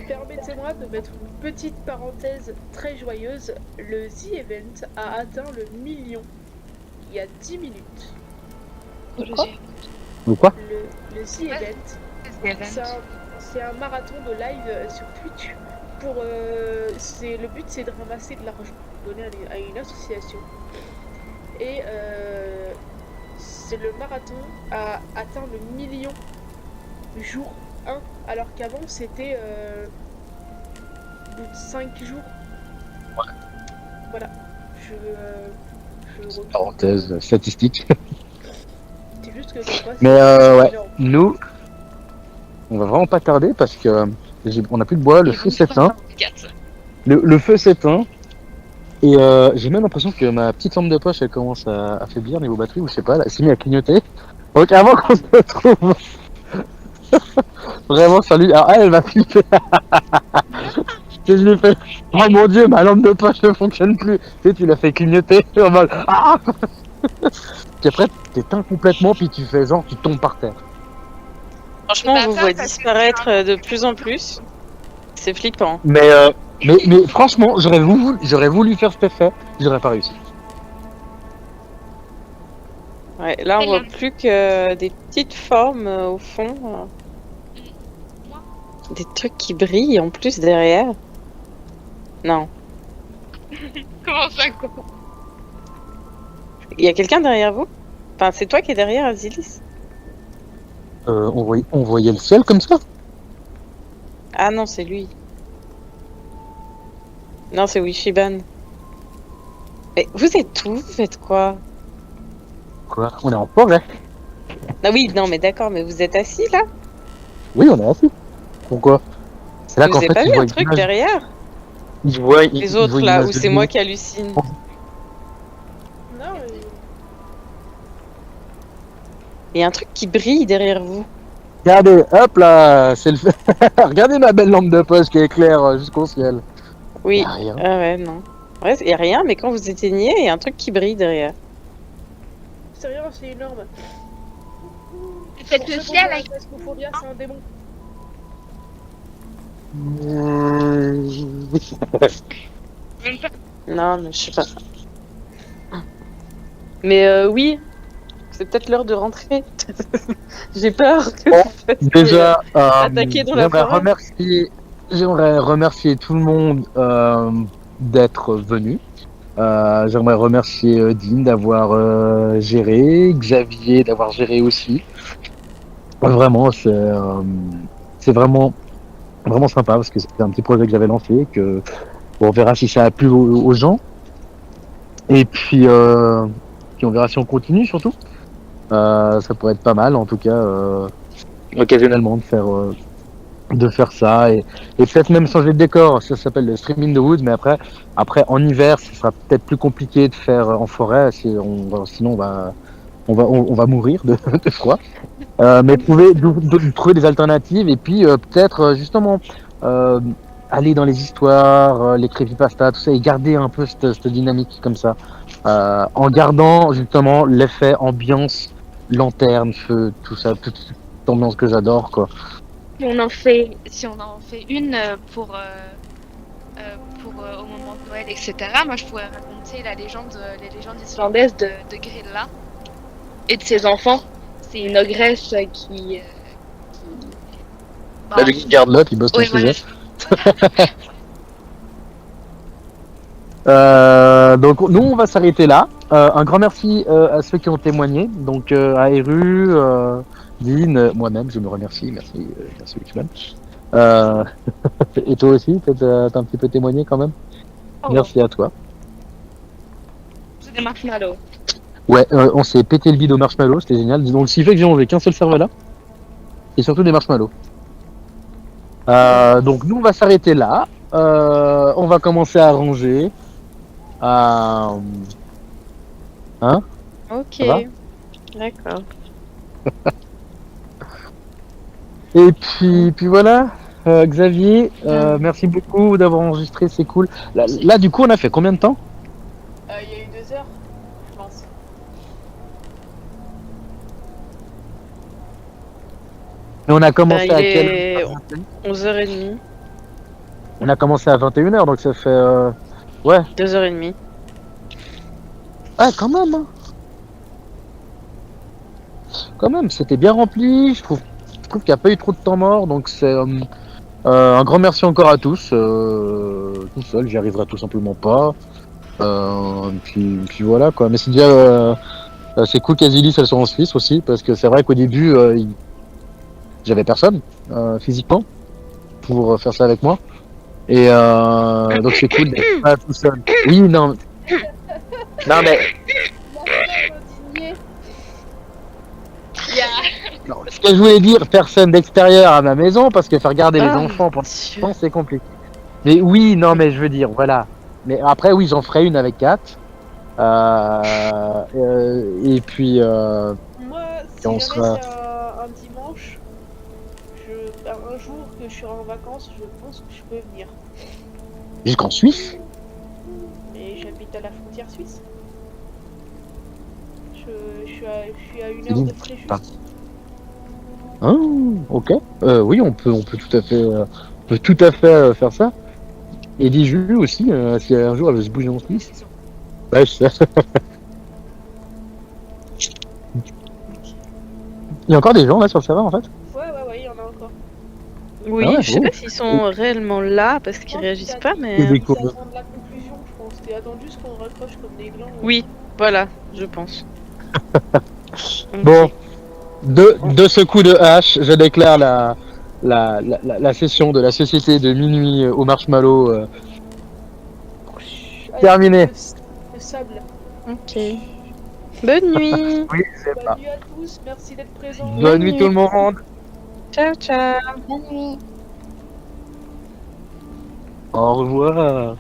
S4: Permettez-moi de mettre une petite parenthèse très joyeuse. Le The Event a atteint le million il y a 10 minutes.
S2: Ou quoi?
S4: Le The Event, c'est un marathon de live sur Twitch. Le but, c'est de ramasser de l'argent, donner à une association. Et le marathon a atteint le million jour 1, alors qu'avant c'était au bout de 5 jours.
S2: Ouais.
S4: Voilà.
S2: Parenthèse statistique.
S4: C'est juste que comme quoi,
S2: Mais ouais,
S4: énorme.
S2: nous, on va vraiment pas tarder parce que on a plus de bois, le feu s'éteint. Le feu s'éteint. Et j'ai même l'impression que ma petite lampe de poche elle commence à faiblir niveau batterie ou je sais pas, elle s'est mise à clignoter. Donc avant qu'on se retrouve vraiment salut. Alors elle va flipper. Je lui fais oh mon dieu, ma lampe de poche ne fonctionne plus. Tu l'as fait clignoter en mode ah. Puis après t'éteins complètement puis tu fais genre tu tombes par terre.
S7: Franchement, on vous voit disparaître de plus en plus. C'est flippant.
S2: Mais franchement, j'aurais voulu faire cet effet, j'aurais pas réussi.
S7: Ouais, là on voit plus que des petites formes au fond. Des trucs qui brillent en plus derrière. Non.
S3: Comment ça, quoi?
S7: Il y a quelqu'un derrière vous? Enfin, c'est toi qui es derrière, Azilis?
S2: On voyait le ciel comme ça?
S7: Ah non, c'est lui. Non, c'est Wishiban. Mais vous êtes où? Vous faites quoi?
S2: Quoi? On est en forêt.
S7: Ah oui, non, mais d'accord, mais vous êtes assis là?
S2: Oui, on est assis. Pourquoi? C'est là
S7: Vous
S2: qu'en
S7: avez
S2: fait,
S7: pas
S2: ils
S7: vu
S2: voient
S7: un truc
S2: l'image-
S7: derrière?
S2: ils voient-
S7: Les
S2: ils
S7: autres
S2: voient
S7: là,
S2: l'image
S7: ou
S2: de
S7: c'est
S2: nous.
S7: moi qui hallucine?
S4: Non,
S7: Il y a un truc qui brille derrière vous.
S2: Regardez, hop là, c'est le... Regardez ma belle lampe de poche qui éclaire jusqu'au ciel.
S7: Oui.
S2: Y a rien.
S7: Ah ouais, non. Ouais, il n'y a rien, mais quand vous éteignez, il y a un truc qui brille derrière.
S4: C'est rien, c'est énorme.
S3: Peut-être le ciel avec...
S4: Phasmophobia, c'est un démon.
S7: Non, mais je sais pas. Mais oui, c'est peut-être l'heure de rentrer. J'ai peur que vous fassiez,
S2: Déjà,
S7: attaquer dans la forêt.
S2: J'aimerais remercier tout le monde d'être venu. J'aimerais remercier Dean d'avoir géré, Xavier d'avoir géré aussi. Vraiment, c'est vraiment sympa parce que c'était un petit projet que j'avais lancé, que bon, on verra si ça a plu aux gens. Et puis on verra si on continue surtout. Ça pourrait être pas mal en tout cas occasionnellement de faire ça et peut-être même changer de décor. Ça s'appelle le Stream in the Woods, mais après en hiver, ce sera peut-être plus compliqué de faire en forêt. Sinon on va mourir de froid. Mais trouver des alternatives et puis peut-être justement aller dans les histoires, les creepypasta, tout ça, et garder un peu cette dynamique comme ça, en gardant justement l'effet ambiance, lanterne, feu, tout ça, toute cette ambiance que j'adore, quoi.
S3: Si on en fait une pour au moment de Noël, etc. Moi, je pourrais raconter les légendes islandaises de Grilla et de ses enfants. C'est une ogresse qui
S2: Lui qui garde là, puis bosse ton
S3: oui, voilà.
S2: sujet. Donc nous on va s'arrêter là. Un grand merci à ceux qui ont témoigné, donc à Eru, Dean, moi-même je me remercie, merci Wixman. Et toi aussi, t'as un petit peu témoigné quand même.
S3: Oh.
S2: Merci à toi.
S3: C'est des marshmallows.
S2: Ouais, on s'est pété le bide au marshmallow, c'était génial. Donc ce qui fait que j'ai mangé qu'un seul cerveau là, et surtout des marshmallows. Donc nous on va s'arrêter là. On va commencer à ranger. Hein?
S7: Ok.
S2: Ça va
S7: D'accord.
S2: Et puis voilà. Xavier, merci beaucoup d'avoir enregistré, c'est cool. Là, du coup, on a fait combien de temps?
S4: Il y a eu 2 heures, je pense.
S2: Et on a commencé à quelle
S7: heure 11h30.
S2: On a commencé à 21h, donc ça fait... ouais.
S7: 2h30.
S2: Ah, quand même, hein. Quand même, c'était bien rempli. Je trouve qu'il n'y a pas eu trop de temps mort, donc c'est... un grand merci encore à tous. Tout seul, j'y arriverai tout simplement pas. Puis voilà, quoi. Mais c'est déjà... c'est cool qu'Azilis, elles sont en Suisse aussi, parce que c'est vrai qu'au début, j'avais personne, physiquement, pour faire ça avec moi. Et donc c'est cool d'être pas tout seul. Oui, non. Non, mais... Non, ce que je voulais dire, personne d'extérieur à ma maison, parce que faire garder les enfants pendant longtemps, c'est compliqué. Mais oui, non, mais je veux dire, voilà. Mais après, oui, j'en ferai une avec Kat. Et puis...
S4: Moi, si
S2: on
S4: jamais
S2: sera...
S4: c'est un dimanche, un jour que je serai en vacances, je pense que je peux venir.
S2: Jusqu'en Suisse?
S4: Mais j'habite à la frontière suisse. Je suis à 1
S2: C'est
S4: heure
S2: dit.
S4: de Fréjus.
S2: Ah. Ah, ok. Oui, on peut tout à fait faire ça. Et Diju aussi, si un jour elle veut se bouger en Suisse. Ouais, je sais. Il y a encore des gens là sur le serveur en fait?
S4: Ouais, il y en a encore.
S7: Oui,
S2: Ah ouais,
S7: je sais
S2: bon.
S7: pas s'ils sont réellement là parce qu'ils réagissent pas, mais...
S2: C'est des
S4: Ils
S2: cours.
S4: attendent la conclusion, je pense. T'es attendu ce qu'on raccroche comme des glands.
S7: Oui, voilà, je pense.
S2: Bon, de ce coup de hache, je déclare la session de la société de minuit au marshmallow
S4: Allez,
S2: terminée.
S4: Le sable.
S7: Ok. Bonne nuit.
S2: Oui, c'est
S4: Bonne
S2: pas.
S4: nuit à tous, merci d'être présents.
S2: Bonne nuit tout le monde.
S7: Ciao, ciao.
S6: Bonne nuit.
S2: Au revoir.